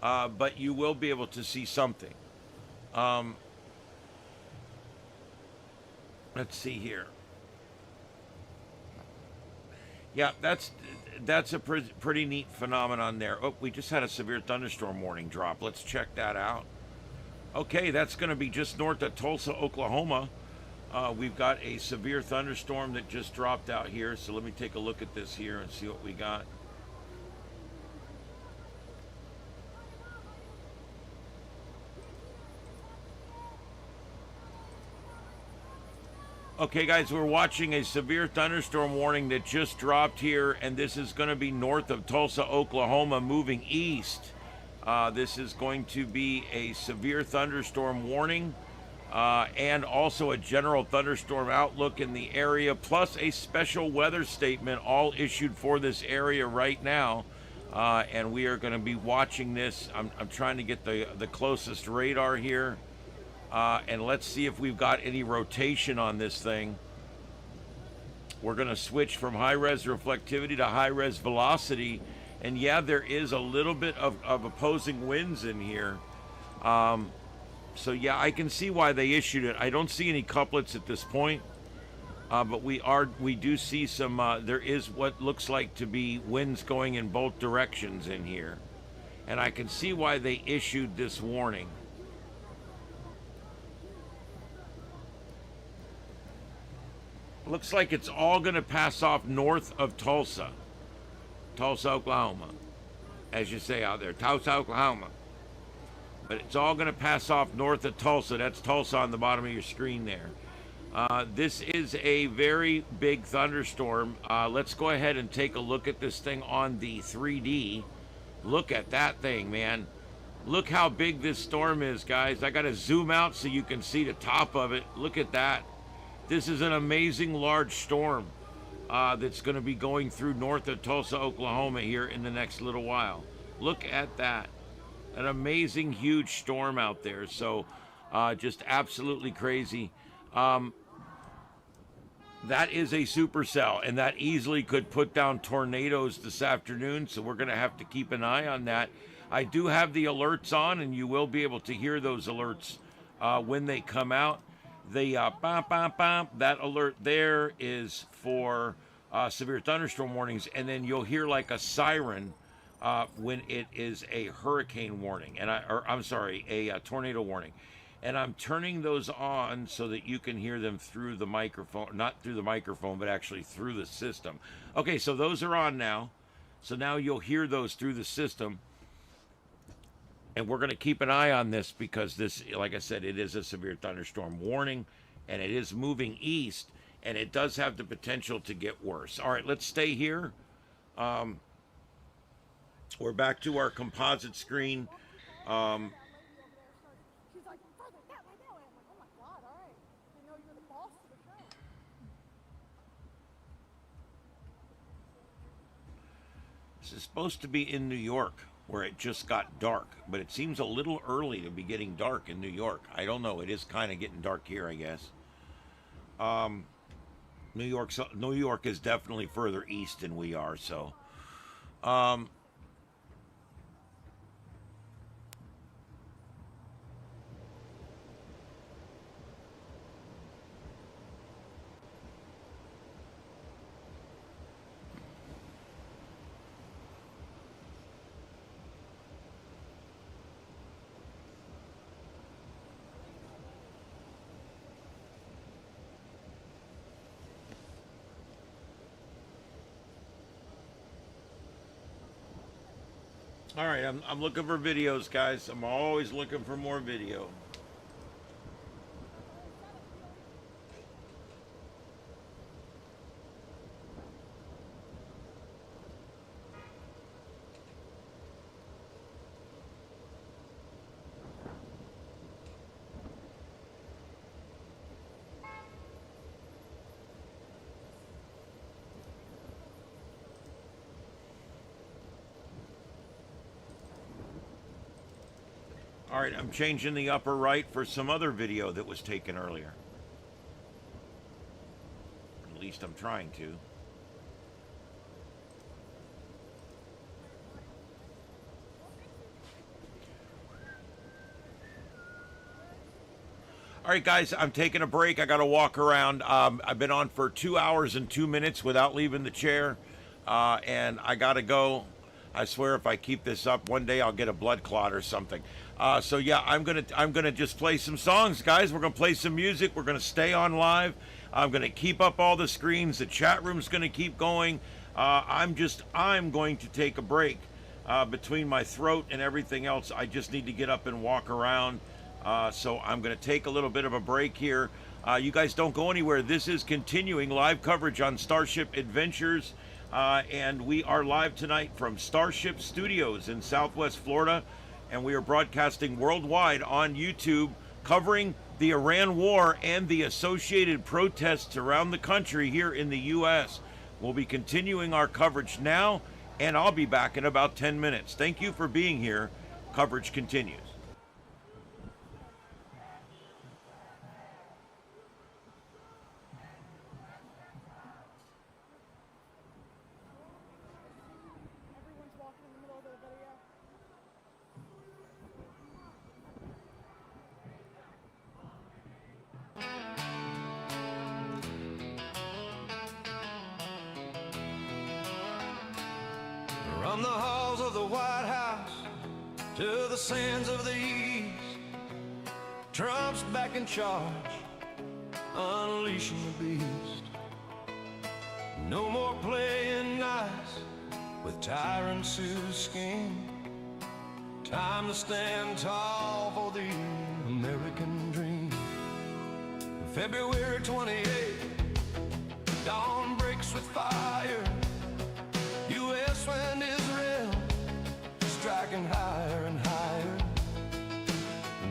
but you will be able to see something. Let's see here. Yeah, that's a pretty neat phenomenon there. Oh, we just had a severe thunderstorm warning drop. Let's check that out. Okay, that's going to be just north of Tulsa, Oklahoma. We've got a severe thunderstorm that just dropped out here. So let me take a look at this here and see what we got. Okay, guys, we're watching a severe thunderstorm warning that just dropped here, and this is going to be north of Tulsa, Oklahoma, moving east. This is going to be a severe thunderstorm warning and also a general thunderstorm outlook in the area, plus a special weather statement all issued for this area right now. And we are going to be watching this. I'm trying to get the closest radar here. And let's see if we've got any rotation on this thing. We're going to switch from high-res reflectivity to high-res velocity. And yeah, there is a little bit of opposing winds in here. So yeah, I can see why they issued it. I don't see any couplets at this point. But we do see some, there is what looks like to be winds going in both directions in here. And I can see why they issued this warning. Looks like it's all going to pass off north of Tulsa, Oklahoma, as you say out there, Tulsa, Oklahoma. But it's all going to pass off north of Tulsa. That's Tulsa on the bottom of your screen there. This is a very big thunderstorm. Let's go ahead and take a look at this thing on the 3D. Look at that thing, man. Look how big this storm is, guys. I got to zoom out so you can see the top of it. Look at that. This is an amazing large storm that's going to be going through north of Tulsa, Oklahoma here in the next little while. Look at that. An amazing, huge storm out there. So just absolutely crazy. That is a supercell, and that easily could put down tornadoes this afternoon. So we're going to have to keep an eye on that. I do have the alerts on, and you will be able to hear those alerts when they come out. The that alert there is for severe thunderstorm warnings, and then you'll hear like a siren when it is a hurricane warning, and a tornado warning. And I'm turning those on so that you can hear them through the microphone, not through the microphone, but actually through the system. Okay, so those are on now. So now you'll hear those through the system. And we're going to keep an eye on this because this, like I said, it is a severe thunderstorm warning, and it is moving east, and it does have the potential to get worse. All right, let's stay here. We're back to our composite screen. She's like, further that way, that way. I'm like, oh my God, all right. Didn't know you were the boss of the show. This is supposed to be in New York, where it just got dark, but it seems a little early to be getting dark in New York. I don't know. It is kind of getting dark here, I guess. New York is definitely further east than we are, so. All right, I'm looking for videos, guys. I'm always looking for more video. All right, I'm changing the upper right for some other video that was taken earlier. At least I'm trying to. All right, guys, I'm taking a break. I got to walk around. I've been on for 2 hours and 2 minutes without leaving the chair, and I got to go. I swear, if I keep this up, one day I'll get a blood clot or something. So yeah, I'm gonna just play some songs, guys. We're gonna play some music. We're gonna stay on live. I'm gonna keep up all the screens. The chat room's gonna keep going. I'm going to take a break between my throat and everything else. I just need to get up and walk around. So I'm going to take a little bit of a break here. You guys don't go anywhere. This is continuing live coverage on Starship Adventures. And we are live tonight from Starship Studios in Southwest Florida. And we are broadcasting worldwide on YouTube, covering the Iran war and the associated protests around the country here in the U.S. We'll be continuing our coverage now, and I'll be back in about 10 minutes. Thank you for being here. Coverage continues. Everyone's walking in the middle of their video. From the halls of the White House to the sands of the East, Trump's back in charge, unleashing the beast. No more playing nice with tyrants who scheme. Time to stand tall for the American dream. February 28th, dawn breaks with fire. U.S. and Israel striking higher and higher,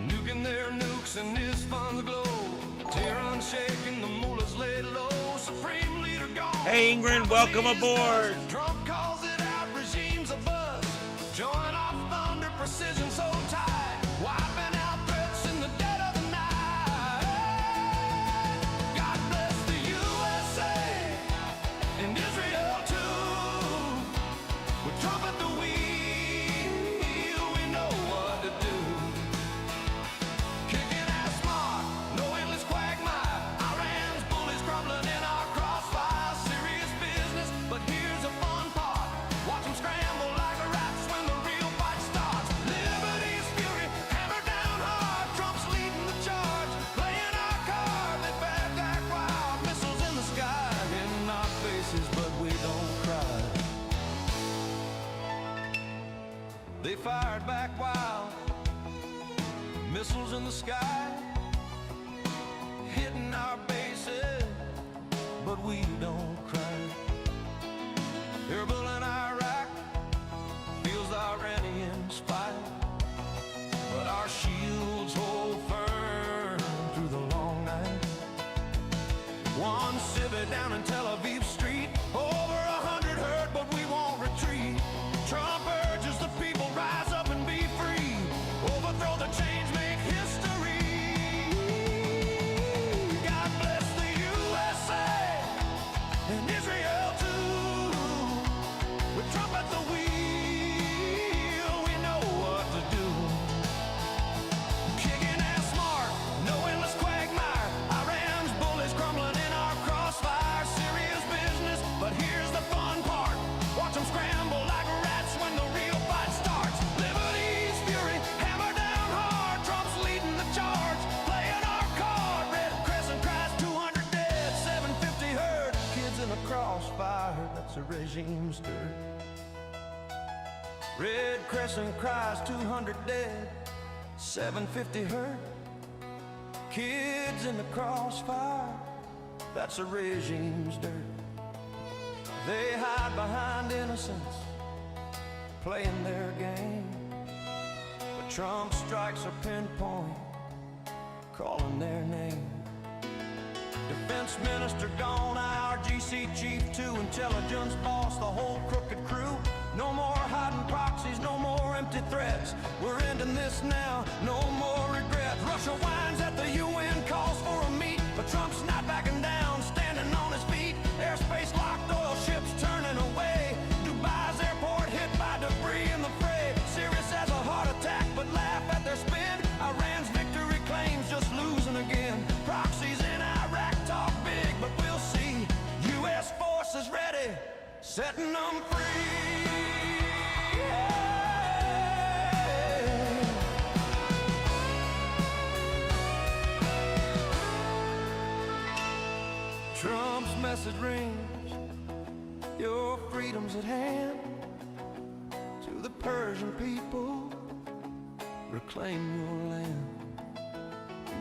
nuking their nukes and his funds glow. Tehran shaking, the mullahs lay low. Supreme leader gone. Hey Ingrid, welcome aboard. Trump calls it out, regimes a buzz. Join off thunder, precision so tight, wiping out threats in the dead of the night. God bless the USA and Israel too. With Trump at the wheel, we know what to do. Kicking ass smart, no endless quagmire. Iran's bullies crumbling in our crossfire. Serious business, but here's a fun part. Watch them scramble like rats when the real fight starts. Liberty's fury, hammer down hard. Trump's leading the charge, playing our card. They back act wild, missiles in the sky, hitting our faces, but we don't cry. They fired back wild, missiles in the sky, hitting our bases, but we don't cry. Erbil in Iraq feels the Iranians fight, but our shields hold firm through the long night. One civvy down in Tel Aviv street, over 100 hurt, but we won't retreat. Trump urges the people rise up and be free. Overthrow the change, make history. God bless the USA and Israel too. With Trump at the wheel, we know what to do. Kicking ass smart, no endless quagmire. Iran's bullies crumbling in our crossfire. Serious business, but here's the fun part. Watch them scramble like rats when the real fight starts. Liberty's fury, hammer down hard. Trump's leading the charge, playing our card. Red Crescent cries 200 dead, 750 hurt. Kids in the crossfire, that's a regime stir. Red Crescent cries 200 dead, 750 hurt. Kids in the crossfire, that's a regime's dirt. They hide behind innocence, playing their game. But Trump strikes a pinpoint, calling their name. Defense minister gone, IRGC chief too, intelligence boss, the whole crooked crew. No more hiding proxies, no more empty threats. We're ending this now, no more regrets. Russia whines at the UN, calls for a meet, but Trump's not backing down, standing on his feet. Airspace locked, oil ships turning away. Dubai's airport hit by debris in the fray. Serious as a heart attack, but laugh at their spin. Iran's victory claims just losing again. Proxies in Iraq talk big, but we'll see. U.S. forces ready, setting them free. Trump's message rings, your freedom's at hand. To the Persian people, reclaim your land.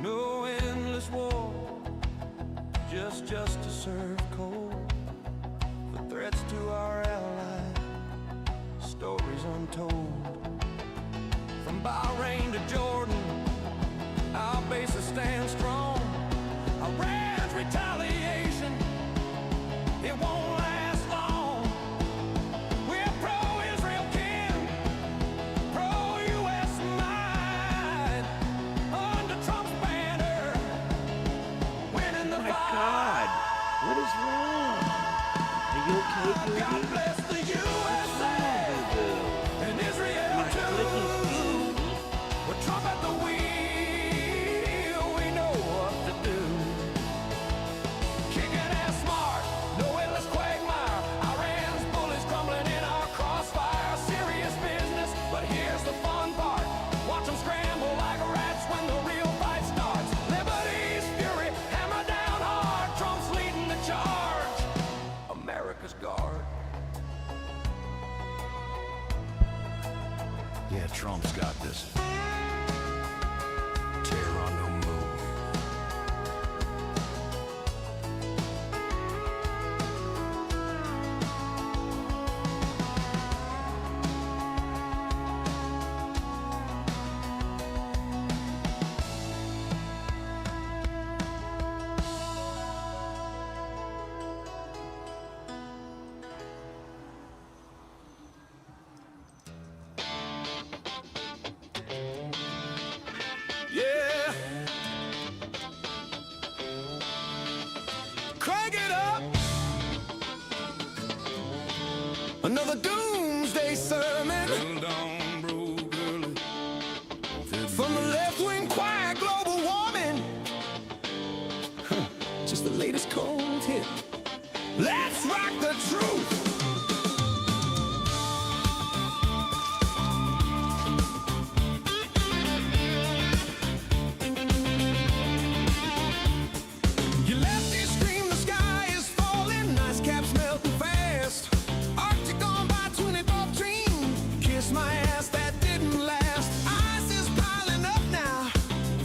No endless war, just to serve cold. For threats to our allies, stories untold. From Bahrain to Jordan, our bases stand strong. Iran's retaliation, it won't last long. We're pro-Israel kin, pro-U.S. might, under Trump's banner, winning the fight. God, what is wrong? Are you okay, God baby? bless the USA and Israel too. With Trump at the wheel, we know what to do. Kicking ass smart, no endless quagmire. Iran's bullies crumbling in our crossfire. Serious business, but here's the fun part. Watch them scramble like rats when the real fight starts. Liberty's fury, hammer down hard. Trump's leading the charge, America's guard. Yeah, Trump's got this. Terror on the move. Yeah. Crank it up. Another doomsday sermon. From the left-wing quiet global warming. Just the latest cold hit. Let's rock the truth. You lefties scream the sky is falling, ice caps melting fast. Arctic gone by 2014. Kiss my ass, that didn't last. Ice is piling up now,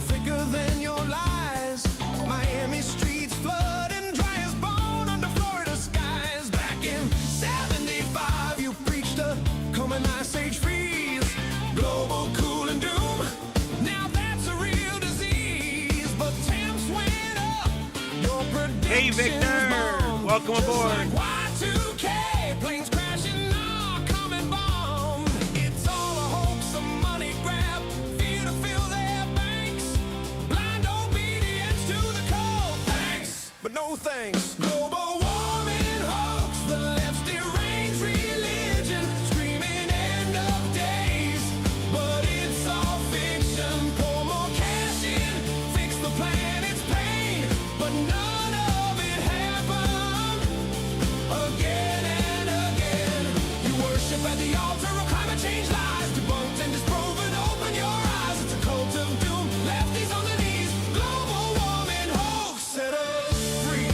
thicker than your lies. Miami streets flooding, dry as bone under Florida skies. Back in 75, you preached a coming ice age freeze. Global cool and doom, now that's a real disease. But temps went up, your Hey, predictions Victor, wrong. welcome Just aboard. like Y2K, planes crashing, all coming bomb. It's all a hoax, a money grab, fear to fill their banks. Blind obedience to the code. Thanks, but no thanks. Global warming hoax, the left's deranged religion, screaming end of days. But it's all fiction. Pour more cash in, fix the planet's pain. But none of it happened again and again. You worship at the altar of climate change lies, debunked and disproven. Open your eyes, it's a cult of doom. Lefties on the knees, global warming hoax, set us free.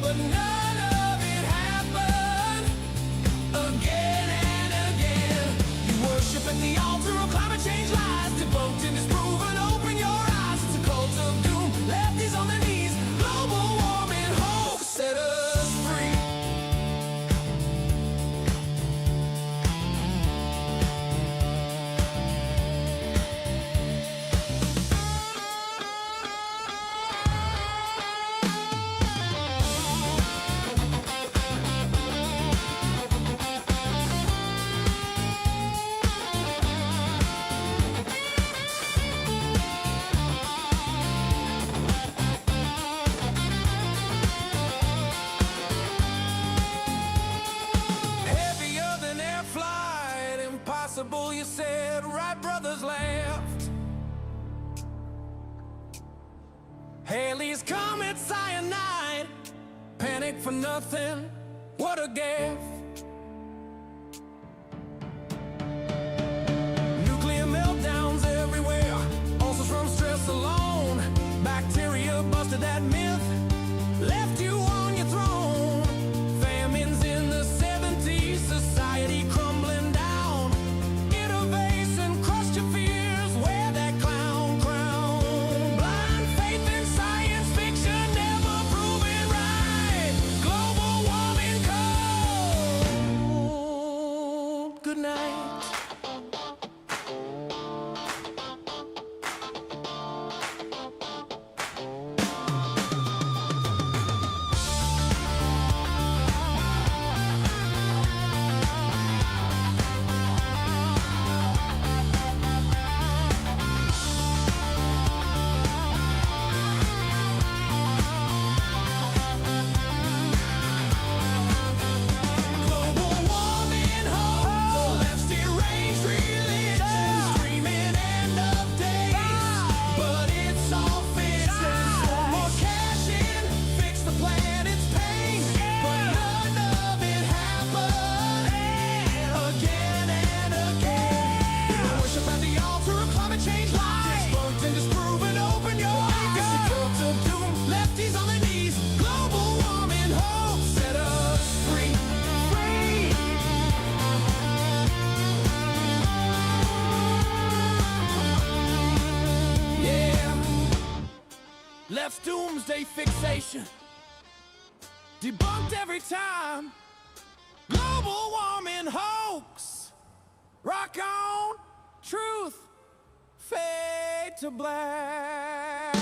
but none of it happened. Again and again, you worship at the altar of climate change lies, debunked and disproven. Open your eyes, it's a cult of doom. Lefties on their knees, global warming hoax. Set us free. Heavier than air flight, impossible, you said. Right brothers laughed. Haley's comet cyanide, panic for nothing, what a gaffe. Nuclear meltdowns everywhere, ulcers from stress alone. Bacteria busted that myth, left you on your throne. Famines in the 70s, society crumbling down. Innovation crushed your fears, wear that clown crown. Blind faith in science fiction, never proven right. Global warming cold. Good night. Global warming hoax, left's deranged religion, screaming end of days, but it's all fiction. More cash in, fix the planet's pain, but none of it happened. Again and again, you worship at the altar of climate change lies, debunked and disproven. Open your eyes, it's a cult of doom. Lefties on their knees, global warming hoax. Set us free, free. Yeah, left's doomsday fixation, debunked every time. Global warming hoax. Rock on, truth, fade to black.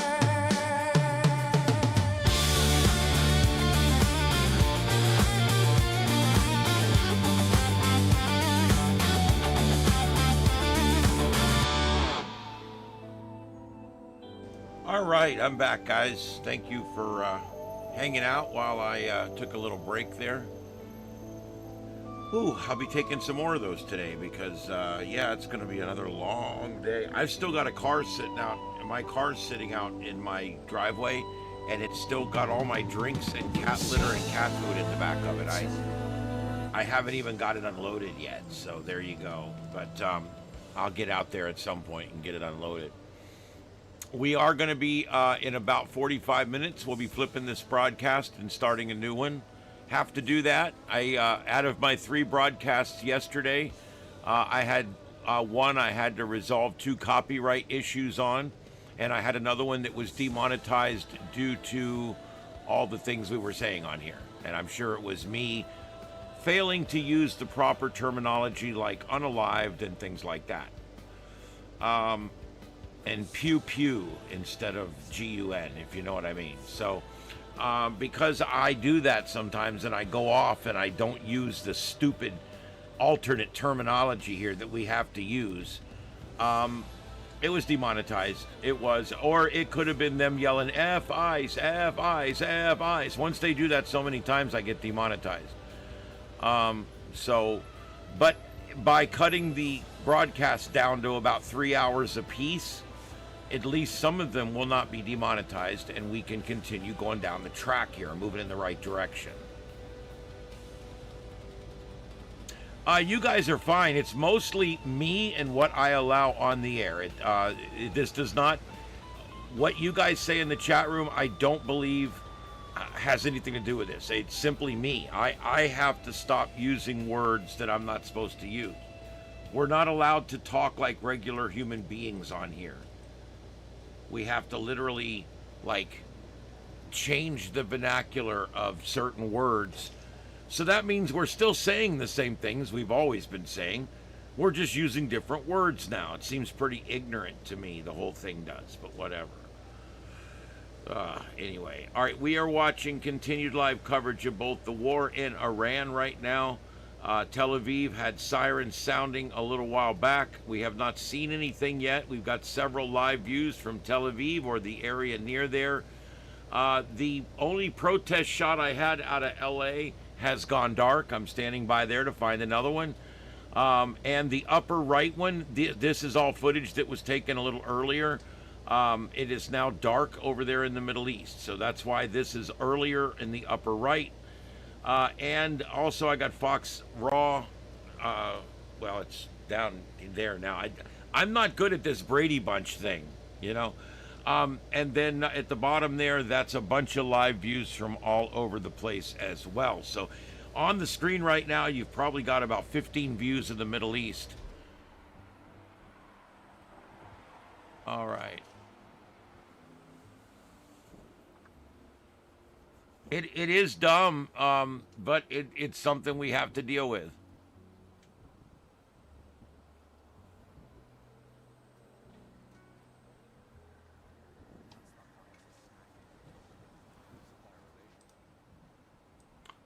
All right, I'm back, guys. Thank you for hanging out while I took a little break there. Ooh, I'll be taking some more of those today because, yeah, it's going to be another long day. I've still got a car sitting out. My car's sitting out in my driveway, and it's still got all my drinks and cat litter and cat food in the back of it. I haven't even got it unloaded yet, so there you go. But I'll get out there at some point and get it unloaded. We are going to be, in about 45 minutes, we'll be flipping this broadcast and starting a new one. Have to do that. Out of my 3 broadcasts yesterday, I had one I had to resolve 2 copyright issues on, and I had another one that was demonetized due to all the things we were saying on here. And I'm sure it was me failing to use the proper terminology like unalived and things like that. And pew pew instead of GUN, if you know what I mean. So because I do that sometimes and I go off and I don't use the stupid alternate terminology here that we have to use, it was demonetized. It was, or it could have been them yelling F ice, F ice, F ice. Once they do that so many times, I get demonetized. But by cutting the broadcast down to about 3 hours apiece, at least some of them will not be demonetized, and we can continue going down the track here, moving in the right direction. You guys are fine. It's mostly me and what I allow on the air. This does not, what you guys say in the chat room, I don't believe has anything to do with this. It's simply me. I have to stop using words that I'm not supposed to use. We're not allowed to talk like regular human beings on here. We have to literally, like, change the vernacular of certain words. So that means we're still saying the same things we've always been saying. We're just using different words now. It seems pretty ignorant to me, the whole thing does, but whatever. Anyway, all right, we are watching continued live coverage of both the war in Iran right now. Tel Aviv had sirens sounding a little while back. We have not seen anything yet. We've got several live views from Tel Aviv or the area near there. The only protest shot I had out of LA has gone dark. I'm standing by there to find another one. And the upper right one, this is all footage that was taken a little earlier. It is now dark over there in the Middle East. So that's why this is earlier in the upper right. And also I got Fox Raw. Well, it's down there now. I'm not good at this Brady Bunch thing, you know. And then at the bottom there, that's a bunch of live views from all over the place as well. So on the screen right now, you've probably got about 15 views of the Middle East. All right. It is dumb, but it's something we have to deal with.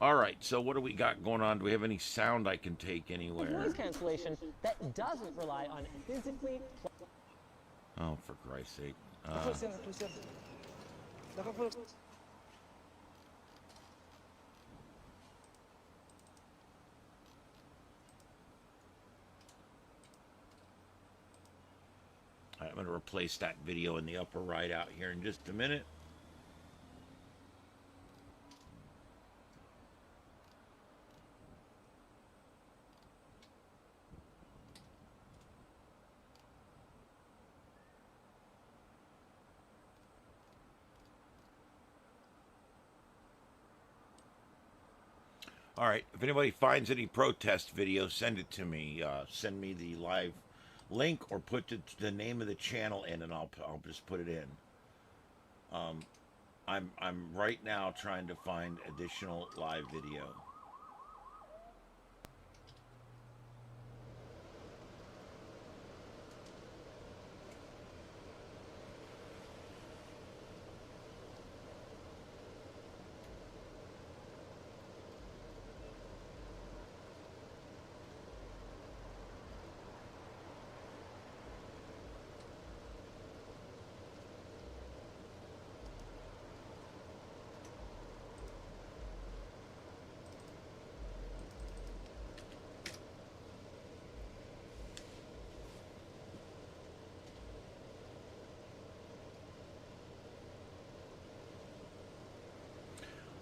All right, so what do we got going on? Do we have any sound I can take anywhere? Noise cancellation that doesn't rely on physically. Oh, for Christ's sake. I'm going to replace that video in the upper right out here in just a minute. All right, if anybody finds any protest videos, send it to me. Send me the live link or put the name of the channel in, and I'll just put it in. I'm right now trying to find additional live video.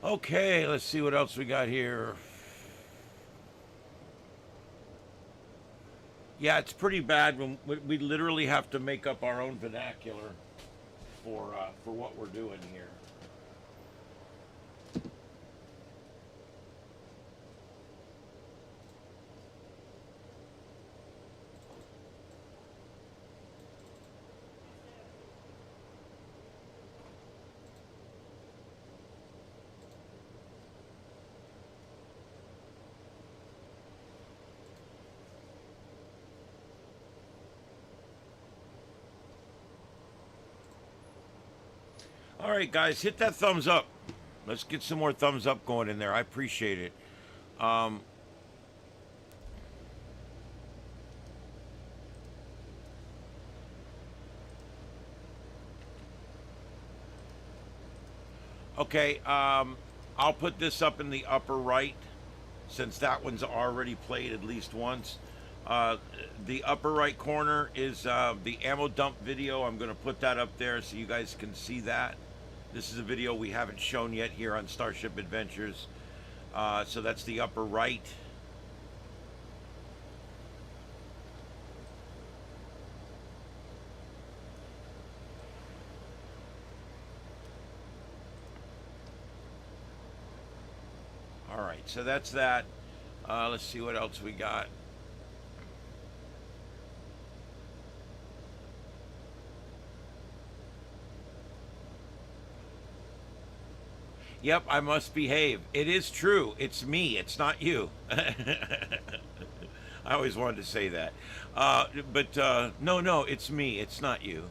Okay, let's see what else we got here. Yeah, it's pretty bad when we literally have to make up our own vernacular for what we're doing here. All right, guys, hit that thumbs up. Let's get some more thumbs up going in there. I appreciate it. Okay, I'll put this up in the upper right since that one's already played at least once. The upper right corner is the ammo dump video. I'm going to put that up there so you guys can see that. This is a video we haven't shown yet here on Starship Adventures. So that's the upper right. All right, so that's that. Let's see what else we got. Yep, I must behave. It is true. It's me. It's not you. I always wanted to say that. But no, it's me. It's not you.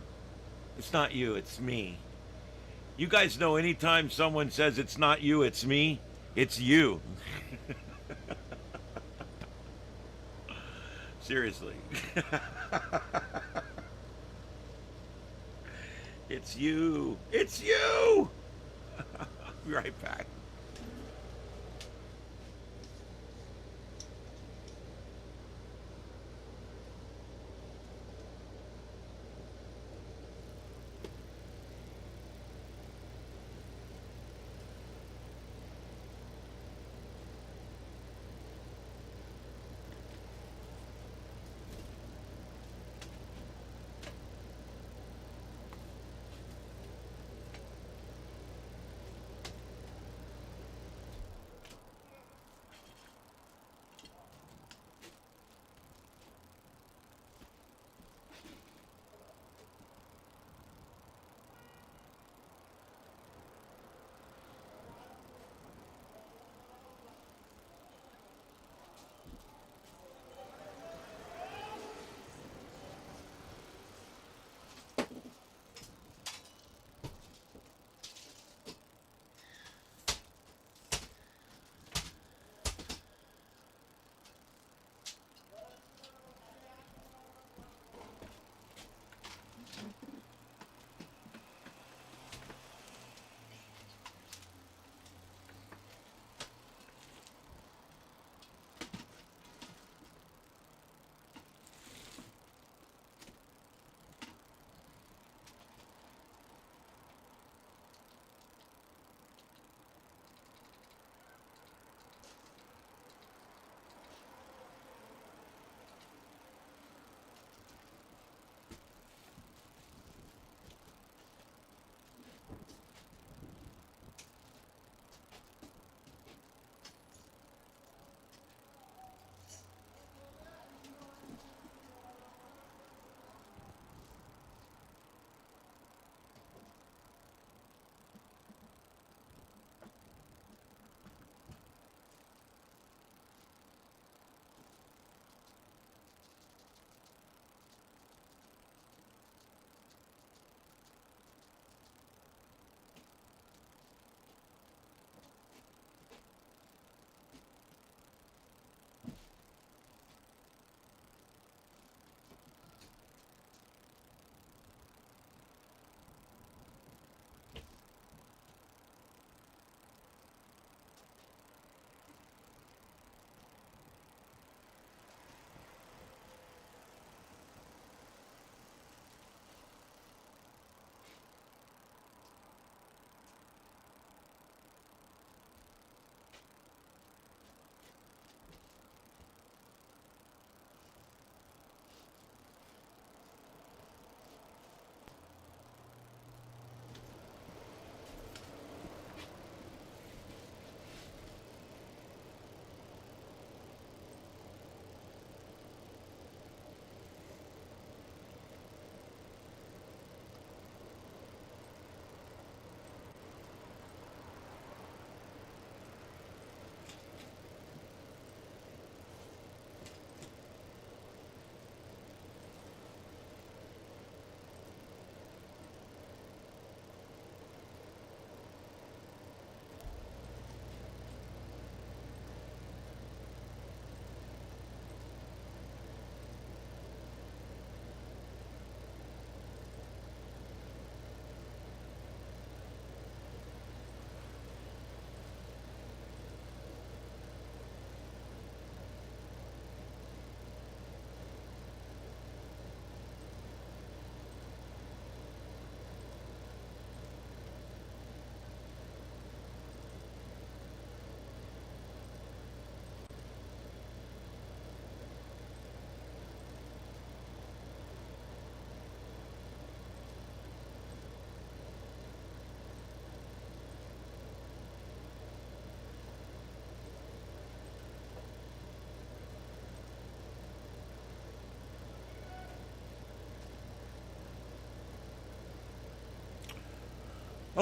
It's not you. It's me. You guys know anytime someone says it's not you, it's me, it's you. Seriously. It's you. It's you. Be right back.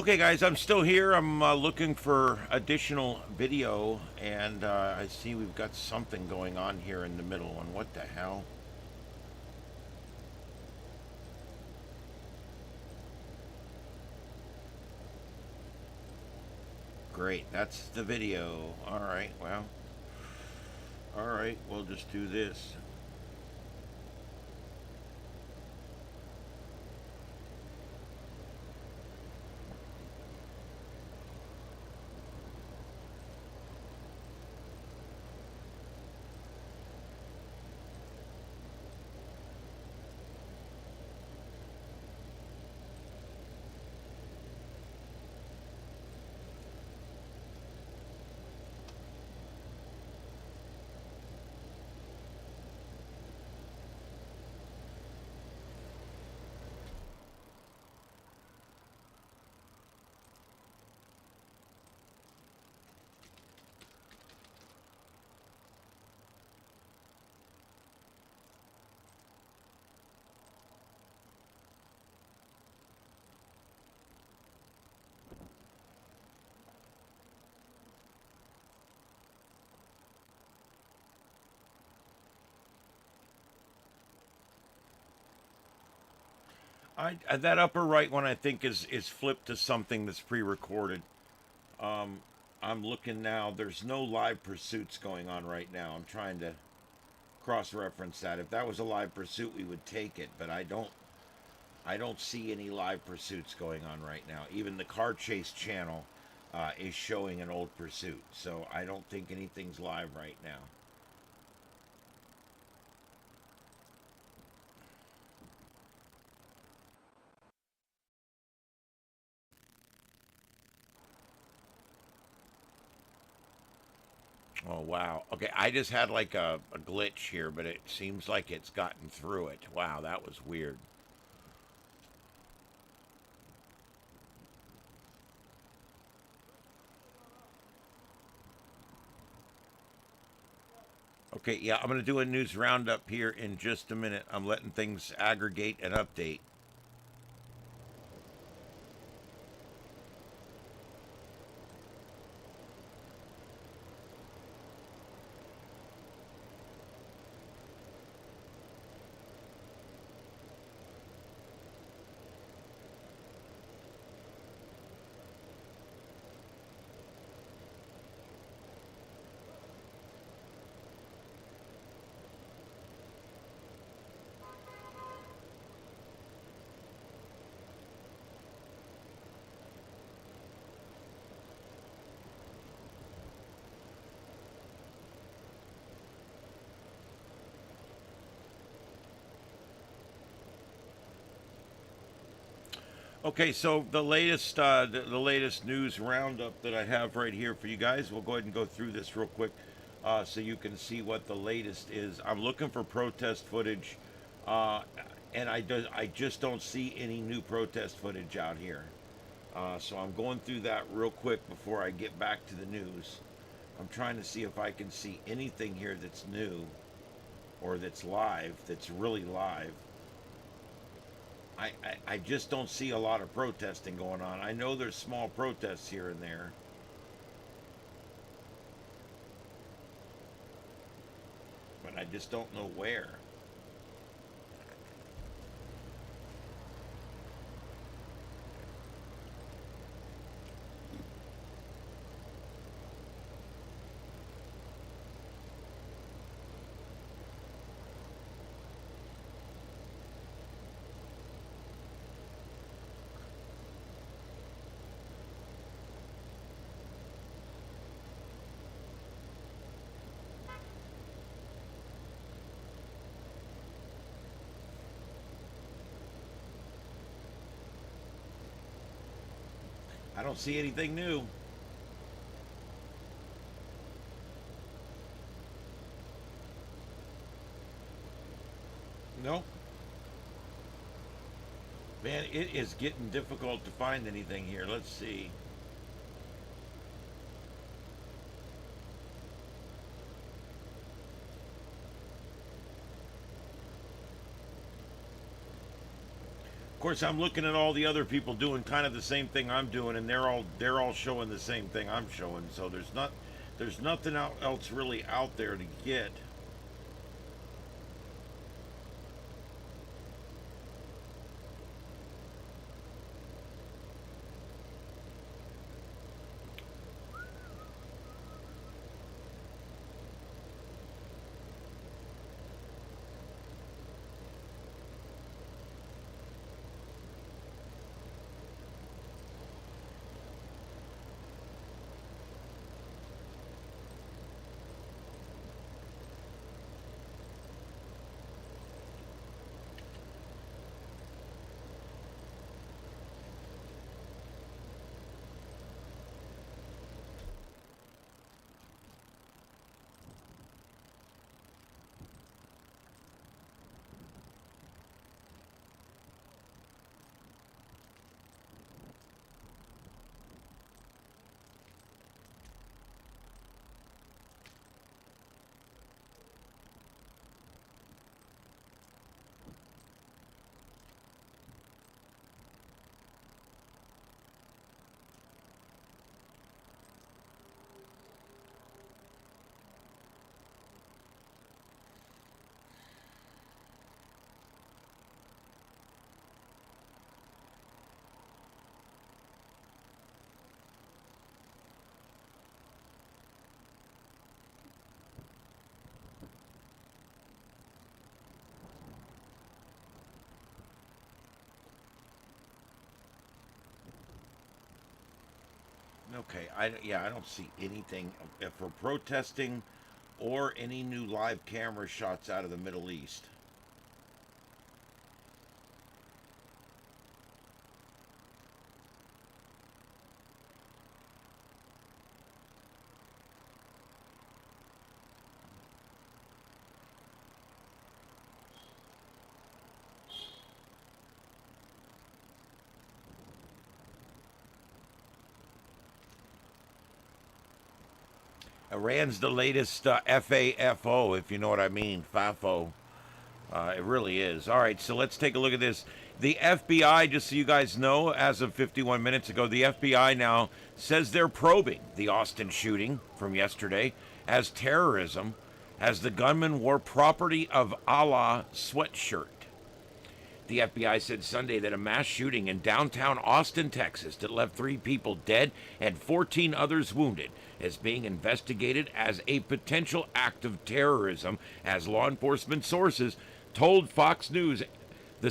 Okay, guys, I'm still here. I'm looking for additional video, and I see we've got something going on here in the middle. And what the hell? Great, that's the video. All right, well, all right, we'll just do this. That upper right one I think is flipped to something that's pre-recorded. I'm looking now. There's no live pursuits going on right now. I'm trying to cross-reference that. If that was a live pursuit, we would take it, but I don't see any live pursuits going on right now. Even the car chase channel is showing an old pursuit, so I don't think anything's live right now. Oh, wow. Okay, I just had like a glitch here, but it seems like it's gotten through it. Wow, that was weird. Okay, yeah, I'm going to do a news roundup here in just a minute. I'm letting things aggregate and update. Okay, so the latest news roundup that I have right here for you guys. We'll go ahead and go through this real quick, so you can see what the latest is. I'm looking for protest footage, uh, and I just don't see any new protest footage out here. So I'm going through that real quick before I get back to the news. I'm trying to see if I can see anything here that's new or that's live, that's really live. I just don't see a lot of protesting going on. I know there's small protests here and there. But I just don't know where. I don't see anything new. Nope. Man, it is getting difficult to find anything here. Let's see. Of course, I'm looking at all the other people doing kind of the same thing I'm doing, and they're all showing the same thing I'm showing. So there's nothing else really out there to get. Okay, I don't see anything for protesting or any new live camera shots out of the Middle East. Iran's the latest FAFO, if you know what I mean, FAFO. It really is. All right, so let's take a look at this. The FBI, just so you guys know, as of 51 minutes ago, the FBI now says they're probing the Austin shooting from yesterday as terrorism, as the gunman wore property of Allah sweatshirt. The FBI said Sunday that a mass shooting in downtown Austin, Texas, that left 3 people dead and 14 others wounded is being investigated as a potential act of terrorism, as law enforcement sources told Fox News the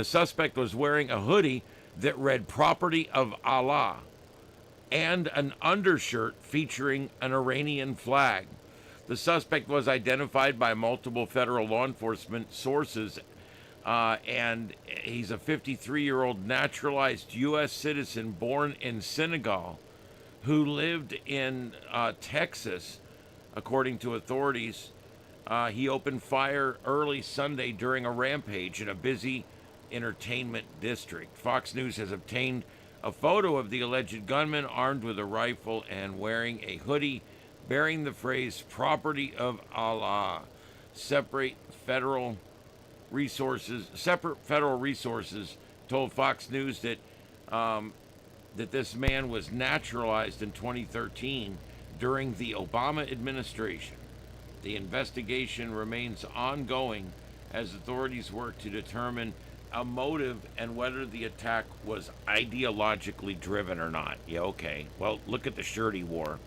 suspect was wearing a hoodie that read "Property of Allah" and an undershirt featuring an Iranian flag. The suspect was identified by multiple federal law enforcement sources, and he's a 53-year-old naturalized U.S. citizen born in Senegal who lived in Texas, according to authorities. He opened fire early Sunday during a rampage in a busy entertainment district. Fox News has obtained a photo of the alleged gunman armed with a rifle and wearing a hoodie bearing the phrase "Property of Allah." Separate federal resources told Fox News that that this man was naturalized in 2013 during the Obama administration. The investigation remains ongoing as authorities work to determine a motive and whether the attack was ideologically driven or not. Yeah, okay. Well, look at the shirt he wore.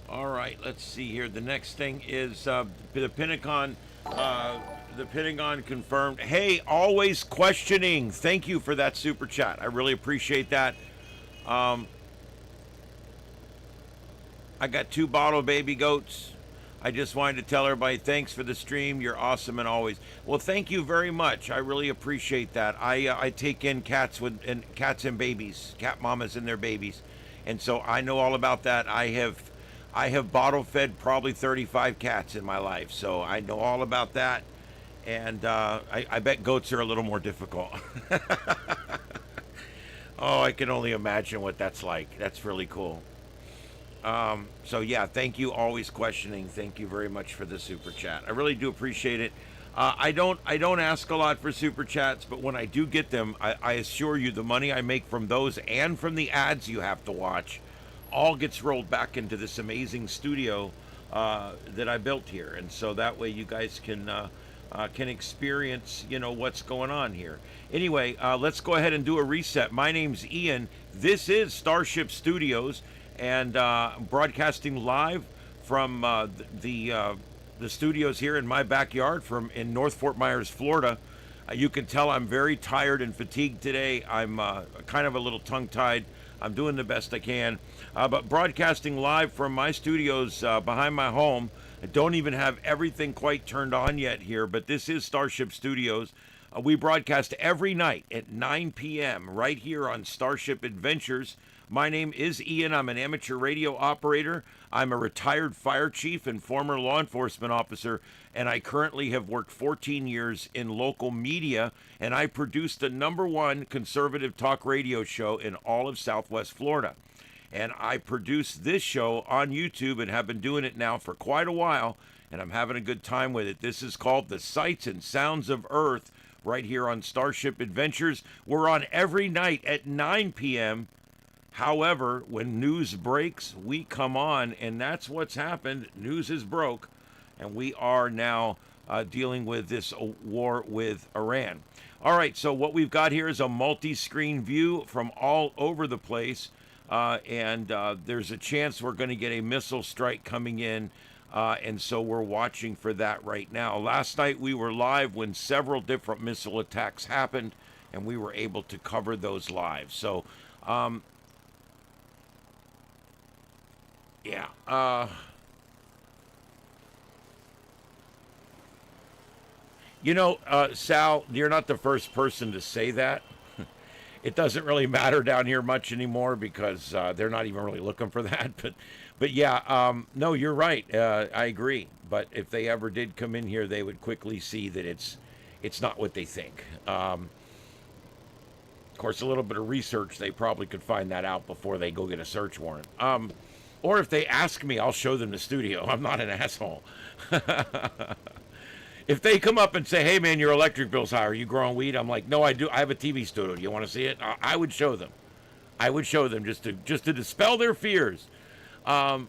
All right, let's see here. The next thing is the Pentagon. The Pentagon confirmed. Hey, always questioning. Thank you for that super chat. I really appreciate that. I got 2 bottle baby goats. I just wanted to tell everybody thanks for the stream. You're awesome and always. Well, thank you very much. I really appreciate that. I take in cats and babies, cat mamas and their babies, and so I know all about that. I have bottle fed probably 35 cats in my life, so I know all about that. And I bet goats are a little more difficult. Oh, I can only imagine what that's like. That's really cool. So yeah, thank you. Always questioning. Thank you very much for the super chat. I really do appreciate it. I don't ask a lot for super chats, but when I do get them, I assure you, the money I make from those and from the ads you have to watch, all gets rolled back into this amazing studio that I built here, and so that way you guys can experience, what's going on here. Anyway, let's go ahead and do a reset. My name's Ian. This is Starship Studios, and broadcasting live from the studios here in my backyard in North Fort Myers, Florida. You can tell I'm very tired and fatigued today. I'm kind of a little tongue-tied. I'm doing the best I can. But broadcasting live from my studios behind my home. I don't even have everything quite turned on yet here, but this is Starship Studios. We broadcast every night at 9 p.m. right here on Starship Adventures. My name is Ian. I'm an amateur radio operator. I'm a retired fire chief and former law enforcement officer, and I currently have worked 14 years in local media, and I produce the #1 conservative talk radio show in all of Southwest Florida. And I produce this show on YouTube and have been doing it now for quite a while, and I'm having a good time with it. This is called The Sights and Sounds of Earth right here on Starship Adventures. We're on every night at 9 p.m. However, when news breaks, we come on, and that's what's happened. News is broke, and we are now dealing with this war with Iran. All right, so what we've got here is a multi-screen view from all over the place, and there's a chance we're going to get a missile strike coming in, and so we're watching for that right now. Last night we were live when several different missile attacks happened, and we were able to cover those live. So, yeah. Sal, you're not the first person to say that. It doesn't really matter down here much anymore because they're not even really looking for that. But yeah, no, you're right. I agree. But if they ever did come in here, they would quickly see that it's not what they think. Of course, a little bit of research, they probably could find that out before they go get a search warrant. Or if they ask me, I'll show them the studio. I'm not an asshole. If they come up and say, hey, man, your electric bill's high. Are you growing weed? I'm like, no, I do. I have a TV studio. Do you want to see it? I would show them. I would show them just to dispel their fears. Yeah,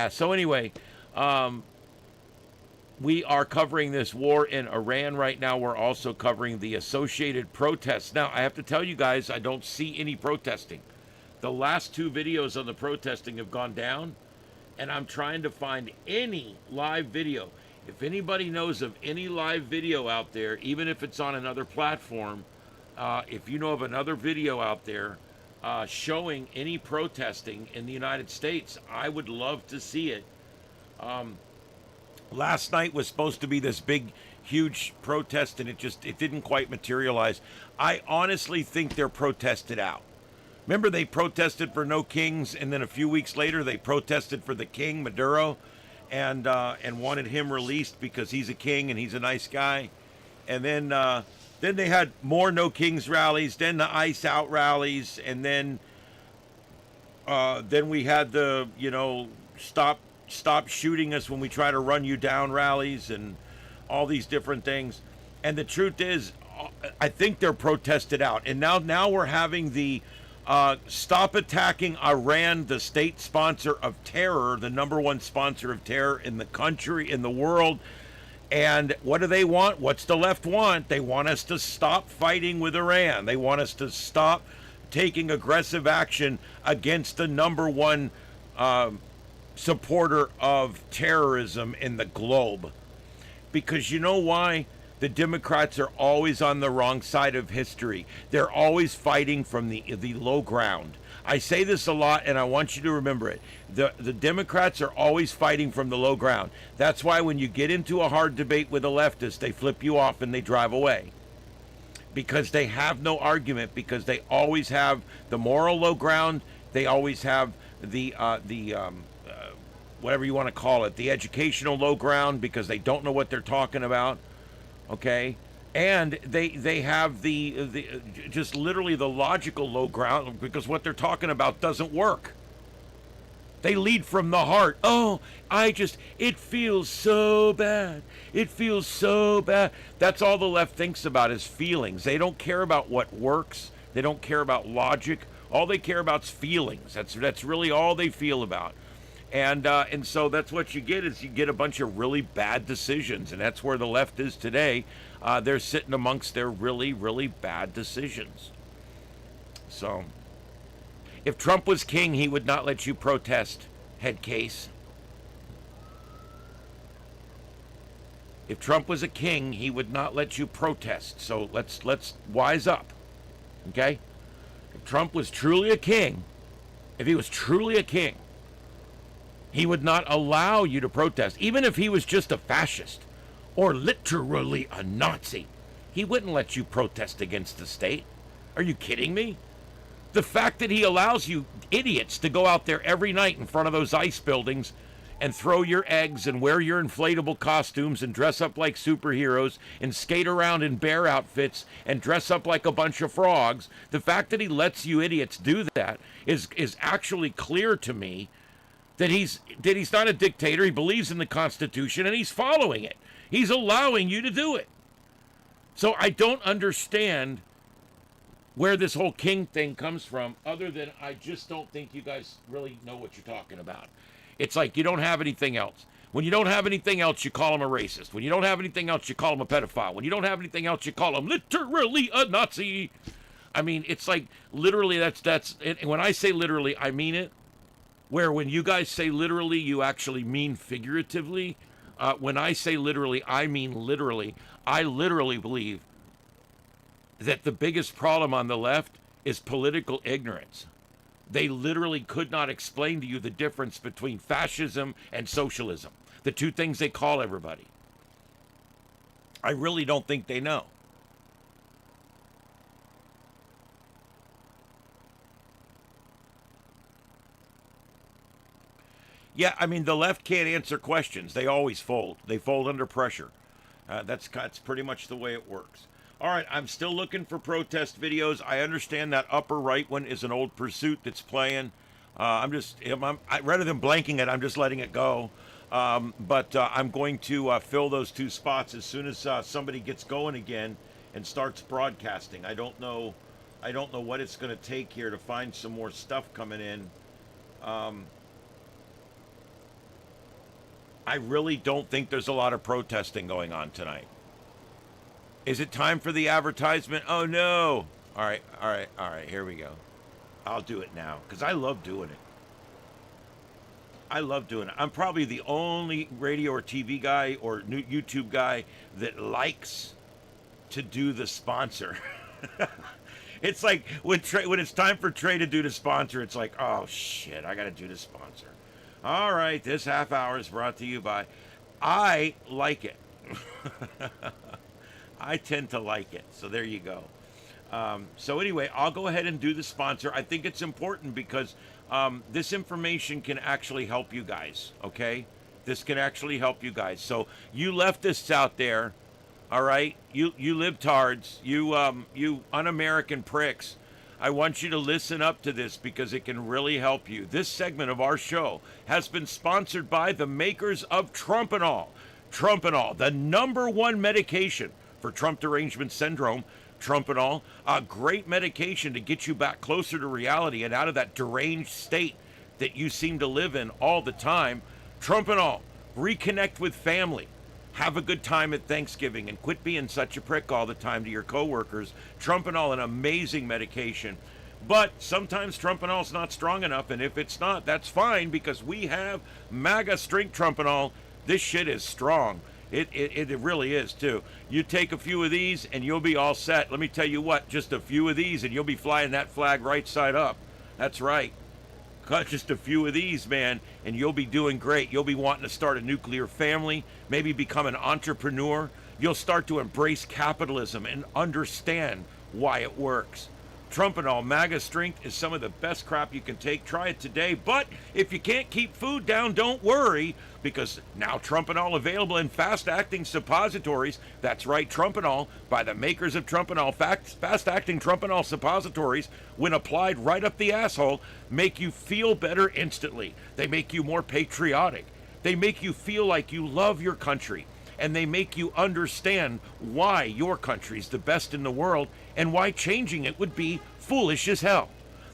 so anyway, we are covering this war in Iran right now. We're also covering the associated protests. Now, I have to tell you guys, I don't see any protesting. The last 2 videos on the protesting have gone down, and I'm trying to find any live video. If anybody knows of any live video out there, even if it's on another platform, if you know of another video out there showing any protesting in the United States, I would love to see it. Last night was supposed to be this big, huge protest, and it didn't quite materialize. I honestly think they're protested out. Remember, they protested for no kings, and then a few weeks later, they protested for the king, Maduro, and wanted him released because he's a king and he's a nice guy. And then they had more no kings rallies, then the ice out rallies, and then we had the stop shooting us when we try to run you down rallies and all these different things. And the truth is, I think they're protested out. And now we're having the stop attacking Iran, the state sponsor of terror, the #1 sponsor of terror in the country, in the world. And what do they want? What's the left want? They want us to stop fighting with Iran. They want us to stop taking aggressive action against the #1 supporter of terrorism in the globe. Because you know why? The Democrats are always on the wrong side of history. They're always fighting from the low ground. I say this a lot, and I want you to remember it. The Democrats are always fighting from the low ground. That's why when you get into a hard debate with a leftist, they flip you off and they drive away. Because they have no argument, because they always have the moral low ground. They always have the whatever you want to call it, the educational low ground, because they don't know what they're talking about. Okay, And they have the just literally the logical low ground, because what they're talking about doesn't work. They lead from the heart. Oh, it feels so bad. It feels so bad. That's all the left thinks about is feelings. They don't care about what works. They don't care about logic. All they care about is feelings. That's really all they feel about. And so that's what you get, is you get a bunch of really bad decisions. And that's where the left is today. They're sitting amongst their really, really bad decisions. So if Trump was king, he would not let you protest, head case. If Trump was a king, he would not let you protest. So let's wise up. Okay? If Trump was truly a king, if he was truly a king, he would not allow you to protest. Even if he was just a fascist or literally a Nazi, he wouldn't let you protest against the state. Are you kidding me? The fact that he allows you idiots to go out there every night in front of those ICE buildings and throw your eggs and wear your inflatable costumes and dress up like superheroes and skate around in bear outfits and dress up like a bunch of frogs, the fact that he lets you idiots do that is actually clear to me that he's not a dictator. He believes in the Constitution and he's following it. He's allowing you to do it. So I don't understand where this whole king thing comes from, other than I just don't think you guys really know what you're talking about. It's like you don't have anything else. When you don't have anything else, you call him a racist. When you don't have anything else, you call him a pedophile. When you don't have anything else, you call him literally a Nazi. I mean, it's like literally that's and when I say literally, I mean it. Where when you guys say literally, you actually mean figuratively. When I say literally, I mean literally. I literally believe that the biggest problem on the left is political ignorance. They literally could not explain to you the difference between fascism and socialism, the two things they call everybody. I really don't think they know. Yeah, I mean, the left can't answer questions. They always fold. They fold under pressure. That's pretty much the way it works. All right, I'm still looking for protest videos. I understand that upper right one is an old pursuit that's playing. Rather than blanking it, I'm just letting it go. But I'm going to fill those two spots as soon as somebody gets going again and starts broadcasting. I don't know what it's going to take here to find some more stuff coming in. I really don't think there's a lot of protesting going on tonight. Is it time for the advertisement? Oh, no. All right. Here we go. I'll do it now because I love doing it. I'm probably the only radio or TV guy or YouTube guy that likes to do the sponsor. It's like when it's time for Trey to do the sponsor, it's like, oh, shit, I got to do the sponsor. All right, this half hour is brought to you by... I like it. I tend to like it. So there you go. So anyway, I'll go ahead and do the sponsor. I think it's important because this information can actually help you guys, okay? This can actually help you guys. So you leftists out there, all right? You libtards, you un-American pricks, I want you to listen up to this because it can really help you. This segment of our show has been sponsored by the makers of Trumpanol. Trumpanol, the #1 medication for Trump derangement syndrome. Trumpanol, a great medication to get you back closer to reality and out of that deranged state that you seem to live in all the time. Trumpanol, reconnect with family. Have a good time at Thanksgiving and quit being such a prick all the time to your coworkers. Trumpanol, an amazing medication. But sometimes Trumpanol's not strong enough, and if it's not, that's fine because we have MAGA strength Trumpanol. This shit is strong. It really is, too. You take a few of these, and you'll be all set. Let me tell you what, just a few of these, and you'll be flying that flag right side up. That's right. Cut just a few of these, man, and you'll be doing great. You'll be wanting to start a nuclear family, maybe become an entrepreneur. You'll start to embrace capitalism and understand why it works. Trumpanol MAGA Strength is some of the best crap you can take. Try it today. But if you can't keep food down, don't worry, because now Trumpanol available in fast-acting suppositories. That's right, Trumpanol by the makers of Trumpanol. Fast-acting Trumpanol suppositories, when applied right up the asshole, make you feel better instantly. They make you more patriotic. They make you feel like you love your country. And they make you understand why your country's the best in the world and why changing it would be foolish as hell.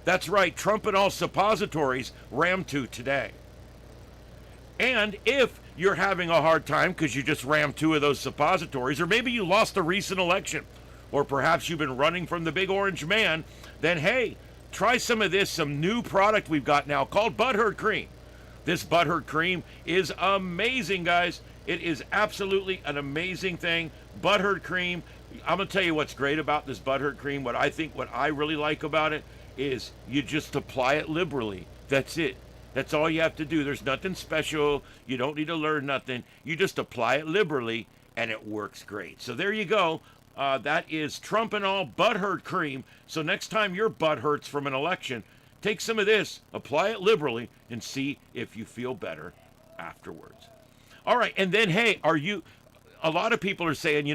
That's right, Trumpanol suppositories, ram 2 today. And if you're having a hard time because you just rammed 2 of those suppositories, or maybe you lost a recent election, or perhaps you've been running from the big orange man, then hey, try some of this, some new product we've got now called Butthurt Cream. This Butthurt Cream is amazing, guys. It is absolutely an amazing thing. Butthurt Cream. I'm going to tell you what's great about this Butthurt Cream. What I really like about it is you just apply it liberally. That's it. That's all you have to do. There's nothing special. You don't need to learn nothing. You just apply it liberally, and it works great. So there you go. That is Trumpanol Butthurt Cream. So next time your butt hurts from an election, take some of this, apply it liberally, and see if you feel better afterwards. All right, and then, hey, a lot of people are saying,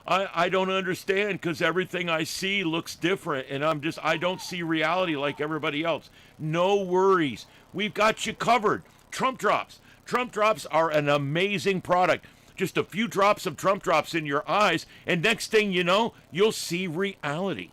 I don't understand because everything I see looks different, and I don't see reality like everybody else. No worries. We've got you covered. Trump Drops. Trump Drops are an amazing product. Just a few drops of Trump Drops in your eyes, and next thing you know, you'll see reality.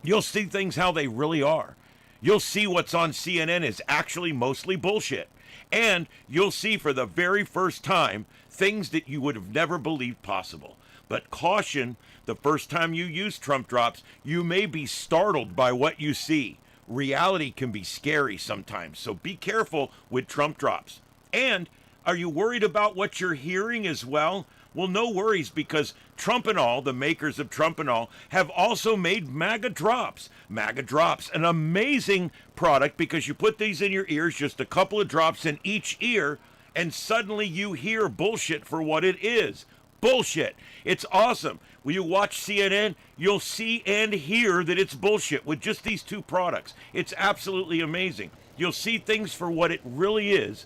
You'll see things how they really are. You'll see what's on CNN is actually mostly bullshit. And you'll see for the very first time things that you would have never believed possible. But caution, the first time you use Trump Drops, you may be startled by what you see. Reality can be scary sometimes, so be careful with Trump Drops. And are you worried about what you're hearing as well? Well, no worries, because Trumpanol, the makers of Trumpanol, have also made MAGA Drops. MAGA Drops, an amazing product because you put these in your ears, just a couple of drops in each ear, and suddenly you hear bullshit for what it is. Bullshit. It's awesome. When you watch CNN, you'll see and hear that it's bullshit with just these 2 products. It's absolutely amazing. You'll see things for what it really is,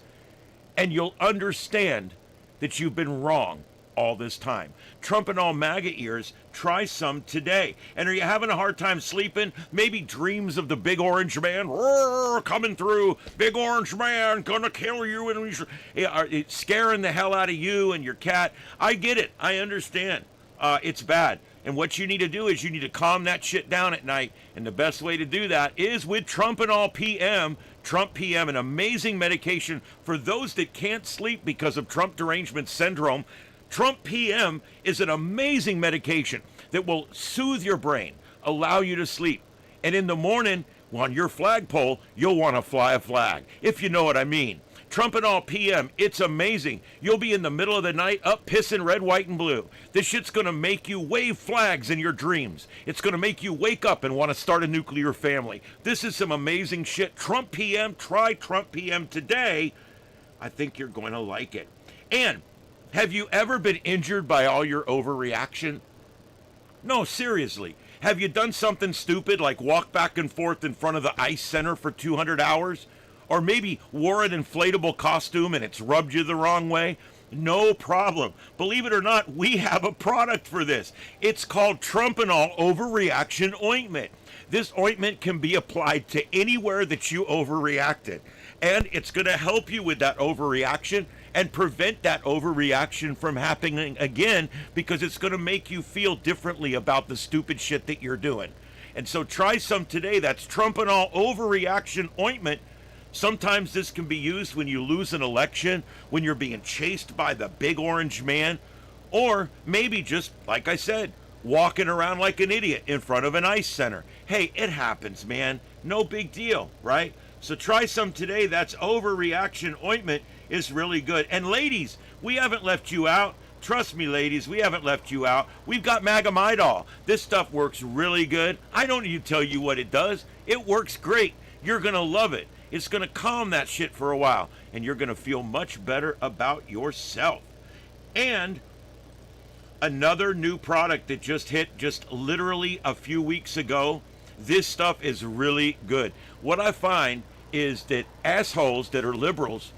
and you'll understand that you've been wrong all this time. Trumpanol MAGA ears, try some today. And are you having a hard time sleeping? Maybe dreams of the big orange man roar, coming through, big orange man gonna kill you, and it's scaring the hell out of you and your cat. I get it. I understand. It's bad. And what you need to do is you need to calm that shit down at night. And the best way to do that is with Trumpanol PM. Trump PM, an amazing medication for those that can't sleep because of Trump derangement syndrome. Trump PM is an amazing medication that will soothe your brain, allow you to sleep. And in the morning, on your flagpole, you'll want to fly a flag, if you know what I mean. Trumpanol PM, it's amazing. You'll be in the middle of the night up pissing red, white, and blue. This shit's going to make you wave flags in your dreams. It's going to make you wake up and want to start a nuclear family. This is some amazing shit. Trump PM, try Trump PM today. I think you're going to like it. And have you ever been injured by all your overreaction? No, seriously. Have you done something stupid like walk back and forth in front of the ice center for 200 hours? Or maybe wore an inflatable costume and it's rubbed you the wrong way? No problem. Believe it or not, we have a product for this. It's called Trumpanol Overreaction Ointment. This ointment can be applied to anywhere that you overreacted. And it's going to help you with that overreaction and prevent that overreaction from happening again, because it's going to make you feel differently about the stupid shit that you're doing. And so try some today. That's Trumpanol Overreaction Ointment. Sometimes this can be used when you lose an election, when you're being chased by the big orange man, or maybe just, like I said, walking around like an idiot in front of an ice center. Hey, it happens, man. No big deal, right? So try some today. That's Overreaction Ointment. Is really good. And ladies, we haven't left you out. Trust me, ladies, we haven't left you out. We've got Magamidol. This stuff works really good. I don't need to tell you what it does. It works great. You're going to love it. It's going to calm that shit for a while, and you're going to feel much better about yourself. And another new product that just hit just literally a few weeks ago, This stuff is really good. What I find is that assholes that are liberals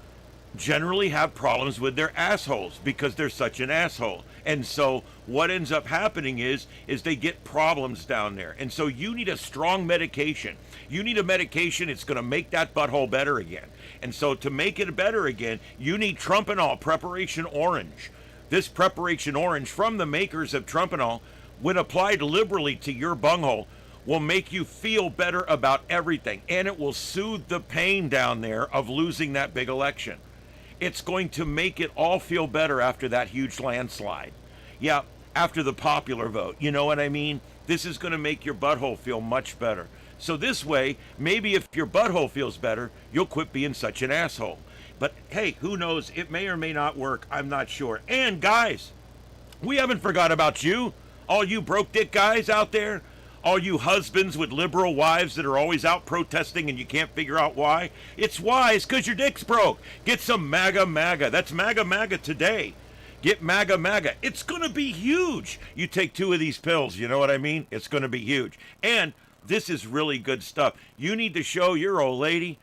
generally have problems with their assholes because they're such an asshole. And so what ends up happening is they get problems down there. And so you need a strong medication. You need a medication that's going to make that butthole better again. And so to make it better again, you need Trumpinol Preparation Orange. This Preparation Orange from the makers of Trumpinol, when applied liberally to your bunghole, will make you feel better about everything. And it will soothe the pain down there of losing that big election. It's going to make it all feel better after that huge landslide. Yeah, after the popular vote. You know what I mean? This is going to make your butthole feel much better. So this way, maybe if your butthole feels better, you'll quit being such an asshole. But hey, who knows? It may or may not work. I'm not sure. And guys, we haven't forgot about you. All you broke dick guys out there. All you husbands with liberal wives that are always out protesting and you can't figure out why. It's why. It's because your dick's broke. Get some MAGA MAGA. That's MAGA MAGA today. Get MAGA MAGA. It's going to be huge. You take 2 of these pills, you know what I mean? It's going to be huge. And this is really good stuff. You need to show your old lady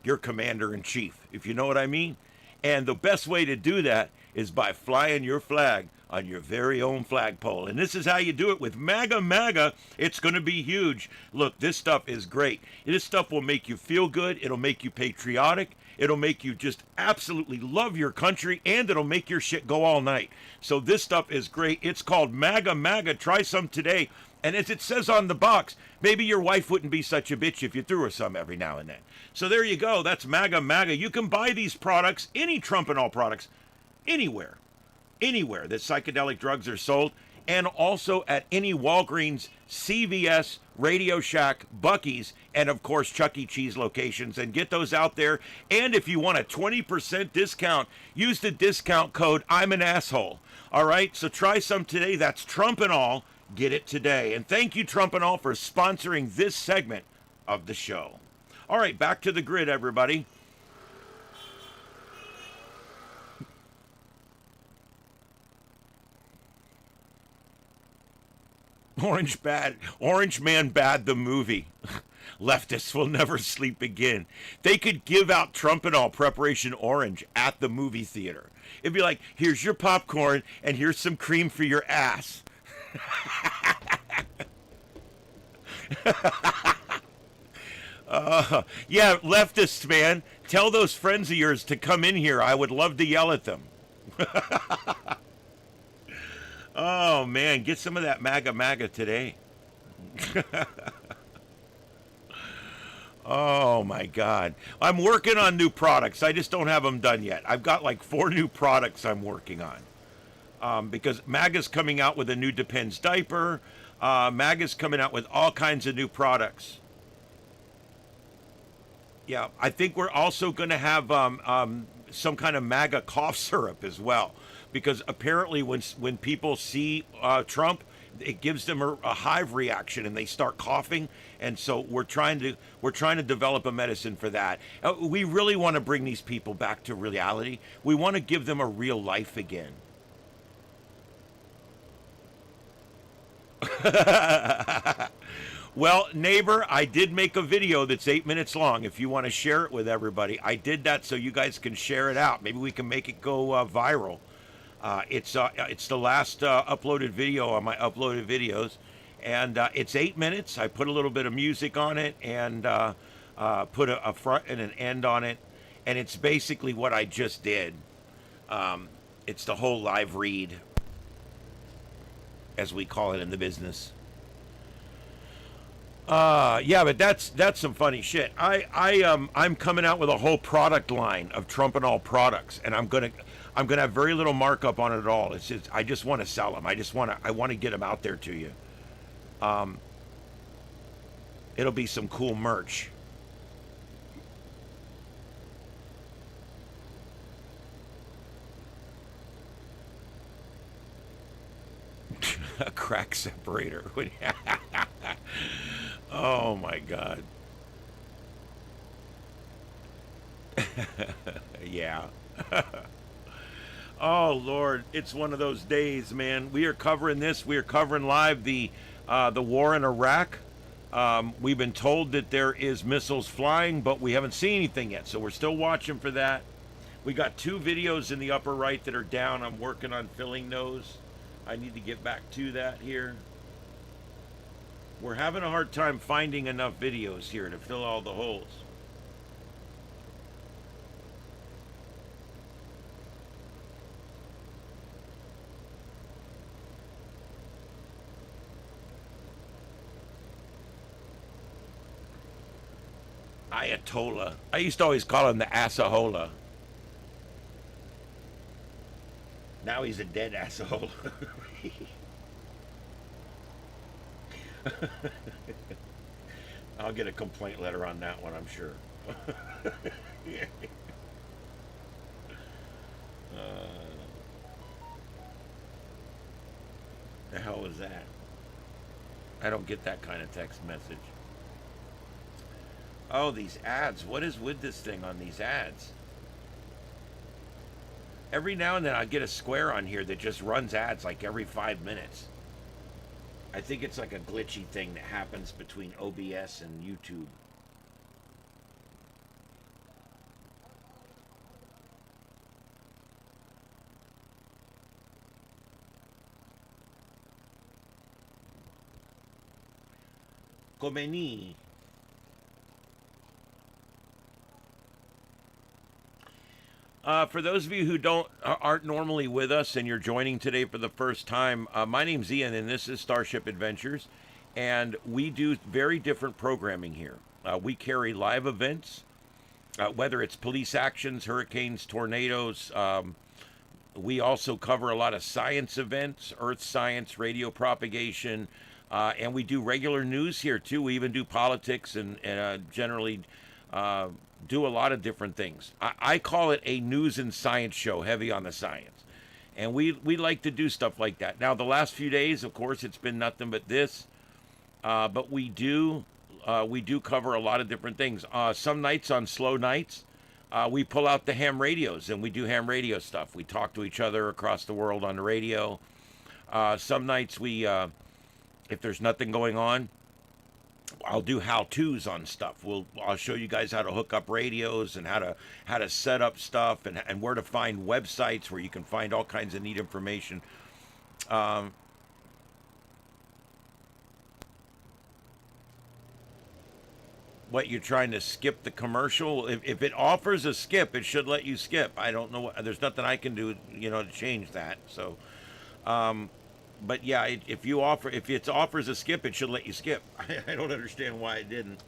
your commander-in-chief, if you know what I mean. And the best way to do that is by flying your flag on your very own flagpole. And this is how you do it with MAGA MAGA. It's going to be huge. Look, this stuff is great. This stuff will make you feel good. It'll make you patriotic. It'll make you just absolutely love your country, and it'll make your shit go all night. So this stuff is great. It's called MAGA MAGA. Try some today. And as it says on the box, maybe your wife wouldn't be such a bitch if you threw her some every now and then. So there you go. That's MAGA MAGA. You can buy these products, any Trumpinol products, anywhere that psychedelic drugs are sold, and also at any Walgreens, CVS, Radio Shack, Buc-ee's, and of course Chuck E. Cheese locations. And get those out there. And if you want a 20% discount, use the discount code I'm an asshole. All right, so try some today. That's Trumpinol. Get it today. And thank you, Trumpinol, for sponsoring this segment of the show. All right, back to the grid, everybody. Orange Man Bad the movie. Leftists will never sleep again. They could give out Trumpinol Preparation Orange at the movie theater. It'd be like, here's your popcorn and here's some cream for your ass. Yeah, leftists, man. Tell those friends of yours to come in here. I would love to yell at them. Oh, man, get some of that MAGA MAGA today. Oh, my God. I'm working on new products. I just don't have them done yet. I've got like 4 new products I'm working on. Because MAGA's coming out with a new Depends diaper. MAGA's coming out with all kinds of new products. Yeah, I think we're also going to have some kind of MAGA cough syrup as well. Because apparently when people see Trump, it gives them a hive reaction and they start coughing. And so we're trying to develop a medicine for that. We really want to bring these people back to reality. We want to give them a real life again. Well, neighbor, I did make a video that's 8 minutes long. If you want to share it with everybody, I did that so you guys can share it out. Maybe we can make it go viral. It's the last uploaded video on my uploaded videos, and it's 8 minutes. I put a little bit of music on it and put a front and an end on it, and it's basically what I just did. It's the whole live read, as we call it in the business. Yeah, but that's some funny shit. I'm coming out with a whole product line of Trumpinol products, and I'm gonna have very little markup on it at all. It's just, I just want to sell them. I want to get them out there to you. It'll be some cool merch. A crack separator. Oh my God. Yeah. Oh Lord, it's one of those days, man. We are covering this. We are covering live the war in Iraq. We've been told that there is missiles flying, but we haven't seen anything yet, so we're still watching for that. We got 2 videos in the upper right that are down. I'm working on filling those. I need to get back to that here. We're having a hard time finding enough videos here to fill all the holes. Ayatollah. I used to always call him the Assahola. Now he's a dead Assahola. I'll get a complaint letter on that one, I'm sure. The hell was that? I don't get that kind of text message. Oh, these ads. What is with this thing on these ads? Every now and then I get a square on here that just runs ads like every 5 minutes. I think it's like a glitchy thing that happens between OBS and YouTube. Komeni. For those of you who aren't normally with us and you're joining today for the first time, my name's Ian and this is Starship Adventures, and we do very different programming here. We carry live events, whether it's police actions, hurricanes, tornadoes. We also cover a lot of science events, earth science, radio propagation, and we do regular news here too. We even do politics and generally do a lot of different things. I call it a news and science show, heavy on the science. And we like to do stuff like that. Now, the last few days, of course, it's been nothing but this. But we do cover a lot of different things. Some nights on slow nights, we pull out the ham radios and we do ham radio stuff. We talk to each other across the world on the radio. Some nights if there's nothing going on, I'll do how-tos on stuff. I'll show you guys how to hook up radios and how to set up stuff and where to find websites where you can find all kinds of neat information. What, you're trying to skip the commercial? If it offers a skip, it should let you skip. I don't know. There's nothing I can do, to change that. So, but yeah, if it offers a skip, it should let you skip. I don't understand why it didn't.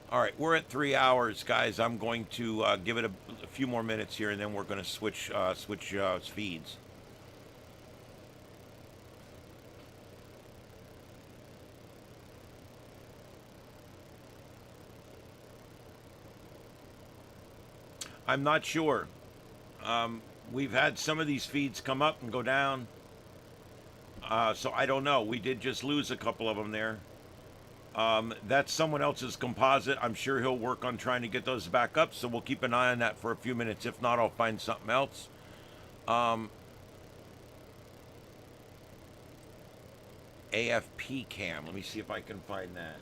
All right, we're at 3 hours, guys. I'm going to give it a few more minutes here, and then we're going to switch feeds. I'm not sure. We've had some of these feeds come up and go down, so I don't know. We did just lose a couple of them there. That's someone else's composite. I'm sure he'll work on trying to get those back up, so we'll keep an eye on that for a few minutes. If not, I'll find something else. AFP cam. Let me see if I can find that.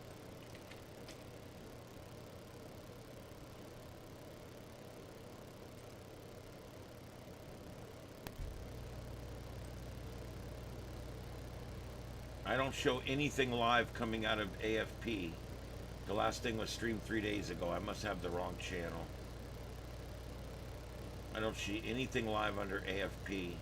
I don't show anything live coming out of AFP. The last thing was streamed 3 days ago. I must have the wrong channel. I don't see anything live under AFP.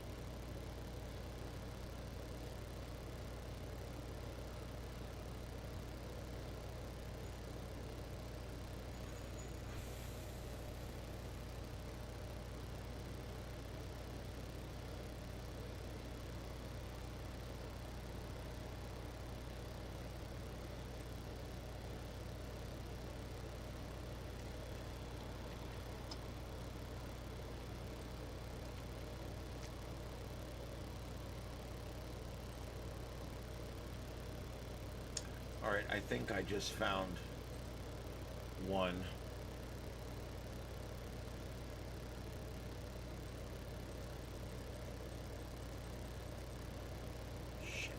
Alright, I think I just found one. Shit.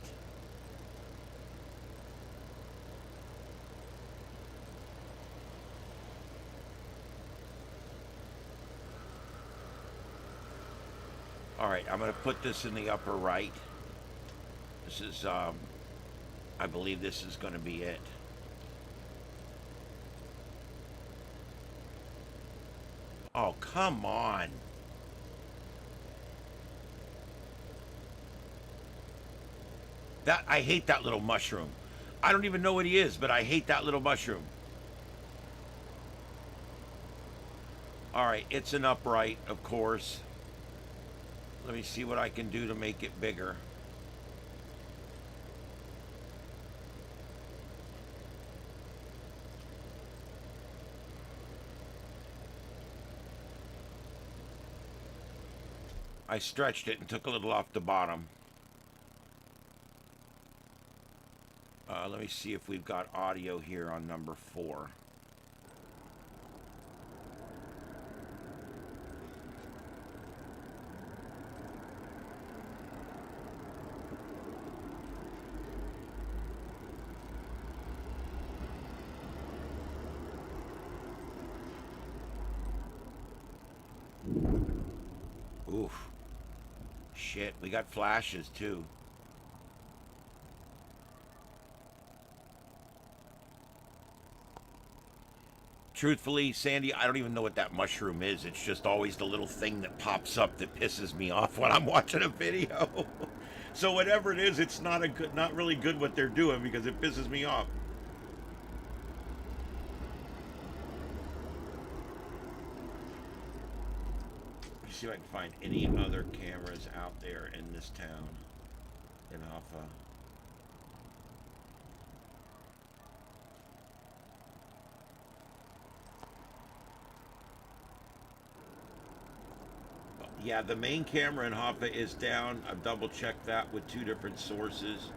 Alright, I'm going to put this in the upper right. This is, I believe this is going to be it. Oh, come on. I hate that little mushroom. I don't even know what he is, but I hate that little mushroom. All right, it's an upright, of course. Let me see what I can do to make it bigger. I stretched it and took a little off the bottom. Let me see if we've got audio here on number 4. Oof. Shit, we got flashes too. Truthfully, Sandy, I don't even know what that mushroom is. It's just always the little thing that pops up that pisses me off when I'm watching a video. So whatever it is, it's not really good what they're doing because it pisses me off. Let me see if I can find any other cameras out there in this town, in Alpha. Yeah, the main camera in Hoffa is down. I've double checked that with 2 different sources.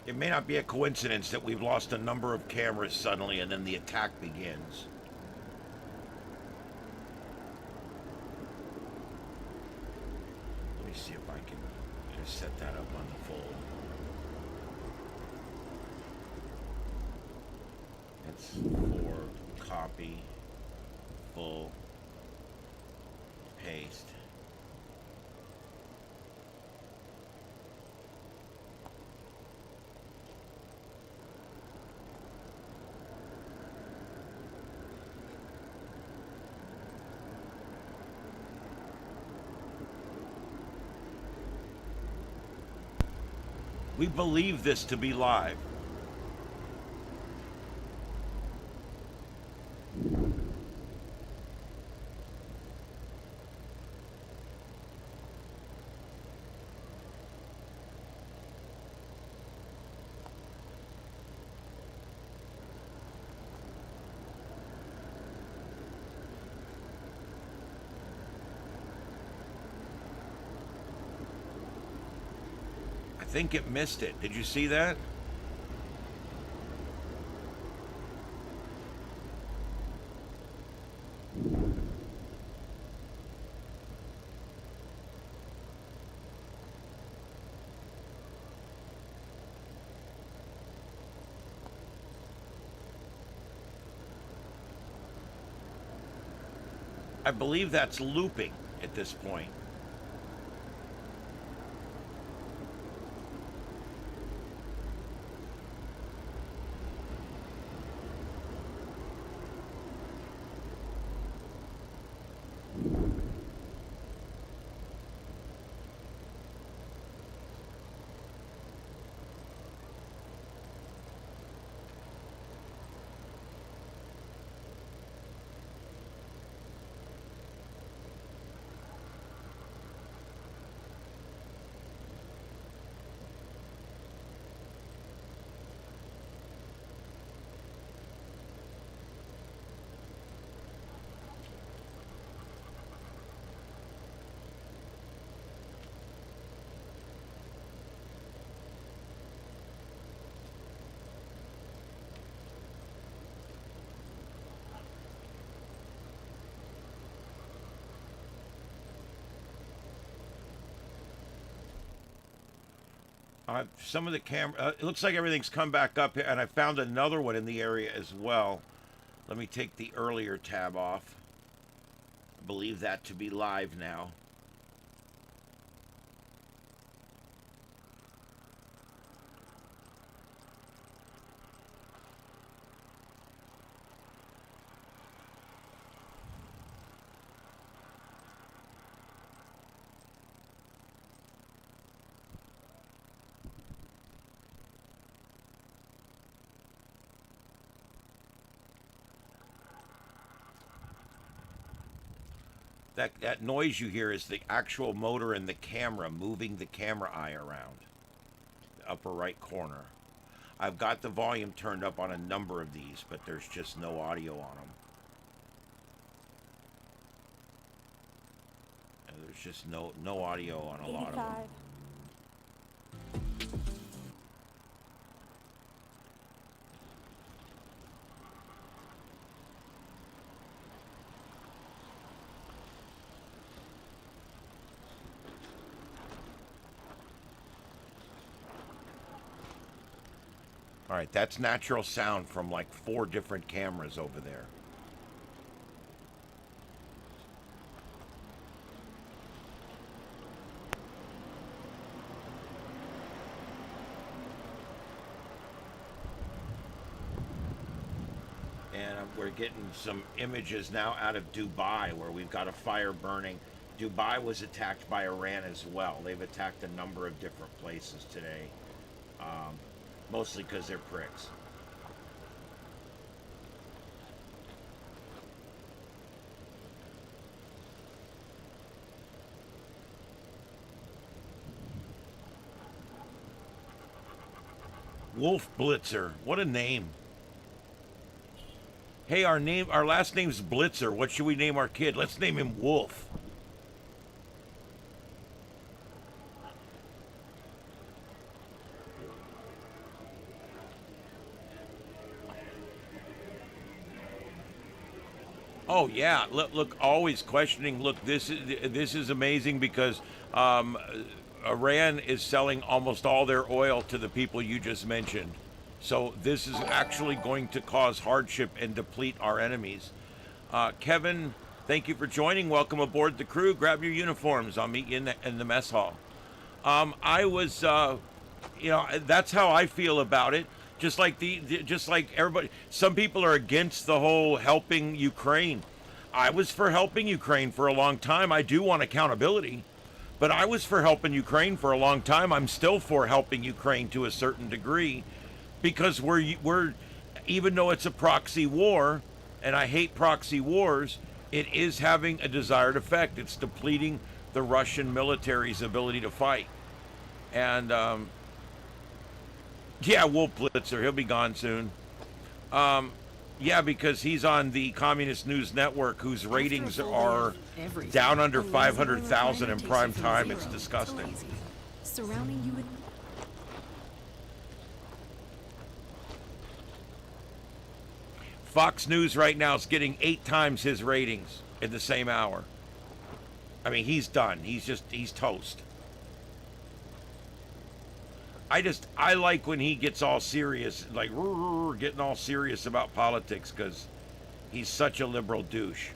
It may not be a coincidence that we've lost a number of cameras suddenly and then the attack begins. Let me see if I can just set that up on the full. That's 4, copy, full, paste. We believe this to be live. I think it missed it. Did you see that? I believe that's looping at this point. Some of the camera, it looks like everything's come back up here, and I found another one in the area as well. Let me take the earlier tab off. I believe that to be live now. That noise you hear is the actual motor in the camera moving the camera eye around. The upper right corner. I've got the volume turned up on a number of these, but there's just no audio on them. And there's just no audio on a lot of them. All right, that's natural sound from like 4 different cameras over there. And we're getting some images now out of Dubai where we've got a fire burning. Dubai was attacked by Iran as well. They've attacked a number of different places today. Mostly because they're pricks. Wolf Blitzer, what a name. Hey, our last name's Blitzer. What should we name our kid? Let's name him Wolf. Oh yeah, look, always questioning. Look, this is amazing because Iran is selling almost all their oil to the people you just mentioned. So this is actually going to cause hardship and deplete our enemies. Kevin, thank you for joining. Welcome aboard the crew. Grab your uniforms. I'll meet you in the mess hall. I was, that's how I feel about it. Just like just like everybody, some people are against the whole helping Ukraine. I was for helping Ukraine for a long time. I do want accountability, but I was for helping Ukraine for a long time. I'm still for helping Ukraine to a certain degree, because we're even though it's a proxy war, and I hate proxy wars, it is having a desired effect. It's depleting the Russian military's ability to fight, and yeah, Wolf Blitzer, he'll be gone soon. Yeah, because he's on the Communist News Network, whose ratings are down under 500,000 in prime time. It's disgusting. Surrounding you with Fox News right now is getting 8 times his ratings in the same hour. I mean, he's done. He's toast. I like when he gets all serious, like getting all serious about politics, because he's such a liberal douche.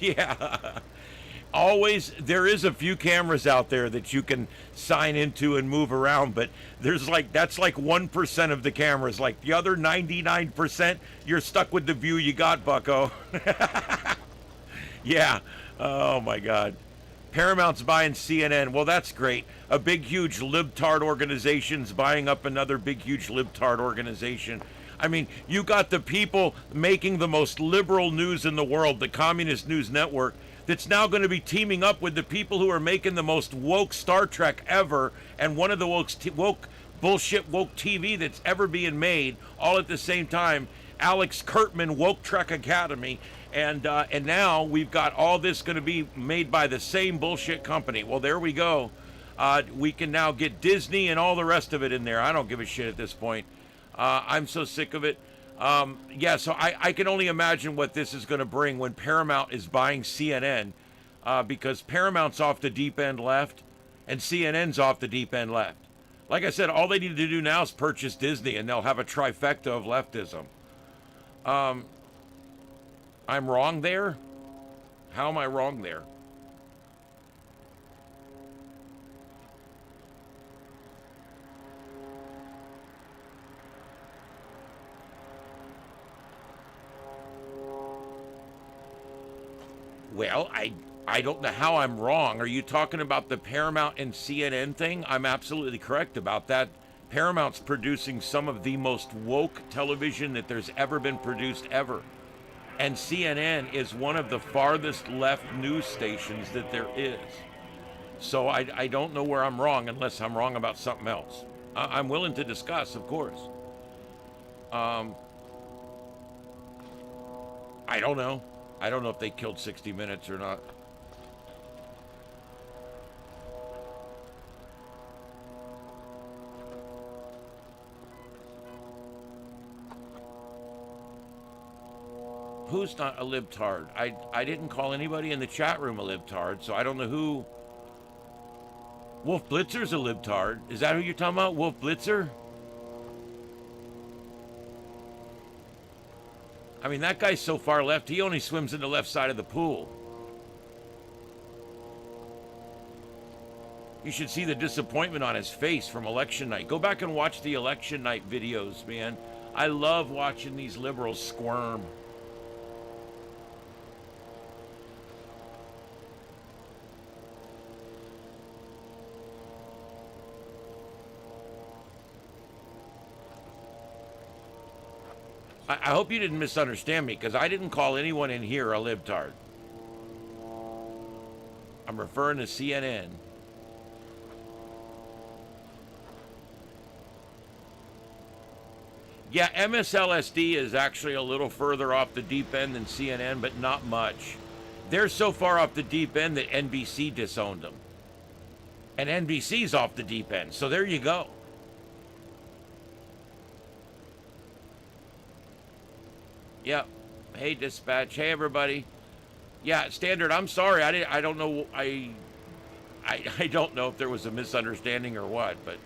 Yeah. Always, there is a few cameras out there that you can sign into and move around, but that's like 1% of the cameras. Like the other 99%, you're stuck with the view you got, bucko. Yeah. Oh my God. Paramount's buying CNN. Well, that's great. A big, huge libtard organization's buying up another big, huge libtard organization. I mean, you got the people making the most liberal news in the world, the Communist News Network, that's now going to be teaming up with the people who are making the most woke Star Trek ever, and one of the woke bullshit woke TV that's ever being made, all at the same time. Alex Kurtman, Woke Trek Academy, and now we've got all this going to be made by the same bullshit company. Well, there we go. We can now get Disney and all the rest of it in there. I don't give a shit at this point. I'm so sick of it. Yeah, so I can only imagine what this is going to bring when Paramount is buying CNN, because Paramount's off the deep end left and CNN's off the deep end left. Like I said, all they need to do now is purchase Disney and they'll have a trifecta of leftism. I'm wrong there? How am I wrong there? Well, I don't know how I'm wrong. Are you talking about the Paramount and CNN thing? I'm absolutely correct about that. Paramount's producing some of the most woke television that there's ever been produced ever. And CNN is one of the farthest left news stations that there is. So I don't know where I'm wrong unless I'm wrong about something else. I'm willing to discuss, of course. I don't know. I don't know if they killed 60 Minutes or not. Who's not a libtard? I didn't call anybody in the chat room a libtard, so I don't know who. Wolf Blitzer's a libtard. Is that who you're talking about? Wolf Blitzer? I mean, that guy's so far left, he only swims in the left side of the pool. You should see the disappointment on his face from election night. Go back and watch the election night videos, man. I love watching these liberals squirm. I hope you didn't misunderstand me, because I didn't call anyone in here a libtard. I'm referring to CNN. Yeah, MSLSD is actually a little further off the deep end than CNN, but not much. They're so far off the deep end that NBC disowned them. And NBC's off the deep end, so there you go. Yep. Hey, Dispatch. Hey, everybody. Yeah, Standard, I'm sorry. I don't know. I don't know if there was a misunderstanding or what, but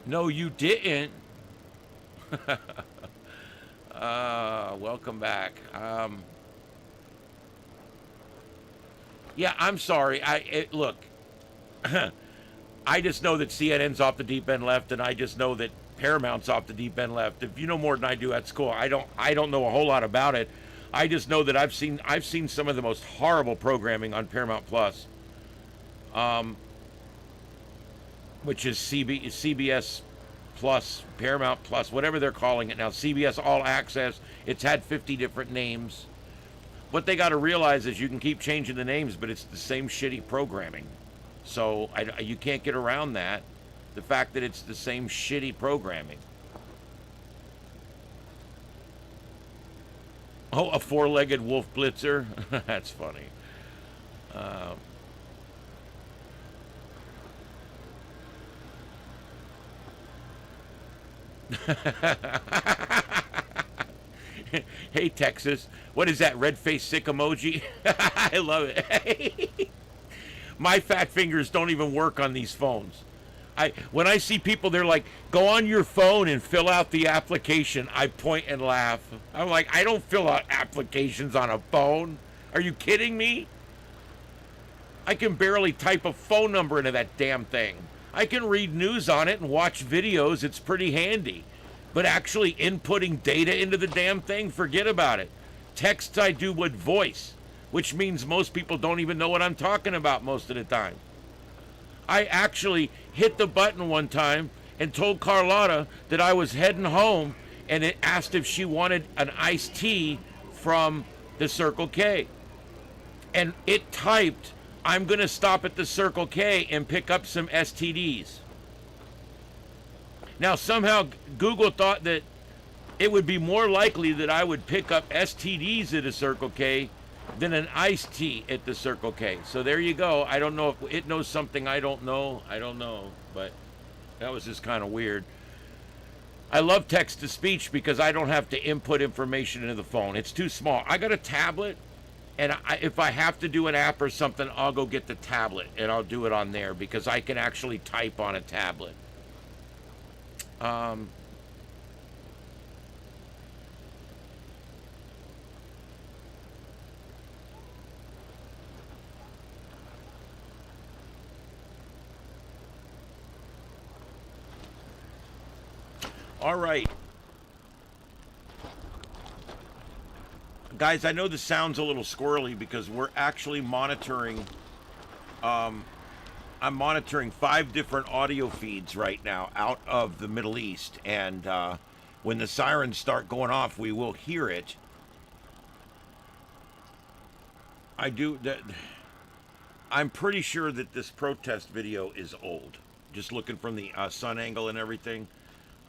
no, you didn't. Welcome back. Yeah, I'm sorry. Look, I just know that CNN's off the deep end left, and I just know that Paramount's off the deep end left. If you know more than I do, that's cool. I don't know a whole lot about it. I just know that I've seen some of the most horrible programming on Paramount Plus, which is CBS Plus, Paramount Plus, whatever they're calling it now. CBS All Access. It's had 50 different names. What they got to realize is you can keep changing the names, but it's the same shitty programming. So you can't get around that. The fact that it's the same shitty programming. Oh, a four-legged wolf blitzer? That's funny. Hey, Texas. What is that, red-faced sick emoji? I love it. My fat fingers don't even work on these phones. When I see people, they're like, go on your phone and fill out the application, I point and laugh. I'm like, I don't fill out applications on a phone. Are you kidding me? I can barely type a phone number into that damn thing. I can read news on it and watch videos. It's pretty handy. But actually inputting data into the damn thing, forget about it. Text I do with voice, which means most people don't even know what I'm talking about most of the time. I actually hit the button one time and told Carlotta that I was heading home, and it asked if she wanted an iced tea from the Circle K. And it typed, I'm going to stop at the Circle K and pick up some STDs. Now, somehow Google thought that it would be more likely that I would pick up STDs at a Circle K than an iced tea at the Circle K. So there you go. I don't know if it knows something I don't know. I don't know. But that was just kind of weird. I love text-to-speech because I don't have to input information into the phone. It's too small. I got a tablet, and if I have to do an app or something, I'll go get the tablet, and I'll do it on there because I can actually type on a tablet. All right. Guys, I know this sounds a little squirrely because we're actually monitoring, I'm monitoring 5 different audio feeds right now out of the Middle East. And when the sirens start going off, we will hear it. I'm pretty sure that this protest video is old. Just looking from the sun angle and everything.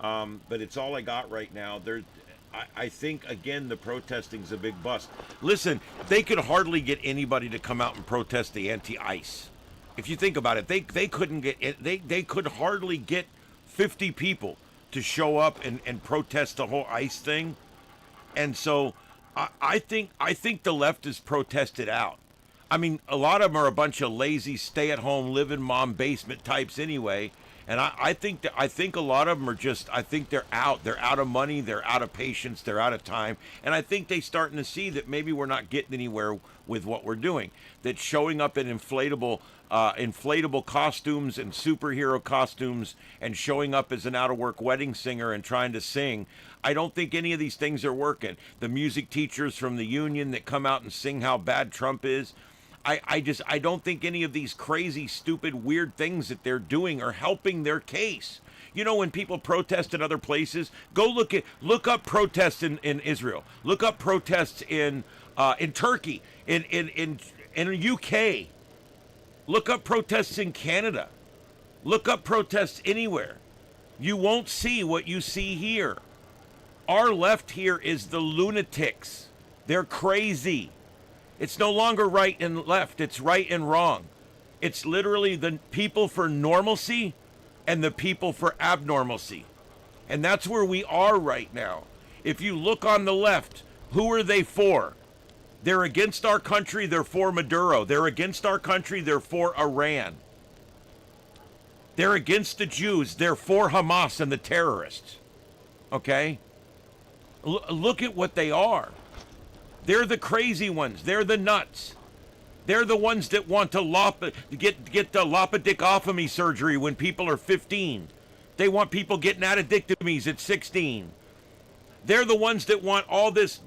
But it's all I got right now. I think, again, the protesting's a big bust. Listen, they could hardly get anybody to come out and protest the anti-ICE. If you think about it, they couldn't get, they could hardly get 50 people to show up and protest the whole ICE thing. And so I think the left is protested out. I mean, a lot of them are a bunch of lazy, stay-at-home, live-in-mom basement types anyway. And I think a lot of them are just, I think they're out. They're out of money. They're out of patience. They're out of time. And I think they're starting to see that maybe we're not getting anywhere with what we're doing. That showing up in inflatable costumes and superhero costumes and showing up as an out-of-work wedding singer and trying to sing, I don't think any of these things are working. The music teachers from the union that come out and sing how bad Trump is, I don't think any of these crazy, stupid, weird things that they're doing are helping their case. You know, when people protest in other places, look up protests in Israel. Look up protests in Turkey, in UK. Look up protests in Canada. Look up protests anywhere. You won't see what you see here. Our left here is the lunatics. They're crazy. It's no longer right and left. It's right and wrong. It's literally the people for normalcy and the people for abnormalcy. And that's where we are right now. If you look on the left, who are they for? They're against our country. They're for Maduro. They're against our country. They're for Iran. They're against the Jews. They're for Hamas and the terrorists. Okay? Look at what they are. They're the crazy ones. They're the nuts. They're the ones that want to get the lopidectomy surgery when people are 15. They want people getting addictomies at 16. They're the ones that want all this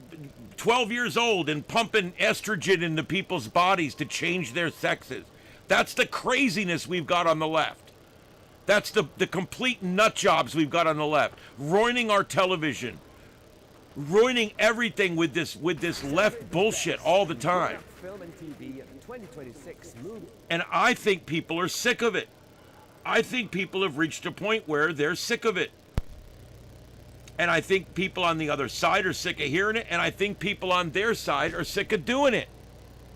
12 years old and pumping estrogen into people's bodies to change their sexes. That's the craziness we've got on the left. That's the complete nut jobs we've got on the left. Ruining our television. Ruining everything with this left bullshit all the time. And I think people are sick of it. I think people have reached a point where they're sick of it. And I think people on the other side are sick of hearing it, and I think people on their side are sick of doing it.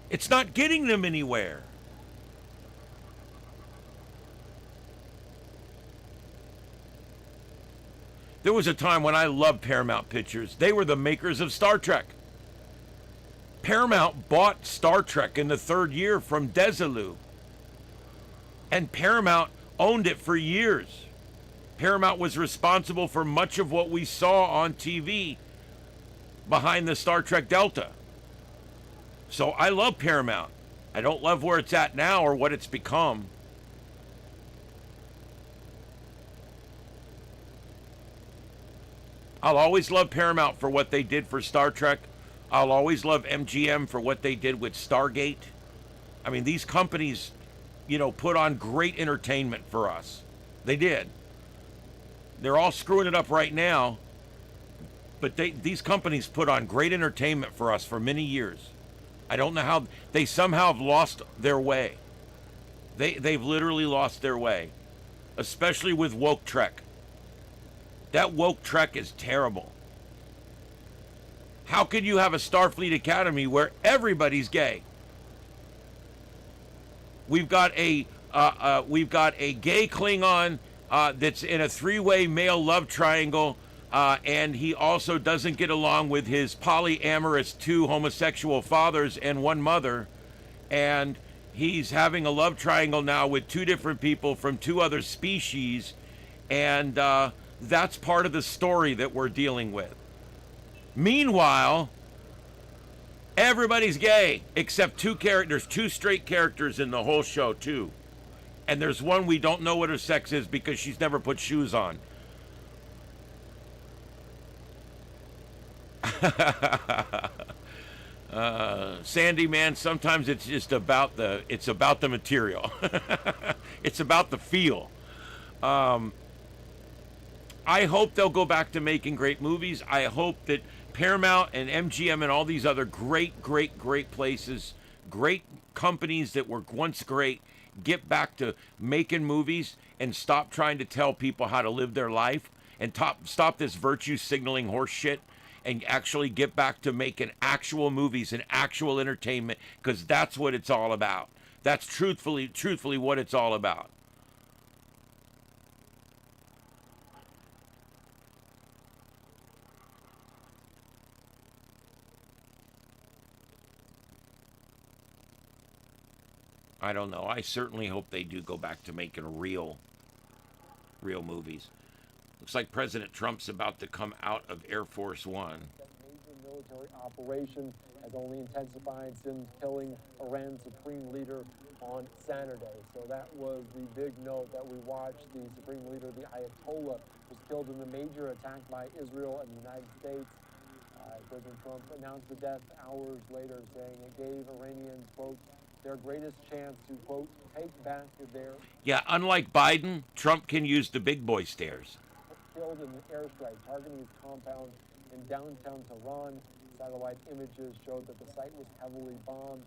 It's not getting them anywhere. There was a time when I loved Paramount Pictures. They were the makers of Star Trek. Paramount bought Star Trek in the 3rd year from Desilu. And Paramount owned it for years. Paramount was responsible for much of what we saw on TV behind the Star Trek Delta. So I love Paramount. I don't love where it's at now or what it's become. I'll always love Paramount for what they did for Star Trek. I'll always love MGM for what they did with Stargate. I mean, these companies, put on great entertainment for us. They did. They're all screwing it up right now, but these companies put on great entertainment for us for many years. I don't know how they somehow have lost their way. They've literally lost their way, especially with woke Trek. That woke Trek is terrible. How could you have a Starfleet Academy where everybody's gay? We've got a gay Klingon that's in a three-way male love triangle, and he also doesn't get along with his polyamorous 2 homosexual fathers and 1 mother, and he's having a love triangle now with 2 different people from 2 other species, and that's part of the story that we're dealing with. Meanwhile, everybody's gay except 2 characters, 2 straight characters in the whole show, 2. And there's one we don't know what her sex is because she's never put shoes on. Sandy, man, sometimes it's just about the material. It's about the feel. I hope they'll go back to making great movies. I hope that Paramount and MGM and all these other great places, great companies that were once great, get back to making movies and stop trying to tell people how to live their life and stop this virtue signaling horse shit and actually get back to making actual movies and actual entertainment, because that's what it's all about. That's truthfully what it's all about. I don't know. I certainly hope they do go back to making real movies. Looks like President Trump's about to come out of Air Force One. That major military operation has only intensified since killing Iran's supreme leader on Saturday. So that was the big note that we watched. The supreme leader, the Ayatollah, was killed in the major attack by Israel and the United States. President Trump announced the death hours later, saying it gave Iranians, quote, their greatest chance to, quote, take back their... Yeah, unlike Biden, Trump can use the big boy stairs. Killed in an airstrike targeting his compound in downtown Tehran. Satellite images showed that the site was heavily bombed.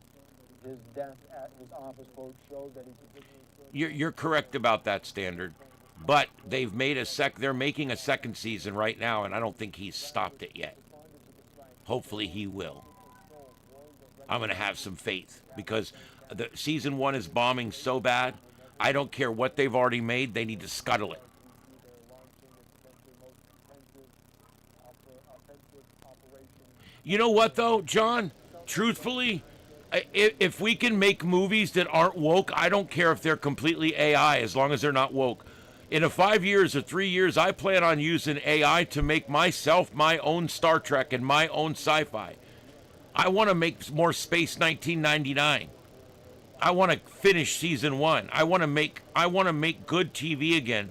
His death at his office, quote, showed that he... You're correct about that, Standard. But they've made they're making a second season right now, and I don't think he's stopped it yet. Hopefully he will. I'm going to have some faith, because the season 1 is bombing so bad. I don't care what they've already made. They need to scuttle it. You know what, though, John? Truthfully, if we can make movies that aren't woke, I don't care if they're completely AI, as long as they're not woke. In 5 years or 3 years, I plan on using AI to make myself my own Star Trek and my own sci-fi. I want to make more Space 1999. I want to finish season 1. I want to make good TV again.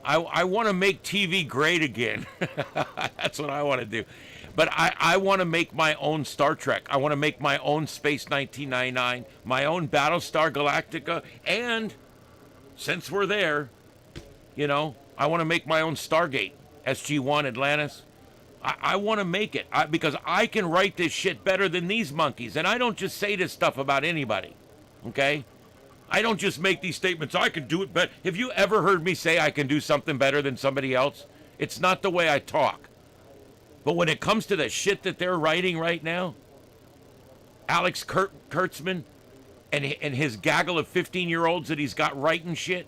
I want to make TV great again. That's what I want to do. But I want to make my own Star Trek. I want to make my own Space 1999, my own Battlestar Galactica, and since we're there, I want to make my own Stargate, SG-1 Atlantis. I want to make it because I can write this shit better than these monkeys. And I don't just say this stuff about anybody, okay? I don't just make these statements, I can do it better. Have you ever heard me say I can do something better than somebody else? It's not the way I talk. But when it comes to the shit that they're writing right now, Alex Kurtzman and his gaggle of 15-year-olds that he's got writing shit,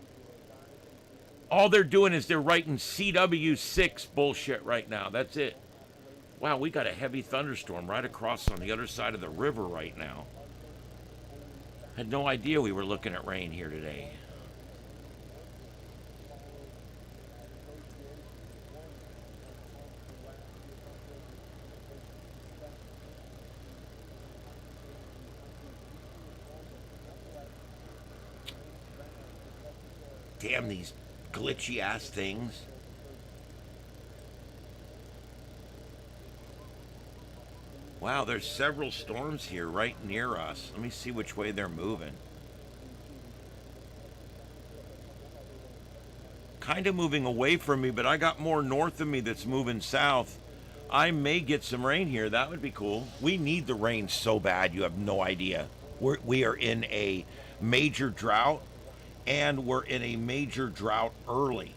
all they're doing is they're writing CW6 bullshit right now. That's it. Wow, we got a heavy thunderstorm right across on the other side of the river right now. Had no idea we were looking at rain here today. Damn these glitchy ass things. Wow, there's several storms here right near us. Let me see which way they're moving. Kind of moving away from me, but I got more north of me that's moving south. I may get some rain here. That would be cool. We need the rain so bad, you have no idea. We are in a major drought, and we're in a major drought early.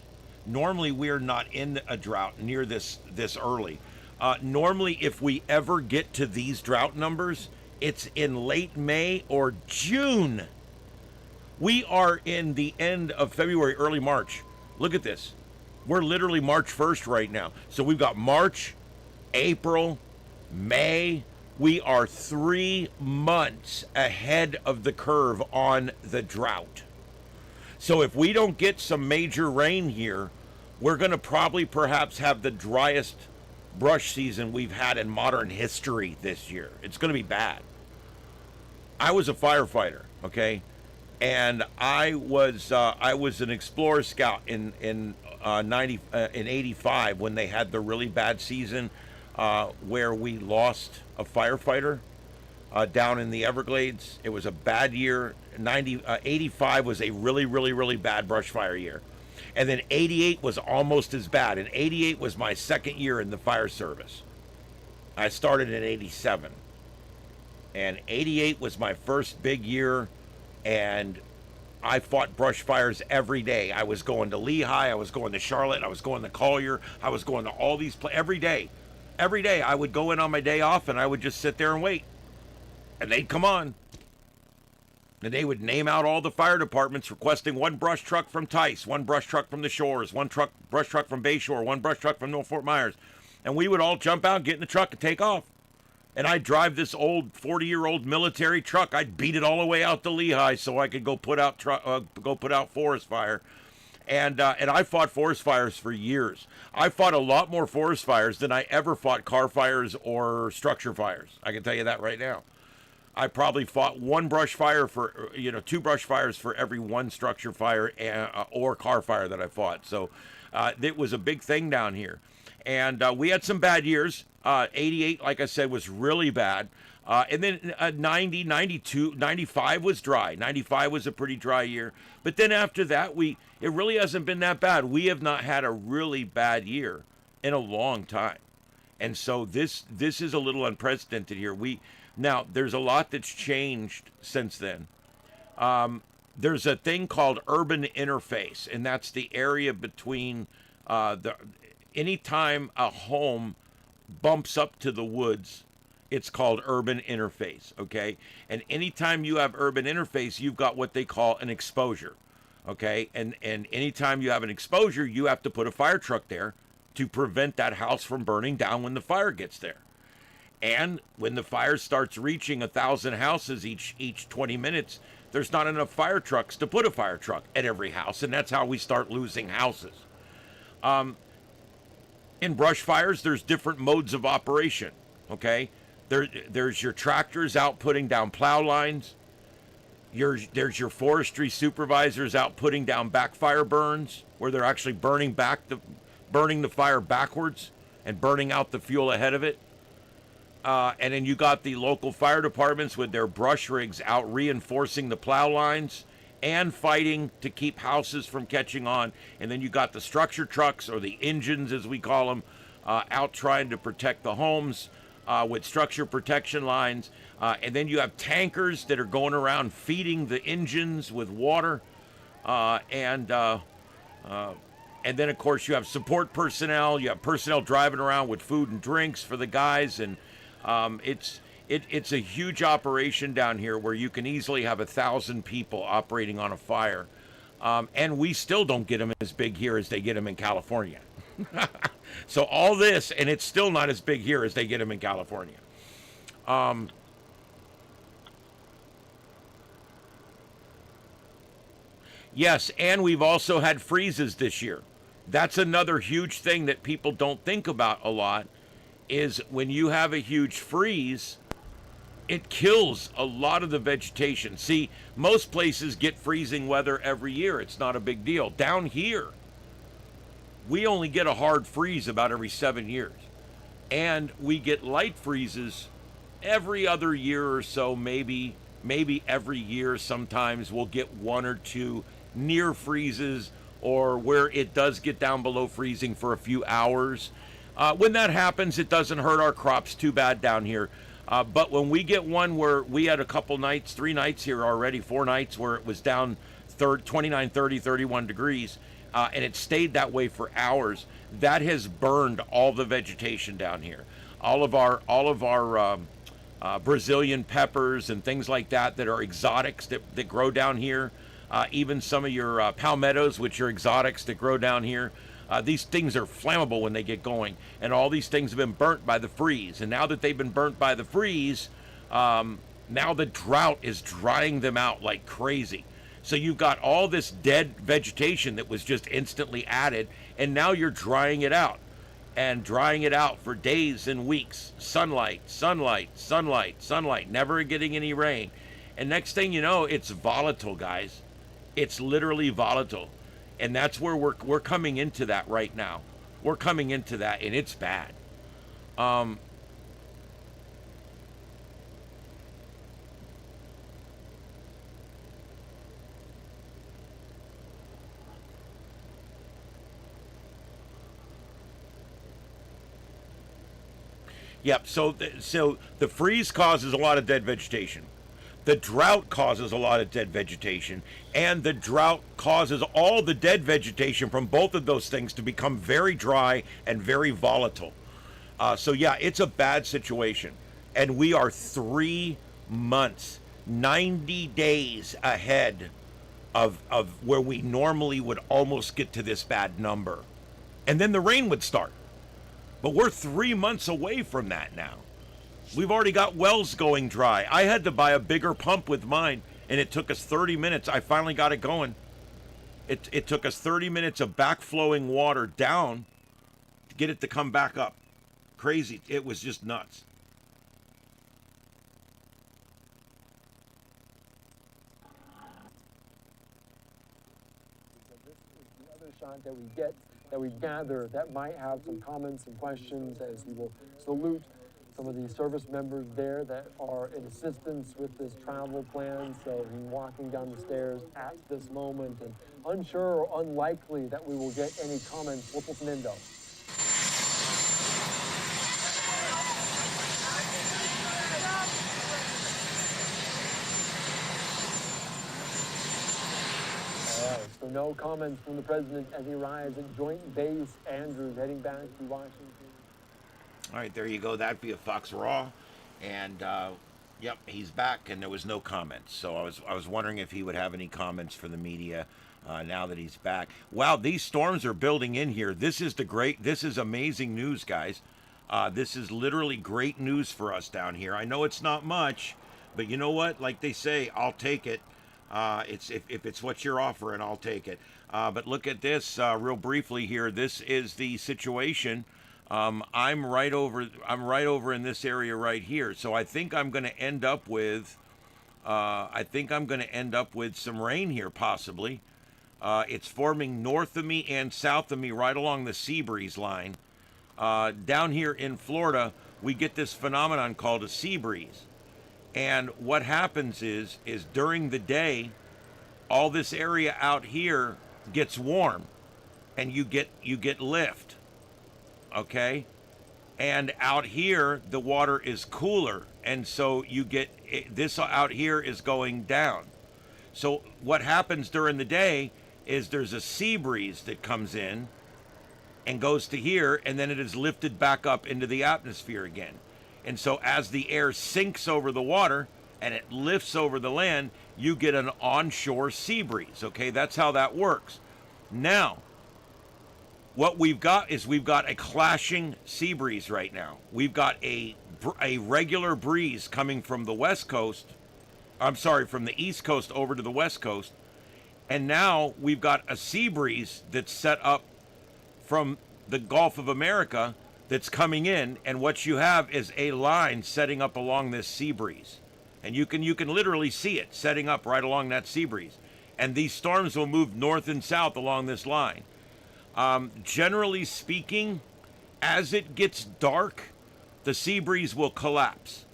Normally, we're not in a drought near this early. Normally, if we ever get to these drought numbers, it's in late May or June. We are in the end of February, early March. Look at this. We're literally March 1st right now. So we've got March, April, May. We are 3 months ahead of the curve on the drought. So if we don't get some major rain here, we're going to probably perhaps have the driest brush season we've had in modern history this year. It's going to be bad. I was a firefighter, okay? And I was an Explorer Scout in 85 when they had the really bad season where we lost a firefighter down in the Everglades. It was a bad year. 85 was a really bad brush fire year. And then 88 was almost as bad. And 88 was my second year in the fire service. I started in 87. And 88 was my first big year. And I fought brush fires every day. I was going to Lehigh. I was going to Charlotte. I was going to Collier. I was going to all these places every day. Every day I would go in on my day off and I would just sit there and wait. And they'd come on. And they would name out all the fire departments requesting one brush truck from Tice, one brush truck from the Shores, one brush truck from Bayshore, one brush truck from North Fort Myers. And we would all jump out, get in the truck, and take off. And I'd drive this old 40-year-old military truck. I'd beat it all the way out to Lehigh so I could go put out forest fire. And I fought forest fires for years. I fought a lot more forest fires than I ever fought car fires or structure fires. I can tell you that right now. I probably fought one brush fire for, 2 brush fires for every one structure fire or car fire that I fought. So it was a big thing down here. And we had some bad years. 88, like I said, was really bad. And then 90, 92, 95 was dry. 95 was a pretty dry year. But then after that, it really hasn't been that bad. We have not had a really bad year in a long time. And so this is a little unprecedented here. Now, there's a lot that's changed since then. There's a thing called urban interface, and that's the area between anytime a home bumps up to the woods, it's called urban interface, okay? And anytime you have urban interface, you've got what they call an exposure, okay? And anytime you have an exposure, you have to put a fire truck there to prevent that house from burning down when the fire gets there. And when the fire starts reaching 1,000 houses each 20 minutes, there's not enough fire trucks to put a fire truck at every house, and that's how we start losing houses. In brush fires, there's different modes of operation, okay? There's your tractors out putting down plow lines. There's your forestry supervisors out putting down backfire burns, where they're actually burning the fire backwards and burning out the fuel ahead of it. And then you got the local fire departments with their brush rigs out reinforcing the plow lines and fighting to keep houses from catching on. And then you got the structure trucks, or the engines as we call them, out trying to protect the homes with structure protection lines. And then you have tankers that are going around feeding the engines with water. And then, of course, you have support personnel. You have personnel driving around with food and drinks for the guys. And it's a huge operation down here where you can easily have 1,000 people operating on a fire. And we still don't get them as big here as they get them in California. So all this, and it's still not as big here as they get them in California. Yes, and we've also had freezes this year. That's another huge thing that people don't think about a lot, is when you have a huge freeze, it kills a lot of the vegetation. See, most places get freezing weather every year. It's not a big deal. Down here, we only get a hard freeze about every 7 years. And we get light freezes every other year or so, maybe every year. Sometimes we'll get one or two near freezes, or where it does get down below freezing for a few hours. When that happens, it doesn't hurt our crops too bad down here. But when we get one where we had a couple nights, 3 nights here already, 4 nights where it was down 29, 30, 31 degrees, and it stayed that way for hours, that has burned all the vegetation down here. All of our Brazilian peppers and things like that are exotics that grow down here. Even some of your palmettos, which are exotics that grow down here. These things are flammable when they get going, and all these things have been burnt by the freeze. And now that they've been burnt by the freeze, now the drought is drying them out like crazy. So you've got all this dead vegetation that was just instantly added, and now you're drying it out. And drying it out for days and weeks. Sunlight, sunlight, sunlight, sunlight, never getting any rain. And next thing you know, it's volatile, guys. It's literally volatile. And that's where we're coming into that right now. We're coming into that, and it's bad. Yep, so the freeze causes a lot of dead vegetation. The drought causes a lot of dead vegetation, and the drought causes all the dead vegetation from both of those things to become very dry and very volatile. So yeah, it's a bad situation. And we are 3 months, 90 days ahead of where we normally would almost get to this bad number. And then the rain would start. But we're 3 months away from that now. We've already got wells going dry. I had to buy a bigger pump with mine, and it took us 30 minutes. I finally got it going. It took us 30 minutes of backflowing water down to get it to come back up. Crazy. It was just nuts. This is the other shot that we get, that we gather, that might have some comments and questions as he will salute some of the service members there that are in assistance with this travel plan. So he's walking down the stairs at this moment, and unsure or unlikely that we will get any comments. Nindo. All right, so no comments from the president as he arrives at Joint Base Andrews, heading back to Washington. All right, there you go. That'd be a Fox Raw. And, yep, he's back, and there was no comments. So I was wondering if he would have any comments for the media now that he's back. Wow, these storms are building in here. This is amazing news, guys. This is literally great news for us down here. I know it's not much, but you know what? Like they say, I'll take it. If it's what you're offering, I'll take it. But look at this real briefly here. This is the situation. I'm right over in this area right here. So I think I'm going to end up with some rain here, possibly. It's forming north of me and south of me, right along the sea breeze line. Down here in Florida, we get this phenomenon called a sea breeze. And what happens is during the day, all this area out here gets warm, and you get lift. Okay, and out here the water is cooler, and so you get this out here is going down. So what happens during the day is there's a sea breeze that comes in and goes to here, and then it is lifted back up into the atmosphere again. And so as the air sinks over the water and it lifts over the land, you get an onshore sea breeze. Okay, that's how that works. Now, what we've got is a clashing sea breeze right now. We've got a regular breeze coming from the west coast. I'm sorry, from the east coast over to the west coast. And now we've got a sea breeze that's set up from the Gulf of America that's coming in, and what you have is a line setting up along this sea breeze. And you can literally see it setting up right along that sea breeze. And these storms will move north and south along this line. Generally speaking, as it gets dark, the sea breeze will collapse.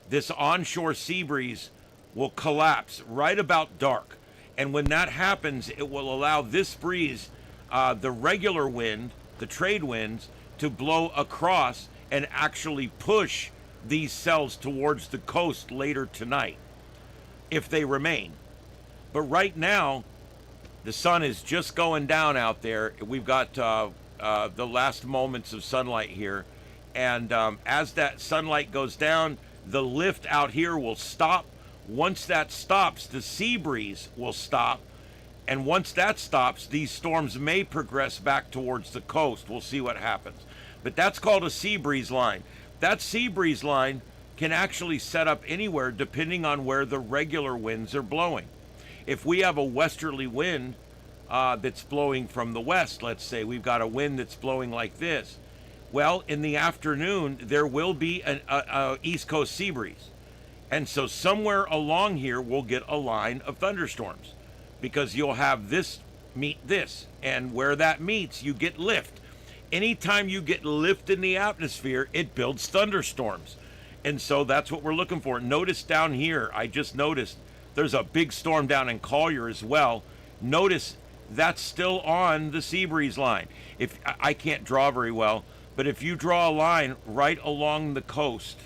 This onshore sea breeze will collapse right about dark. And when that happens, it will allow this breeze, the regular wind, the trade winds, to blow across and actually push these cells towards the coast later tonight, if they remain. But right now, the sun is just going down out there. We've got the last moments of sunlight here. And as that sunlight goes down, the lift out here will stop. Once that stops, the sea breeze will stop. And once that stops, these storms may progress back towards the coast. We'll see what happens. But that's called a sea breeze line. That sea breeze line can actually set up anywhere depending on where the regular winds are blowing. If we have a westerly wind that's blowing from the west, let's say we've got a wind that's blowing like this, well, in the afternoon, there will be a East Coast sea breeze. And so somewhere along here, we'll get a line of thunderstorms because you'll have this meet this. And where that meets, you get lift. Anytime you get lift in the atmosphere, it builds thunderstorms. And so that's what we're looking for. Notice down here, I just noticed there's a big storm down in Collier as well. Notice that's still on the sea breeze line. If I can't draw very well, but if you draw a line right along the coast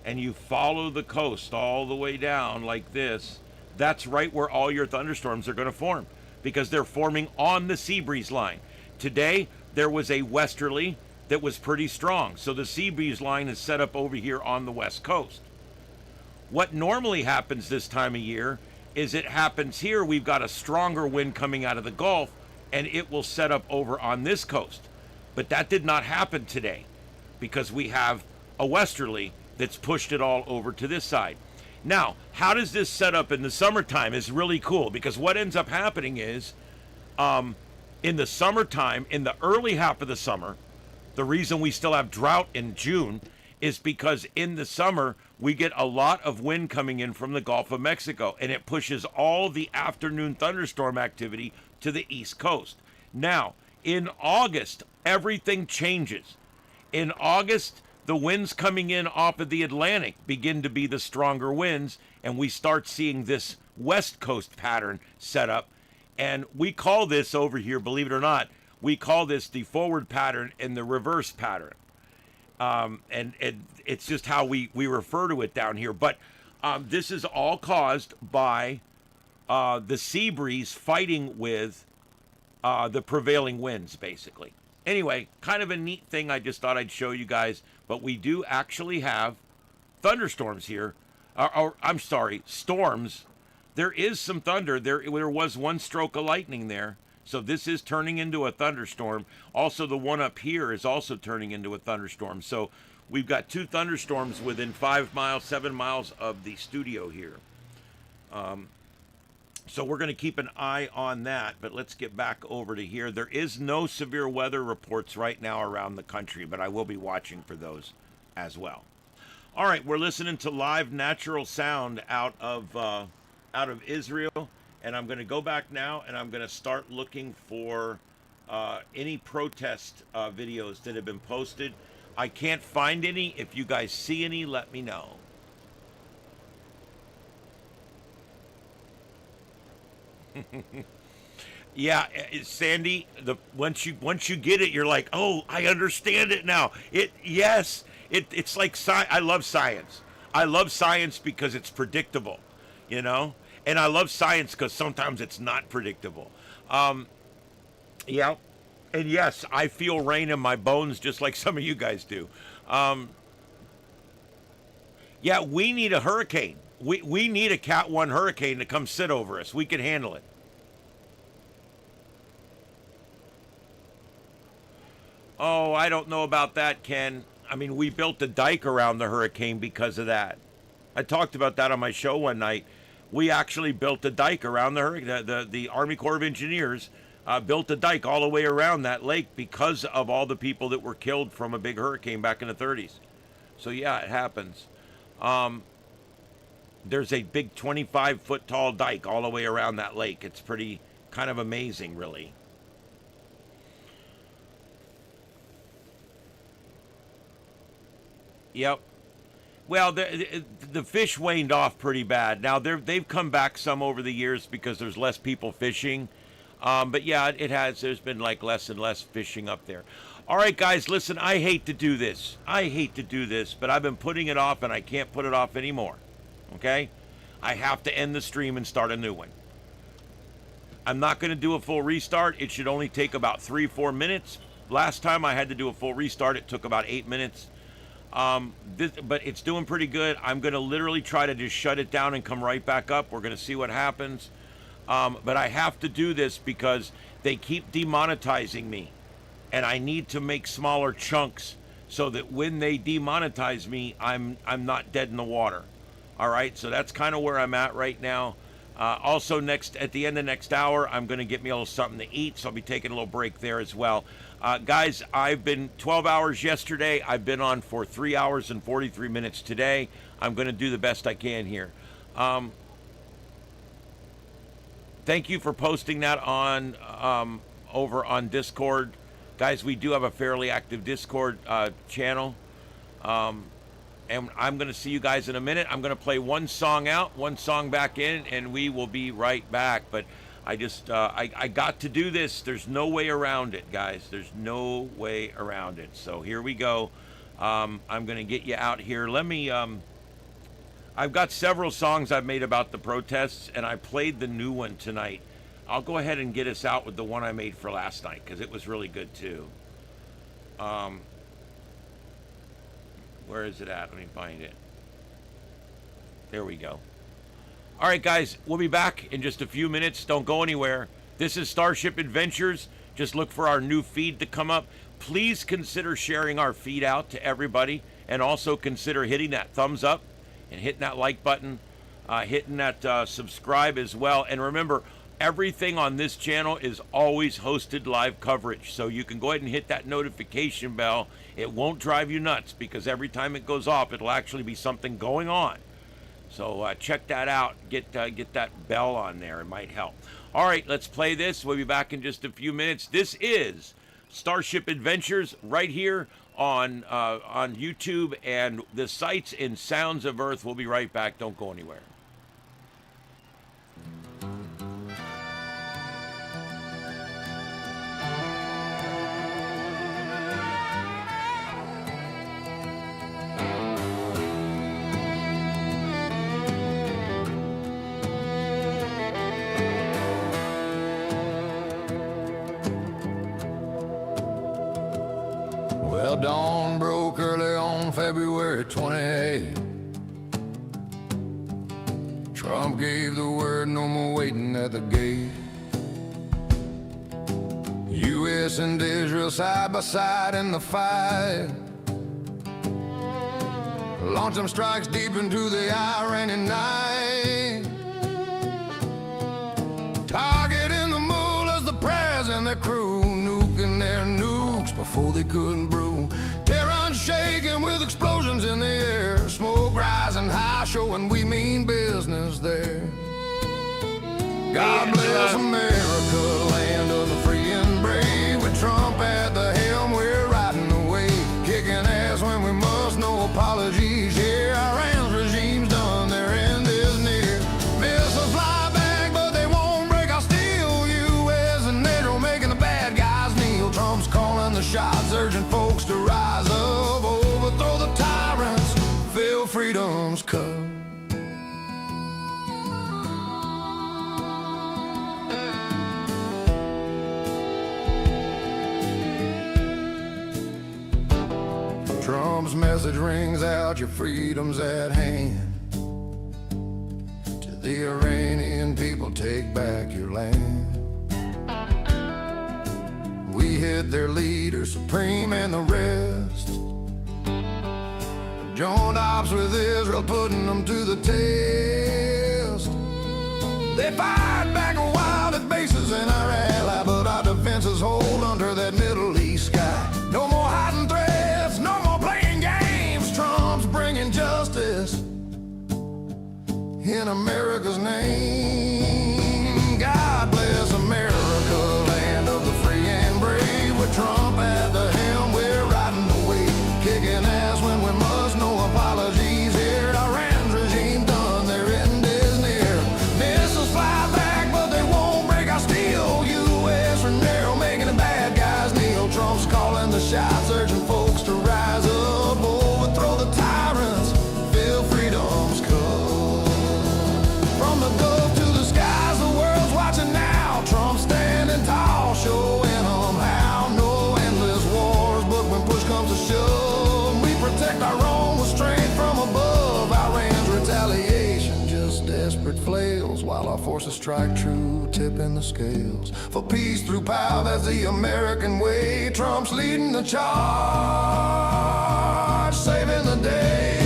and you follow the coast all the way down like this, that's right where all your thunderstorms are going to form because they're forming on the sea breeze line. Today, there was a westerly that was pretty strong. So the sea breeze line is set up over here on the west coast. What normally happens this time of year is it happens here. We've got a stronger wind coming out of the Gulf and it will set up over on this coast. But that did not happen today because we have a westerly that's pushed it all over to this side. Now, how does this set up in the summertime is really cool because what ends up happening is in the summertime, in the early half of the summer, the reason we still have drought in June is because in the summer, we get a lot of wind coming in from the Gulf of Mexico, and it pushes all the afternoon thunderstorm activity to the East Coast. Now, in August, everything changes. In August, the winds coming in off of the Atlantic begin to be the stronger winds, and we start seeing this West Coast pattern set up. And we call this over here, believe it or not, we call this the forward pattern and the reverse pattern. And it's just how we refer to it down here. But this is all caused by the sea breeze fighting with the prevailing winds, basically. Anyway, kind of a neat thing I just thought I'd show you guys. But we do actually have thunderstorms here. I'm sorry, storms. There is some thunder. There was one stroke of lightning there. So this is turning into a thunderstorm. Also, the one up here is also turning into a thunderstorm. So we've got two thunderstorms within 5 miles, 7 miles of the studio here. So we're going to keep an eye on that. But let's get back over to here. There is no severe weather reports right now around the country, but I will be watching for those as well. All right, we're listening to live natural sound out of Israel. And I'm going to go back now and I'm going to start looking for any protest videos that have been posted. I can't find any. If you guys see any, let me know. Yeah, Sandy, once you get it, you're like, oh, I understand it now. It's like I love science. I love science because it's predictable, you know? And I love science because sometimes it's not predictable. Yeah. And yes, I feel rain in my bones just like some of you guys do. Yeah, we need a hurricane. We need a Cat 1 hurricane to come sit over us. We can handle it. Oh, I don't know about that, Ken. I mean, we built a dike around the hurricane because of that. I talked about that on my show one night. We actually built a dike around the hurricane. The Army Corps of Engineers built a dike all the way around that lake because of all the people that were killed from a big hurricane back in the 30s. So yeah, it happens. There's a big 25-foot tall dike all the way around that lake. It's pretty kind of amazing, really. Yep. Well, the fish waned off pretty bad. Now they've come back some over the years because there's less people fishing. But yeah, it has. There's been like less and less fishing up there. All right, guys, listen, I hate to do this. But I've been putting it off, and I can't put it off anymore. Okay? I have to end the stream and start a new one. I'm not going to do a full restart. It should only take about 3-4 minutes. Last time I had to do a full restart, it took about 8 minutes. But it's doing pretty good. I'm going to literally try to just shut it down and come right back up. We're going to see what happens. But I have to do this because they keep demonetizing me. And I need to make smaller chunks so that when they demonetize me, I'm not dead in the water. All right, so that's kind of where I'm at right now. Also, at the end of next hour, I'm going to get me a little something to eat, so I'll be taking a little break there as well. Guys, I've been 12 hours yesterday. I've been on for 3 hours and 43 minutes today. I'm going to do the best I can here. Thank you for posting that on over on Discord. Guys, we do have a fairly active Discord channel. And I'm going to see you guys in a minute. I'm going to play one song out, one song back in, and we will be right back. But I just, I got to do this. There's no way around it, guys. There's no way around it. So here we go. I'm going to get you out here. Let me, I've got several songs I've made about the protests, and I played the new one tonight. I'll go ahead and get us out with the one I made for last night, because it was really good, too. Where is it at? Let me find it. There we go. All right, guys, we'll be back in just a few minutes. Don't go anywhere. This is Starship Adventures. Just look for our new feed to come up. Please consider sharing our feed out to everybody, and also consider hitting that thumbs up and hitting that like button, hitting that subscribe as well. And remember, everything on this channel is always hosted live coverage, so you can go ahead and hit that notification bell. It won't drive you nuts because every time it goes off, it'll actually be something going on. So check that out. Get that bell on there. It might help. All right, let's play this. We'll be back in just a few minutes. This is Starship Adventures right here on YouTube and the Sights and Sounds of Earth. We'll be right back. Don't go anywhere. Well, dawn broke early on February 28th. Trump gave the word, no more waiting at the gate. U.S. and Israel side by side in the fight. Launch them strikes deep into the Iranian night. Targeting the mullahs, the prayers and their crew, nuking their nukes before they couldn't brew. Tehran shaking with explosions in the air, smoke rising high, showing we mean business there. God bless America, land of the free and brave. With Trump at the helm, we're riding the wave, kicking ass when we must, no apologies here. Iran's regime's done, their end is near. Missiles fly back, but they won't break our steel. U.S. and NATO making the bad guys kneel. Trump's calling the shots, urging folks to rise up, overthrow the tyrants, fill freedom's cup. Trump's message rings out, your freedom's at hand. To the Iranian people, take back your land. We hit their leader, Supreme and the rest. Joined ops with Israel, putting them to the test. They fired back a while at bases in our ally, but I name. God bless America, land of the free and brave. With Trump at the helm, we're riding the wave, kicking ass when we must. No apologies here. Iran's regime done, their end is near. Missiles fly back, but they won't break our steel. U.S. Renero making the bad guys kneel. Trump's calling the shots, urging folks to rise up, overthrow the tyrants, feel freedom's come. From the Gulf to the skies, the world's watching now. Trump standing tall, showing them how. No endless wars, but when push comes to shove, we protect our own with strength from above. Iran's retaliation, just desperate flails, while our forces strike true, tipping the scales. For peace through power, that's the American way. Trump's leading the charge, saving the day.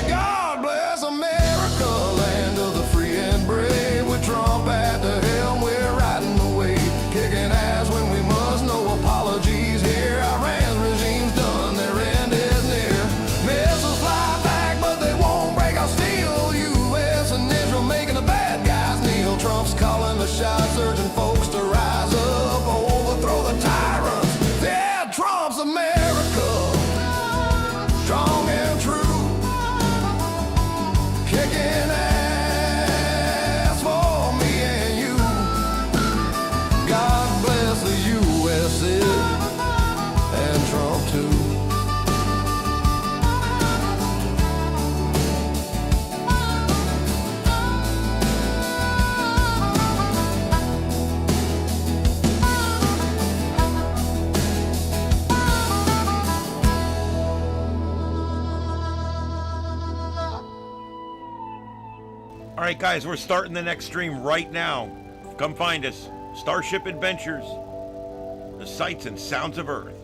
God bless America, land of the free and brave. With Trump at the helm, we're riding the wave, kicking ass when we must. No apologies here. Iran's regime's done, their end is near. Missiles fly back, but they won't break our steel. U.S. and Israel making the bad guys kneel. Trump's calling the shots, urging folks to rise up, overthrow the tyrants. Yeah, Trump's America, strong and true, kicking ass for me and you. God bless the USA and Trump too. All right, guys, we're starting the next stream right now. Come find us. Starship Adventures, the sights and sounds of Earth.